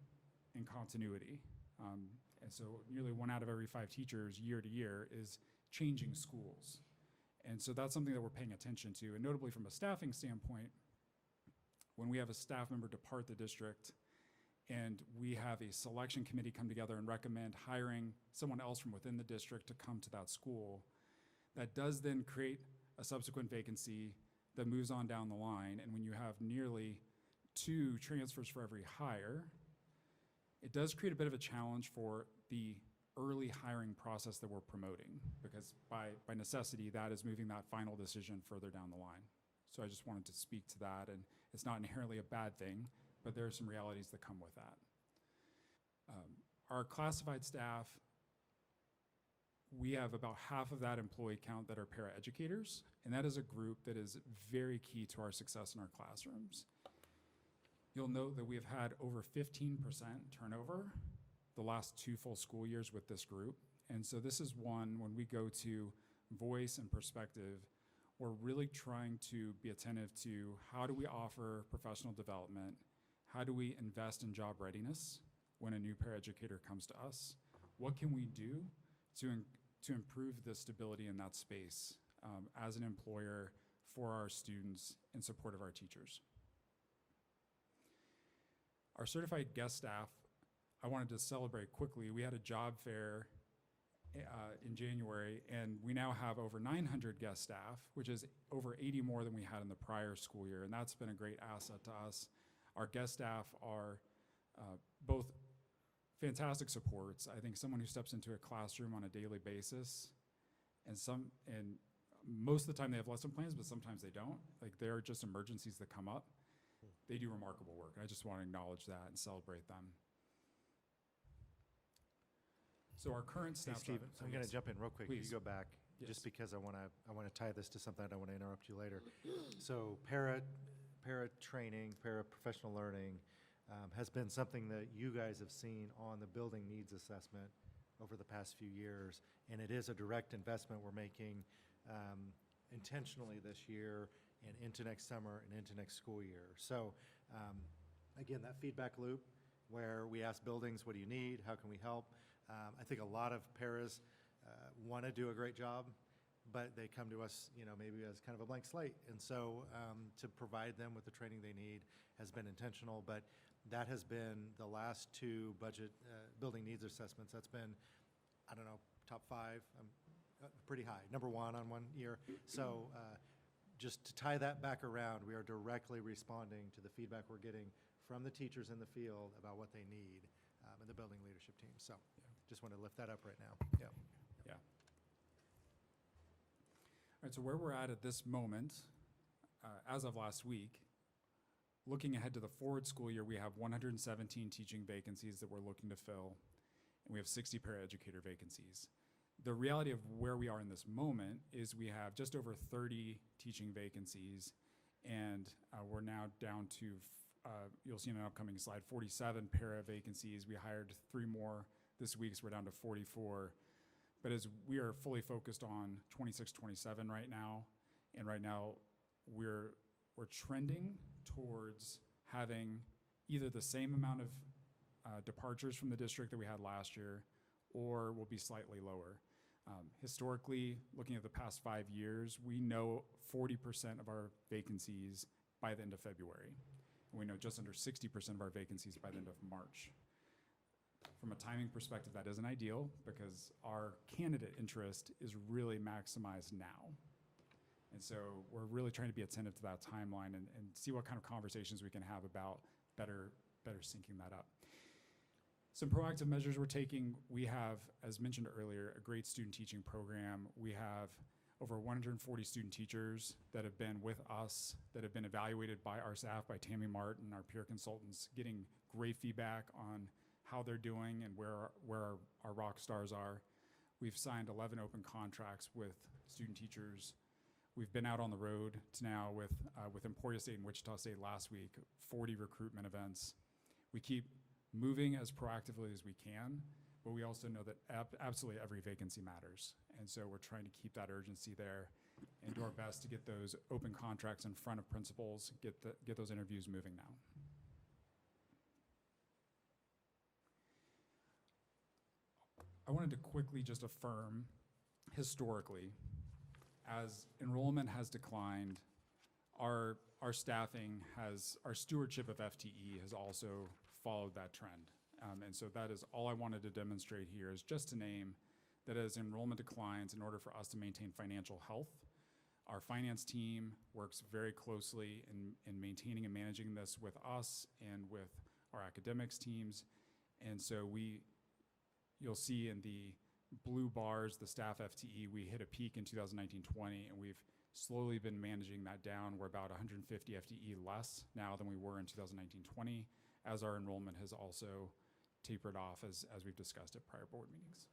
and continuity. And so nearly 1 out of every 5 teachers year to year is changing schools. And so that's something that we're paying attention to. And notably from a staffing standpoint, when we have a staff member depart the district and we have a selection committee come together and recommend hiring someone else from within the district to come to that school, that does then create a subsequent vacancy that moves on down the line. And when you have nearly 2 transfers for every hire, it does create a bit of a challenge for the early hiring process that we're promoting, because by necessity, that is moving that final decision further down the line. So I just wanted to speak to that, and it's not inherently a bad thing, but there are some realities that come with that. Our classified staff, we have about half of that employee count that are paraeducators, and that is a group that is very key to our success in our classrooms. You'll note that we have had over 15% turnover the last 2 full school years with this group. And so this is one, when we go to voice and perspective, we're really trying to be attentive to how do we offer professional development, how do we invest in job readiness when a new paraeducator comes to us, what can we do to improve the stability in that space as an employer for our students in support of our teachers. Our certified guest staff, I wanted to celebrate quickly. We had a job fair in January, and we now have over 900 guest staff, which is over 80 more than we had in the prior school year, and that's been a great asset to us. Our guest staff are both fantastic supports. I think someone who steps into a classroom on a daily basis, and most of the time they have lesson plans, but sometimes they don't. Like, there are just emergencies that come up. They do remarkable work. I just want to acknowledge that and celebrate them. So our current Hey, snapshot. Steve, I'm going to jump in real quick. Please. You go back, Yes. just because I want to tie this to something. I don't want to interrupt you later. So para-training, para-professional learning has been something that you guys have seen on the building needs assessment over the past few years, and it is a direct investment we're making intentionally this year and into next summer and into next school year. So again, that feedback loop where we ask buildings, what do you need? How can we help? I think a lot of paras want to do a great job, but they come to us, maybe as kind of a blank slate. And so to provide them with the training they need has been intentional, but that has been the last two budget building needs assessments. That's been, I don't know, top 5, pretty high, number 1 on one year. So just to tie that back around, we are directly responding to the feedback we're getting from the teachers in the field about what they need in the building leadership team. So just want to lift that up right now. Yeah. Yeah. All right, so where we're at this moment, as of last week, looking ahead to the forward school year, we have 117 teaching vacancies that we're looking to fill, and we have 60 paraeducator vacancies. The reality of where we are in this moment is we have just over 30 teaching vacancies, and we're now down to, you'll see in an upcoming slide, 47 para vacancies. We hired 3 more this week, so we're down to 44. But as we are fully focused on 26, 27 right now, and right now we're trending towards having either the same amount of departures from the district that we had last year, or will be slightly lower. Historically, looking at the past 5 years, we know 40% of our vacancies by the end of February. And we know just under 60% of our vacancies by the end of March. From a timing perspective, that isn't ideal because our candidate interest is really maximized now. And so we're really trying to be attentive to that timeline and see what kind of conversations we can have about better syncing that up. Some proactive measures we're taking, we have, as mentioned earlier, a great student teaching program. We have over 140 student teachers that have been with us, that have been evaluated by our staff, by Tammy Martin, our peer consultants, getting great feedback on how they're doing and where our rock stars are. We've signed 11 open contracts with student teachers. We've been out on the road to now with Emporia State and Wichita State last week, 40 recruitment events. We keep moving as proactively as we can, but we also know that absolutely every vacancy matters. And so we're trying to keep that urgency there and do our best to get those open contracts in front of principals, get those interviews moving now. I wanted to quickly just affirm, historically, as enrollment has declined, our staffing our stewardship of FTE has also followed that trend. And so that is all I wanted to demonstrate here, is just to name that as enrollment declines, in order for us to maintain financial health, our finance team works very closely in maintaining and managing this with us and with our academics teams. And so you'll see in the blue bars, the staff FTE, we hit a peak in 2019-20, and we've slowly been managing that down. We're about 150 FTE less now than we were in 2019-20, as our enrollment has also tapered off, as we've discussed at prior board meetings.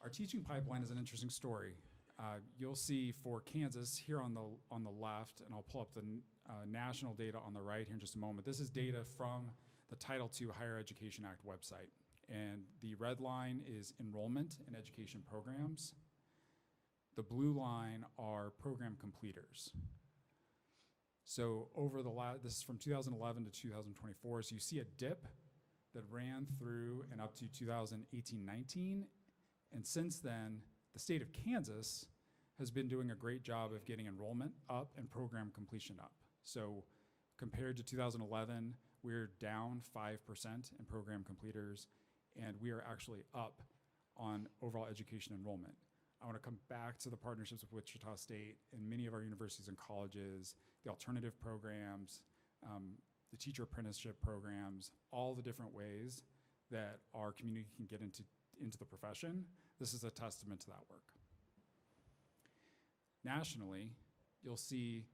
Our teaching pipeline is an interesting story. You'll see for Kansas here on the left, and I'll pull up the national data on the right here in just a moment. This is data from the Title II Higher Education Act website. And the red line is enrollment in education programs. The blue line are program completers. So over this is from 2011 to 2024, so you see a dip that ran through and up to 2018-19. And since then, the state of Kansas has been doing a great job of getting enrollment up and program completion up. So compared to 2011, we're down 5% in program completers, and we are actually up on overall education enrollment. I want to come back to the partnerships with Wichita State and many of our universities and colleges, the alternative programs, the teacher apprenticeship programs, all the different ways that our community can get into the profession. This is a testament to that work. Nationally, you'll see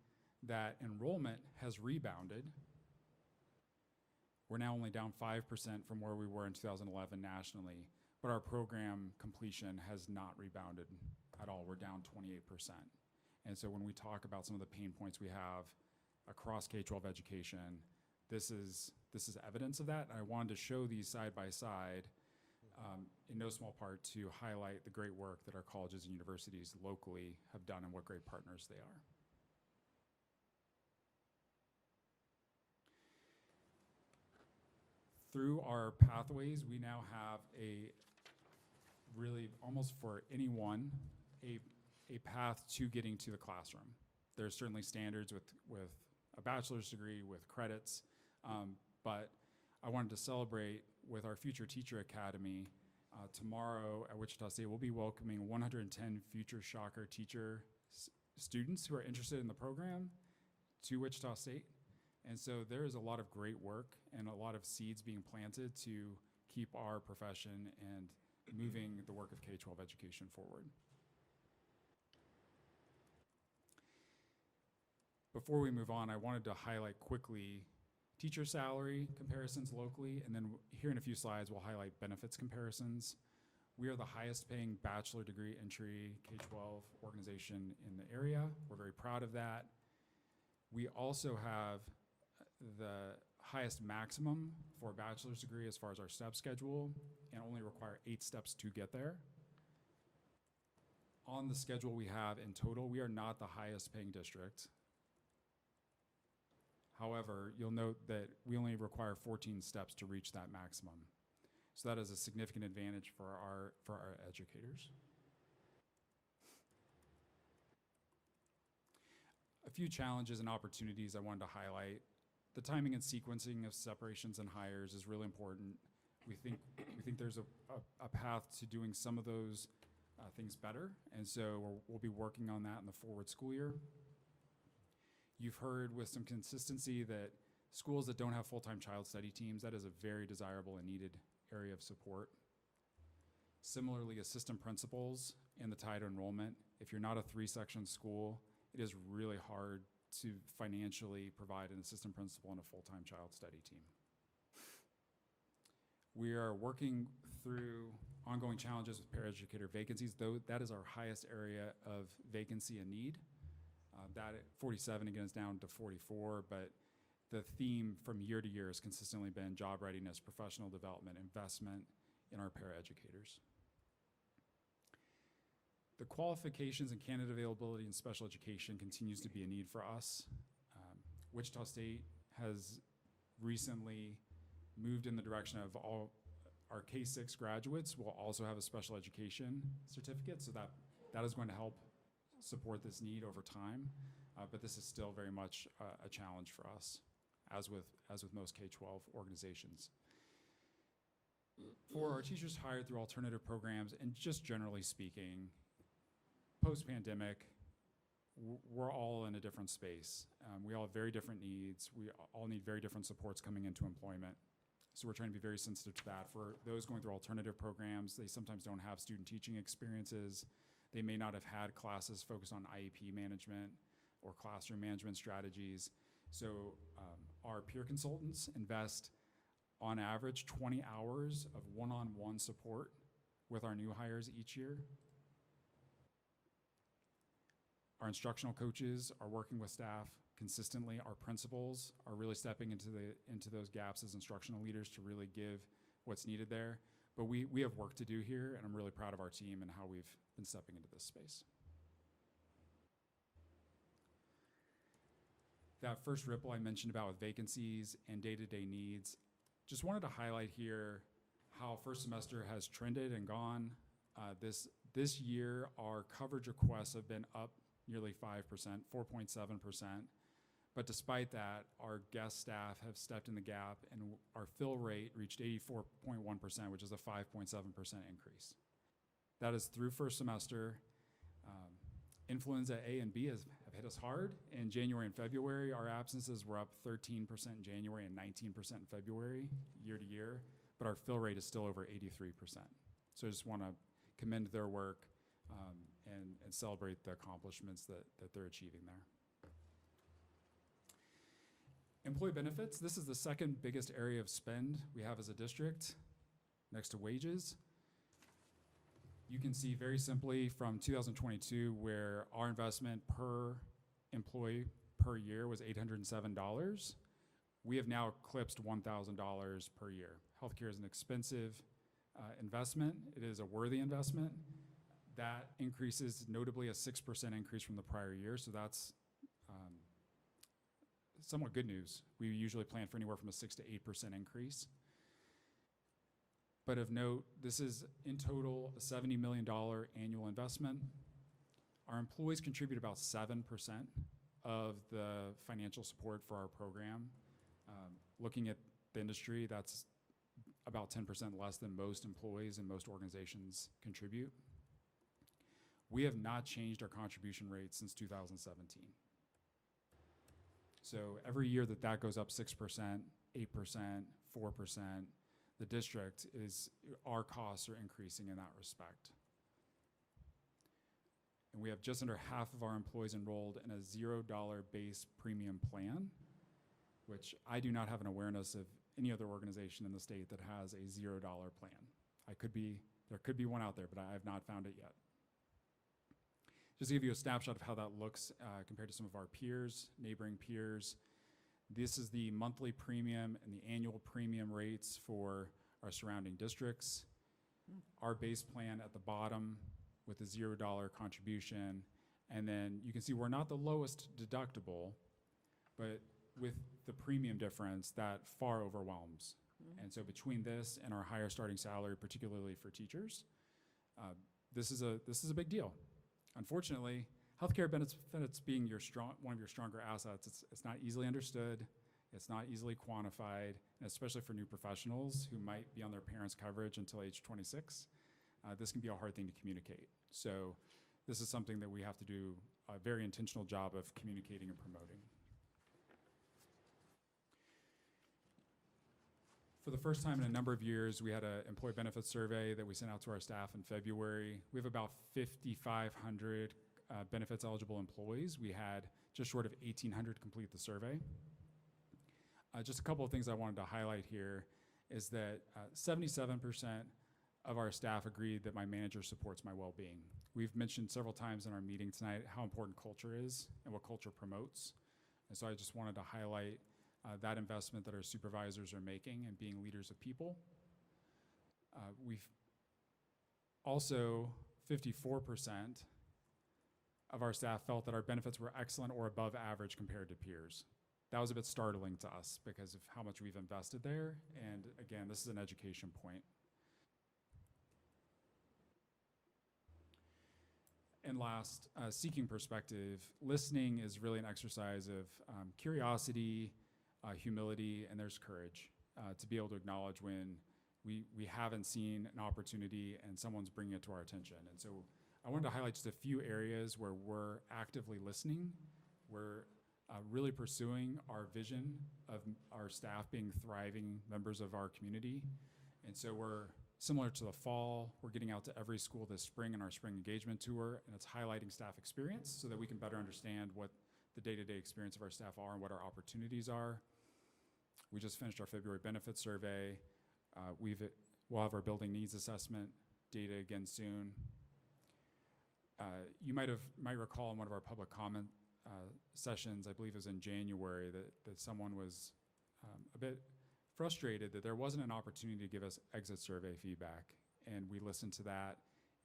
that enrollment has rebounded. We're now only down 5% from where we were in 2011 nationally, but our program completion has not rebounded at all. We're down 28%. And so when we talk about some of the pain points we have across K-12 education, this is evidence of that. And I wanted to show these side by side, in no small part to highlight the great work that our colleges and universities locally have done and what great partners they are. Through our pathways, we now have a really, almost for anyone, a path to getting to the classroom. There's certainly standards with a bachelor's degree, with credits, but I wanted to celebrate with our Future Teacher Academy. Tomorrow at Wichita State, we'll be welcoming 110 future Shocker teacher students who are interested in the program to Wichita State. And so there is a lot of great work and a lot of seeds being planted to keep our profession and moving the work of K-12 education forward. Before we move on, I wanted to highlight quickly teacher salary comparisons locally, and then here in a few slides, we'll highlight benefits comparisons. We are the highest paying bachelor degree entry K-12 organization in the area. We're very proud of that. We also have the highest maximum for a bachelor's degree as far as our step schedule, and only require 8 steps to get there. On the schedule we have in total, we are not the highest paying district. However, you'll note that we only require 14 steps to reach that maximum. So that is a significant advantage for our educators. A few challenges and opportunities I wanted to highlight. The timing and sequencing of separations and hires is really important. We think there's a path to doing some of those things better, and so we'll be working on that in the forward school year. You've heard with some consistency that schools that don't have full-time child study teams, that is a very desirable and needed area of support. Similarly, assistant principals in the tie to enrollment. If you're not a 3-section school, it is really hard to financially provide an assistant principal and a full-time child study team. We are working through ongoing challenges with paraeducator vacancies, though that is our highest area of vacancy and need. That at 47 again is down to 44, but the theme from year to year has consistently been job readiness, professional development, investment in our paraeducators. The qualifications and candidate availability in special education continues to be a need for us. Wichita State has recently moved in the direction of all our K-6 graduates will also have a special education certificate, so that is going to help support this need over time, but this is still very much a challenge for us, as with most K-12 organizations. For our teachers hired through alternative programs, and just generally speaking, post-pandemic, we're all in a different space. We all have very different needs. We all need very different supports coming into employment. So we're trying to be very sensitive to that. For those going through alternative programs, they sometimes don't have student teaching experiences. They may not have had classes focused on IEP management or classroom management strategies. So our peer consultants invest, on average, 20 hours of one-on-one support with our new hires each year. Our instructional coaches are working with staff consistently. Our principals are really stepping into those gaps as instructional leaders to really give what's needed there. But we have work to do here, and I'm really proud of our team and how we've been stepping into this space. That first ripple I mentioned about with vacancies and day-to-day needs, just wanted to highlight here how first semester has trended and gone. This year, our coverage requests have been up nearly 5%, 4.7%. But despite that, our guest staff have stepped in the gap, and our fill rate reached 84.1%, which is a 5.7% increase. That is through first semester. Influenza A and B have hit us hard. In January and February, our absences were up 13% in January and 19% in February, year to year, but our fill rate is still over 83%. So I just want to commend their work and celebrate the accomplishments that they're achieving there. Employee benefits, this is the second biggest area of spend we have as a district, next to wages. You can see very simply from 2022 where our investment per employee per year was $807. We have now eclipsed $1,000 per year. Healthcare is an expensive investment. It is a worthy investment. That increases notably a 6% increase from the prior year, so that's somewhat good news. We usually plan for anywhere from a 6 to 8% increase. But of note, this is in total a $70 million annual investment. Our employees contribute about 7% of the financial support for our program. Looking at the industry, that's about 10% less than most employees and most organizations contribute. We have not changed our contribution rate since 2017. So every year that goes up 6%, 8%, 4%, the district our costs are increasing in that respect. And we have just under half of our employees enrolled in a $0 base premium plan, which I do not have an awareness of any other organization in the state that has a $0 plan. There could be one out there, but I have not found it yet. Just to give you a snapshot of how that looks compared to some of our peers, neighboring peers. This is the monthly premium and the annual premium rates for our surrounding districts. Our base plan at the bottom with a $0 contribution. And then you can see we're not the lowest deductible, but with the premium difference, that far overwhelms. And so between this and our higher starting salary, particularly for teachers, this is a big deal. Unfortunately, healthcare benefits being one of your stronger assets, it's not easily understood, it's not easily quantified, and especially for new professionals who might be on their parents' coverage until age 26, this can be a hard thing to communicate. So this is something that we have to do a very intentional job of communicating and promoting. For the first time in a number of years, we had an employee benefits survey that we sent out to our staff in February. We have about 5,500 benefits eligible employees. We had just short of 1,800 complete the survey. Just a couple of things I wanted to highlight here is that 77% of our staff agreed that my manager supports my well-being. We've mentioned several times in our meeting tonight how important culture is and what culture promotes. And so I just wanted to highlight that investment that our supervisors are making and being leaders of people. We've also, 54% of our staff felt that our benefits were excellent or above average compared to peers. That was a bit startling to us because of how much we've invested there. And again, this is an education point. And last, seeking perspective, listening is really an exercise of curiosity, humility, and there's courage to be able to acknowledge when we haven't seen an opportunity and someone's bringing it to our attention. And so I wanted to highlight just a few areas where we're actively listening. We're really pursuing our vision of our staff being thriving members of our community. And so we're similar to the fall, we're getting out to every school this spring in our spring engagement tour, and it's highlighting staff experience so that we can better understand what the day-to-day experience of our staff are and what our opportunities are. We just finished our February benefits survey. We'll have our building needs assessment data again soon. You might recall in one of our public comment sessions, I believe it was in January, that someone was a bit frustrated that there wasn't an opportunity to give us exit survey feedback. And we listened to that,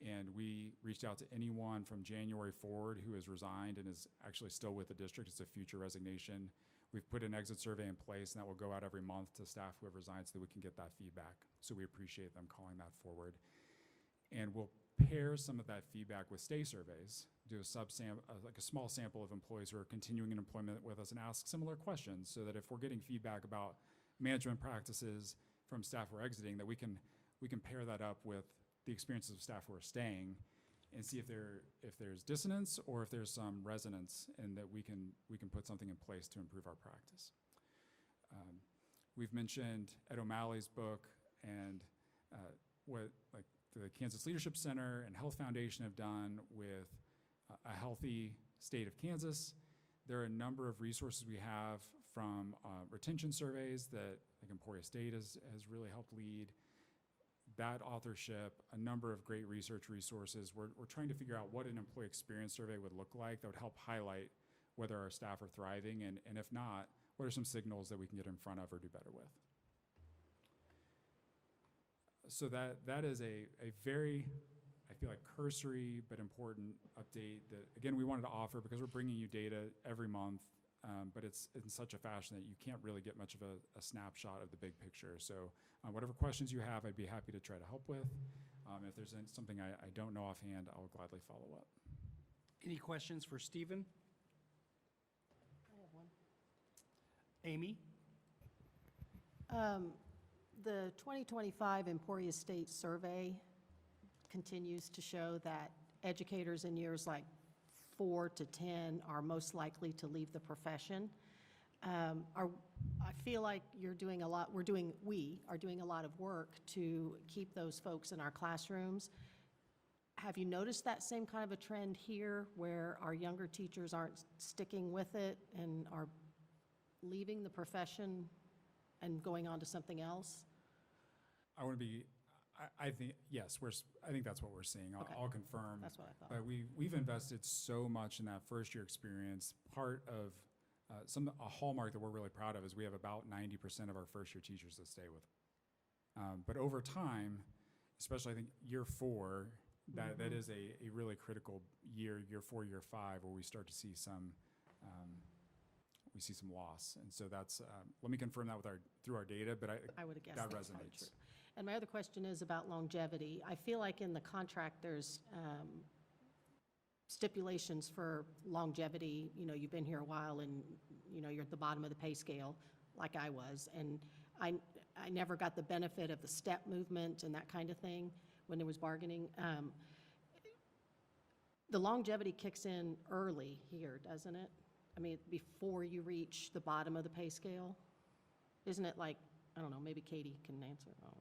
and we reached out to anyone from January forward who has resigned and is actually still with the district. It's a future resignation. We've put an exit survey in place, and that will go out every month to staff who have resigned so that we can get that feedback. So we appreciate them calling that forward. And we'll pair some of that feedback with stay surveys, do a small sample of employees who are continuing in employment with us and ask similar questions so that if we're getting feedback about management practices from staff who are exiting, that we can pair that up with the experiences of staff who are staying and see if there's dissonance or if there's some resonance, and that we can put something in place to improve our practice. We've mentioned Ed O'Malley's book and what the Kansas Leadership Center and Health Foundation have done with a healthy state of Kansas. There are a number of resources we have from retention surveys that Emporia State has really helped lead. that authorship, a number of great research resources. We're trying to figure out what an employee experience survey would look like that would help highlight whether our staff are thriving, and if not, what are some signals that we can get in front of or do better with. So that is a very, I feel like, cursory but important update that, again, we wanted to offer because we're bringing you data every month, but it's in such a fashion that you can't really get much of a snapshot of the big picture. So whatever questions you have, I'd be happy to try to help with. If there's something I don't know offhand, I'll gladly follow up. Any questions for Stephen? I have one. Amy? The 2025 Emporia State Survey continues to show that educators in years like 4 to 10 are most likely to leave the profession. I feel like you're doing a lot, we are doing a lot of work to keep those folks in our classrooms. Have you noticed that same kind of a trend here where our younger teachers aren't sticking with it and are leaving the profession and going on to something else? I want to be, I think, yes, I think that's what we're seeing. I'll confirm. That's what I thought. But we've invested so much in that first year experience. Part of a hallmark that we're really proud of is we have about 90% of our first year teachers that stay with us. But over time, especially I think year 4, that is a really critical year 4, year 5, where we start to see some loss. And so that's, let me confirm that through our data, but I would have guessed that that's probably resonates. true. And my other question is about longevity. I feel like in the contract, there's stipulations for longevity. You know, you've been here a while and, you know, you're at the bottom of the pay scale, like I was. And I never got the benefit of the step movement and that kind of thing when there was bargaining. The longevity kicks in early here, doesn't it? I mean, before you reach the bottom of the pay scale? Isn't it like, I don't know, maybe Katie can answer. Oh.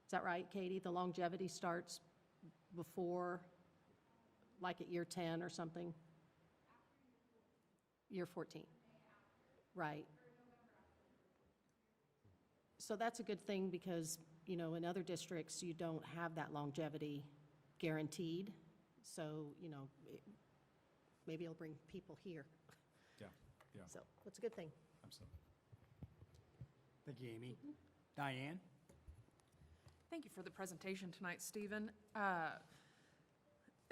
Is that right, Katie? The longevity starts before, like at year 10 or something? Year 14. Right. So that's a good thing because, you know, in other districts, you don't have that longevity guaranteed. So, you know, maybe it'll bring people here. Yeah. So that's a good thing. Absolutely. Thank you, Amy. Diane? Thank you for the presentation tonight, Stephen. I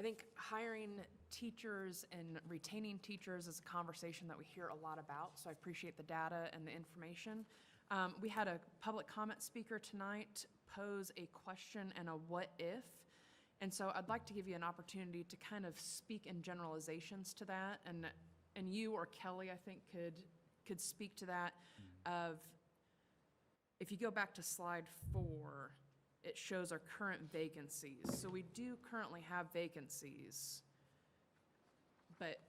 think hiring teachers and retaining teachers is a conversation that we hear a lot about, so I appreciate the data and the information. We had a public comment speaker tonight pose a question and a what if, and so I'd like to give you an opportunity to kind of speak in generalizations to that, and you or Kelly, I think, could speak to that of, if you go back to slide 4, it shows our current vacancies. So we do currently have vacancies, but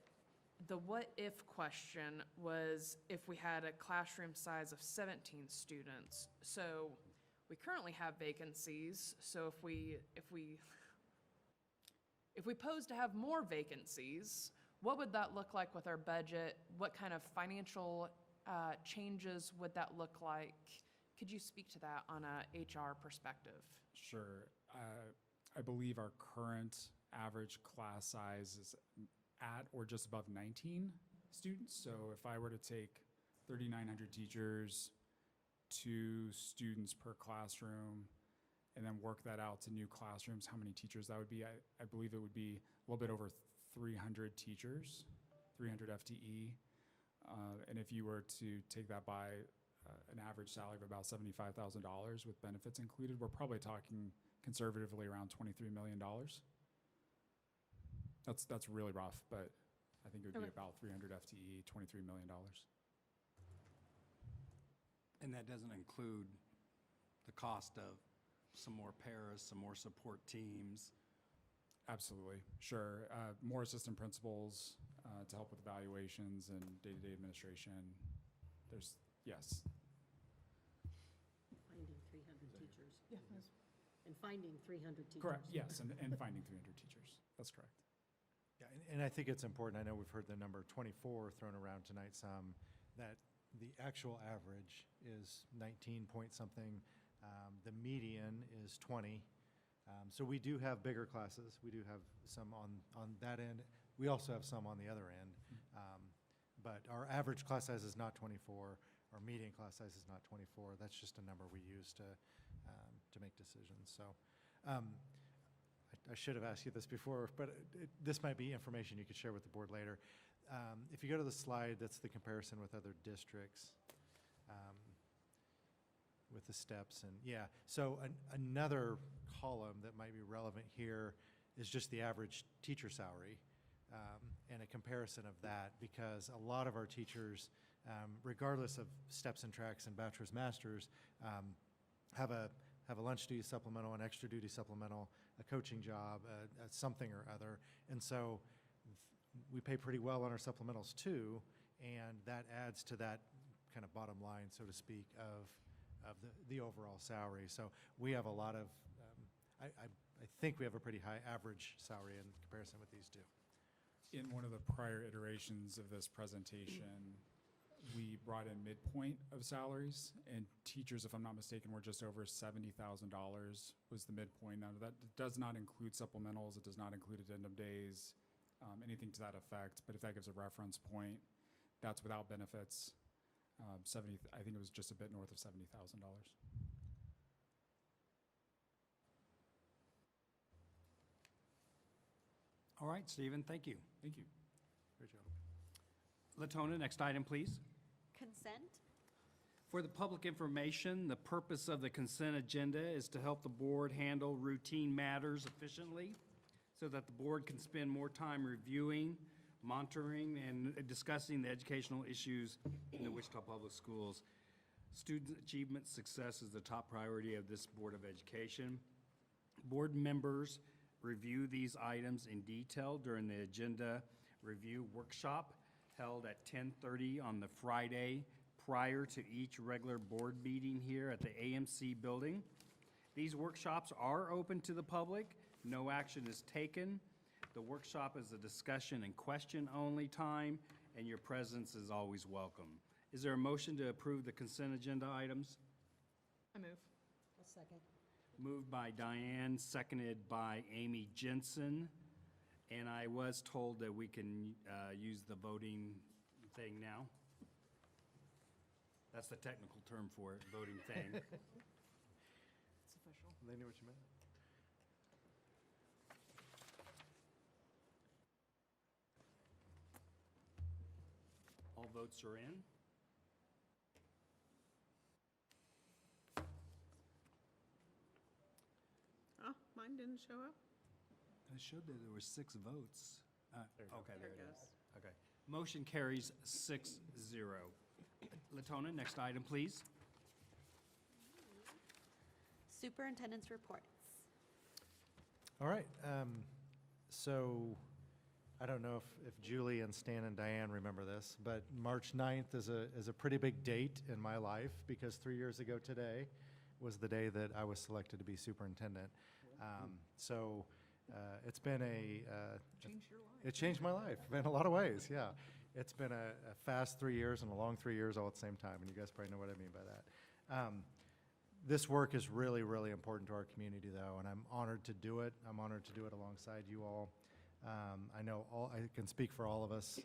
the what if question was if we had a classroom size of 17 students. So we currently have vacancies, so if we pose to have more vacancies, what would that look like with our budget? What kind of financial changes would that look like? Could you speak to that on a HR perspective? Sure. I believe our current average class size is at or just above 19 students. So if I were to take 3,900 teachers, 2 students per classroom, and then work that out to new classrooms, how many teachers that would be? I believe it would be a little bit over 300 teachers, 300 FTE. And if you were to take that by an average salary of about $75,000 with benefits included, we're probably talking conservatively around $23 million. That's really rough, but I think it would be about 300 FTE, $23 million. And that doesn't include the cost of some more paras, some more support teams. Absolutely, sure. More assistant principals to help with evaluations and day-to-day administration. Yes. Finding 300 teachers. And finding 300 teachers. Correct, yes, and finding 300 teachers. That's correct. Yeah, and I think it's important, I know we've heard the number 24 thrown around tonight some, that the actual average is 19 point something The median is 20. So we do have bigger classes. We do have some on that end. We also have some on the other end. But our average class size is not 24. Our median class size is not 24. That's just a number we use to make decisions. So I should have asked you this before, but this might be information you could share with the board later. If you go to the slide, that's the comparison with other districts. With the steps and yeah. So another column that might be relevant here is just the average teacher salary and a comparison of that, because a lot of our teachers, regardless of steps and tracks and bachelor's, master's, have a lunch duty supplemental, an extra duty supplemental, a coaching job, something or other. And so we pay pretty well on our supplementals too, and that adds to that kind of bottom line, so to speak, of the overall salary. So we have a lot of, I think we have a pretty high average salary in comparison with these two. In one of the prior iterations of this presentation, we brought in midpoint of salaries, and teachers, if I'm not mistaken, were just over $70,000 was the midpoint. Now, that does not include supplementals. It does not include addendum days, anything to that effect. But if that gives a reference point, that's without benefits. I think it was just a bit north of $70,000. All right, Stephen, thank you. Thank you. Great job. Latona, next item, please. Consent. For the public information, the purpose of the consent agenda is to help the board handle routine matters efficiently so that the board can spend more time reviewing, monitoring, and discussing the educational issues in the Wichita Public Schools. Student achievement success is the top priority of this Board of Education. Board members review these items in detail during the agenda review workshop held at 10:30 on the Friday prior to each regular board meeting here at the AMC building. These workshops are open to the public. No action is taken. The workshop is a discussion and question only time, and your presence is always welcome. Is there a motion to approve the consent agenda items? I move. A second. Moved by Diane, seconded by Amy Jensen. And I was told that we can use the voting thing now. That's the technical term for it, voting thing. It's official. They knew what you meant. All votes are in. Oh, mine didn't show up. It showed that there were 6 votes. Okay, There there it it goes. is. Okay. Motion carries 6-0. Latona, next item, please. Superintendent's reports. All right. So I don't know if Julie and Stan and Diane remember this, but March 9th is a pretty big date in my life, because 3 years ago today was the day that I was selected to be superintendent. So it's been Changed your life. it changed my life in a lot of ways, yeah. It's been a fast 3 years and a long 3 years all at the same time, and you guys probably know what I mean by that. This work is really, really important to our community, though, and I'm honored to do it. I'm honored to do it alongside you all. I know I can speak for all of us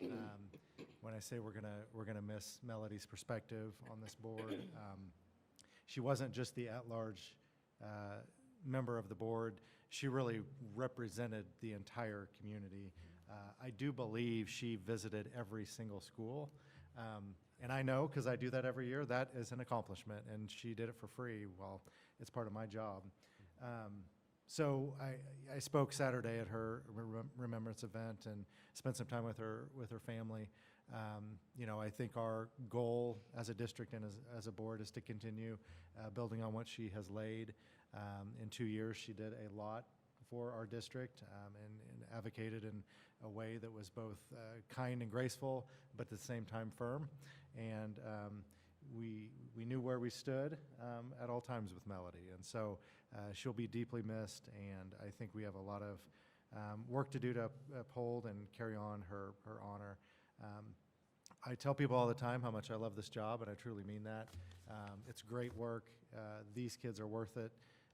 when I say we're gonna miss Melody's perspective on this board. She wasn't just the at-large member of the board. She really represented the entire community. I do believe she visited every single school. And I know, because I do that every year, that is an accomplishment, and she did it for free. Well, it's part of my job. So I spoke Saturday at her remembrance event and spent some time with her family. You know, I think our goal as a district and as a board is to continue building on what she has laid. In 2 years, she did a lot for our district and advocated in a way that was both kind and graceful, but at the same time firm. And we knew where we stood at all times with Melody. And so she'll be deeply missed, and I think we have a lot of work to do to uphold and carry on her honor. I tell people all the time how much I love this job, and I truly mean that. It's great work. These kids are worth it.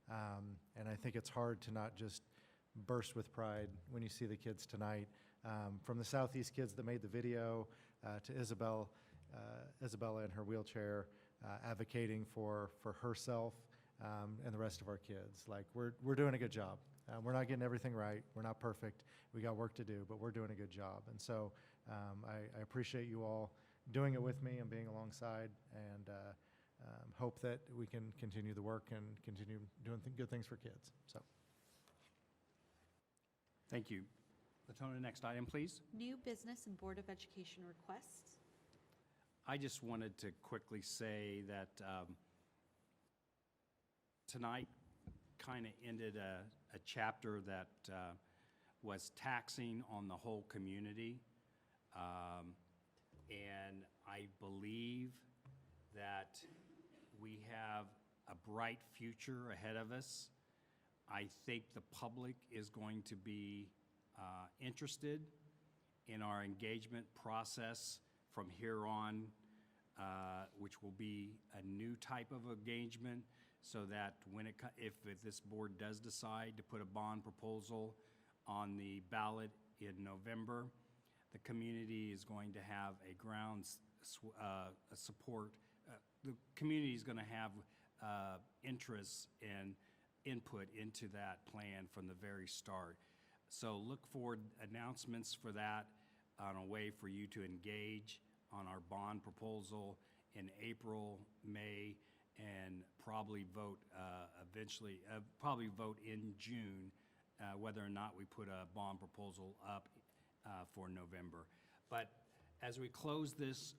And I think it's hard to not just burst with pride when you see the kids tonight. From the Southeast kids that made the video to Isabella in her wheelchair, advocating for herself and the rest of our kids. Like, we're doing a good job. We're not getting everything right. We're not perfect. We got work to do, but we're doing a good job. And so I appreciate you all doing it with me and being alongside, and hope that we can continue the work and continue doing good things for kids. So, Thank you. Latona, next item, please. New business and Board of Education requests. I just wanted to quickly say that tonight kind of ended a chapter that was taxing on the whole community. And I believe that we have a bright future ahead of us. I think the public is going to be interested in our engagement process from here on, which will be a new type of engagement, so that when if this board does decide to put a bond proposal on the ballot in November, the community is going to have a support. The community is going to have interests and input into that plan from the very start. So look for announcements for that on a way for you to engage on our bond proposal in April, May, and probably vote eventually, probably vote in June, whether or not we put a bond proposal up for November. But as we close this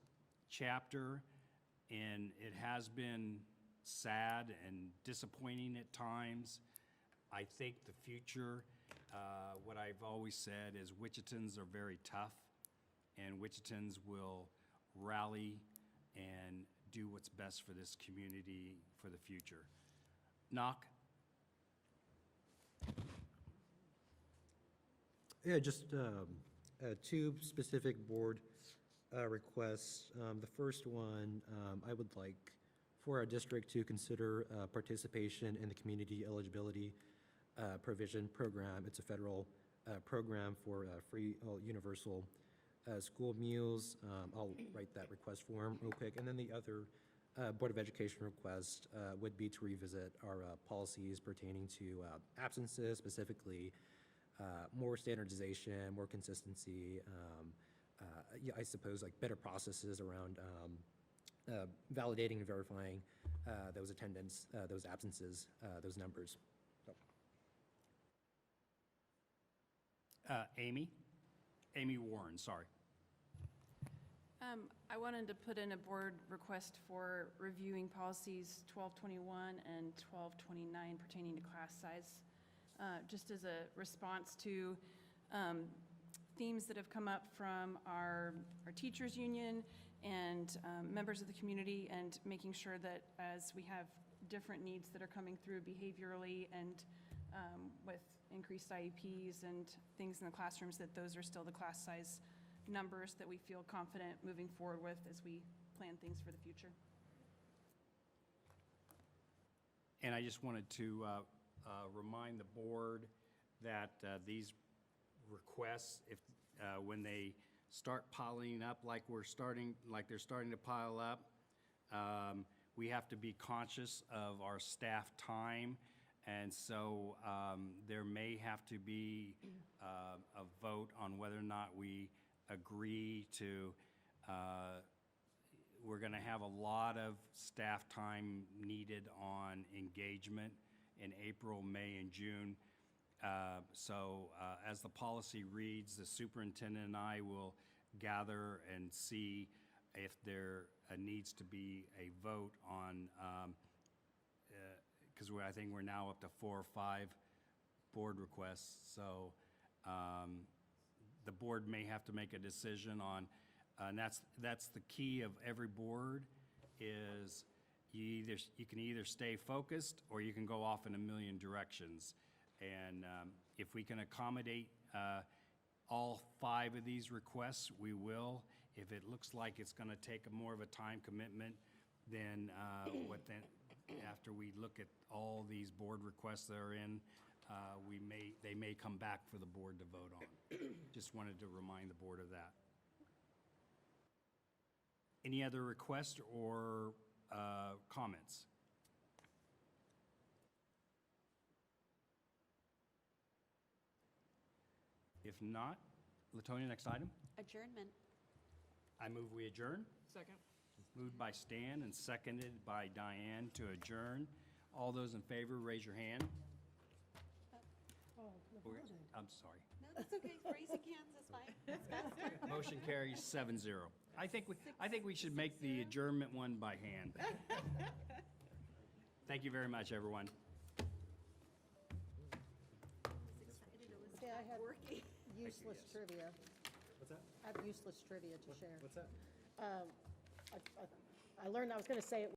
chapter, and it has been sad and disappointing at times, I think the future, what I've always said is Wichitans are very tough, and Wichitans will rally and do what's best for this community for the future. Knock? Yeah, just two specific board requests. The first one, I would like for our district to consider participation in the community eligibility provision program. It's a federal program for free universal school meals. I'll write that request form real quick. And then the other Board of Education request would be to revisit our policies pertaining to absences, specifically more standardization, more consistency, yeah, I suppose like better processes around validating and verifying those attendance, those absences, those numbers. So. Amy Warren, sorry. I wanted to put in a board request for reviewing policies 1221 and 1229 pertaining to class size, just as a response to themes that have come up from our teachers union and members of the community, and making sure that as we have different needs that are coming through behaviorally and with increased IEPs and things in the classrooms, that those are still the class size numbers that we feel confident moving forward with as we plan things for the future. And I just wanted to remind the board that these requests, if when they start piling up like they're starting to pile up, we have to be conscious of our staff time, and so there may have to be a vote on whether or not we agree to. We're going to have a lot of staff time needed on engagement in April, May, and June. So as the policy reads, the superintendent and I will gather and see if there needs to be a vote on, because I think we're now up to 4 or 5 board requests. So the board may have to make a decision on, and that's the key of every board, is you can either stay focused or you can go off in a million directions. And if we can accommodate all 5 of these requests, we will. If it looks like it's going to take more of a time commitment, then after we look at all these board requests that are in, they may come back for the board to vote on. Just wanted to remind the board of that. Any other requests or comments? If not, Latonia, next item. Adjournment. I move we adjourn. Second. Moved by Stan and seconded by Diane to adjourn. All those in favor, raise your hand. I'm sorry. No, that's okay. Raising hands is fine. It's faster. Motion carries 7-0. I think we should make the adjournment one by hand. Thank you very much, everyone. Okay, I have useless trivia. What's that? I have useless trivia to share. What's that? I learned I was going to say it